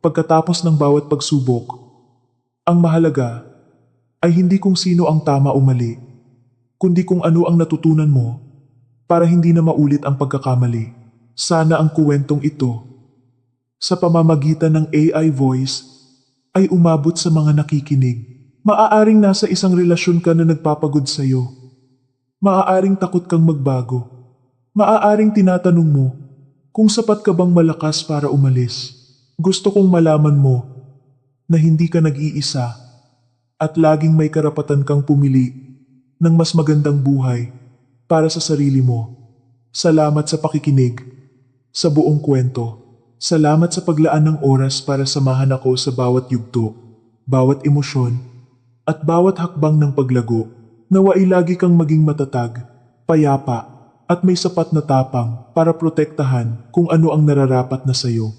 pagkatapos ng bawat pagsubok, ang mahalaga ay hindi kung sino ang tama o mali, kundi kung ano ang natutunan mo para hindi na maulit ang pagkakamali. Sana ang kuwentong ito, sa pamamagitan ng AI voice, ay umabot sa mga nakikinig. Maaaring nasa isang relasyon ka na nagpapagod sa'yo. Maaaring takot kang magbago. Maaaring tinatanong mo kung sapat ka bang malakas para umalis. Gusto kong malaman mo na hindi ka nag-iisa at laging may karapatan kang pumili ng mas magandang buhay para sa sarili mo. Salamat sa pakikinig sa buong kwento. Salamat sa paglaan ng oras para samahan ako sa bawat yugto, bawat emosyon, at bawat hakbang ng paglago. Nawa'y lagi kang maging matatag, payapa, at may sapat na tapang para protektahan kung ano ang nararapat na sayo.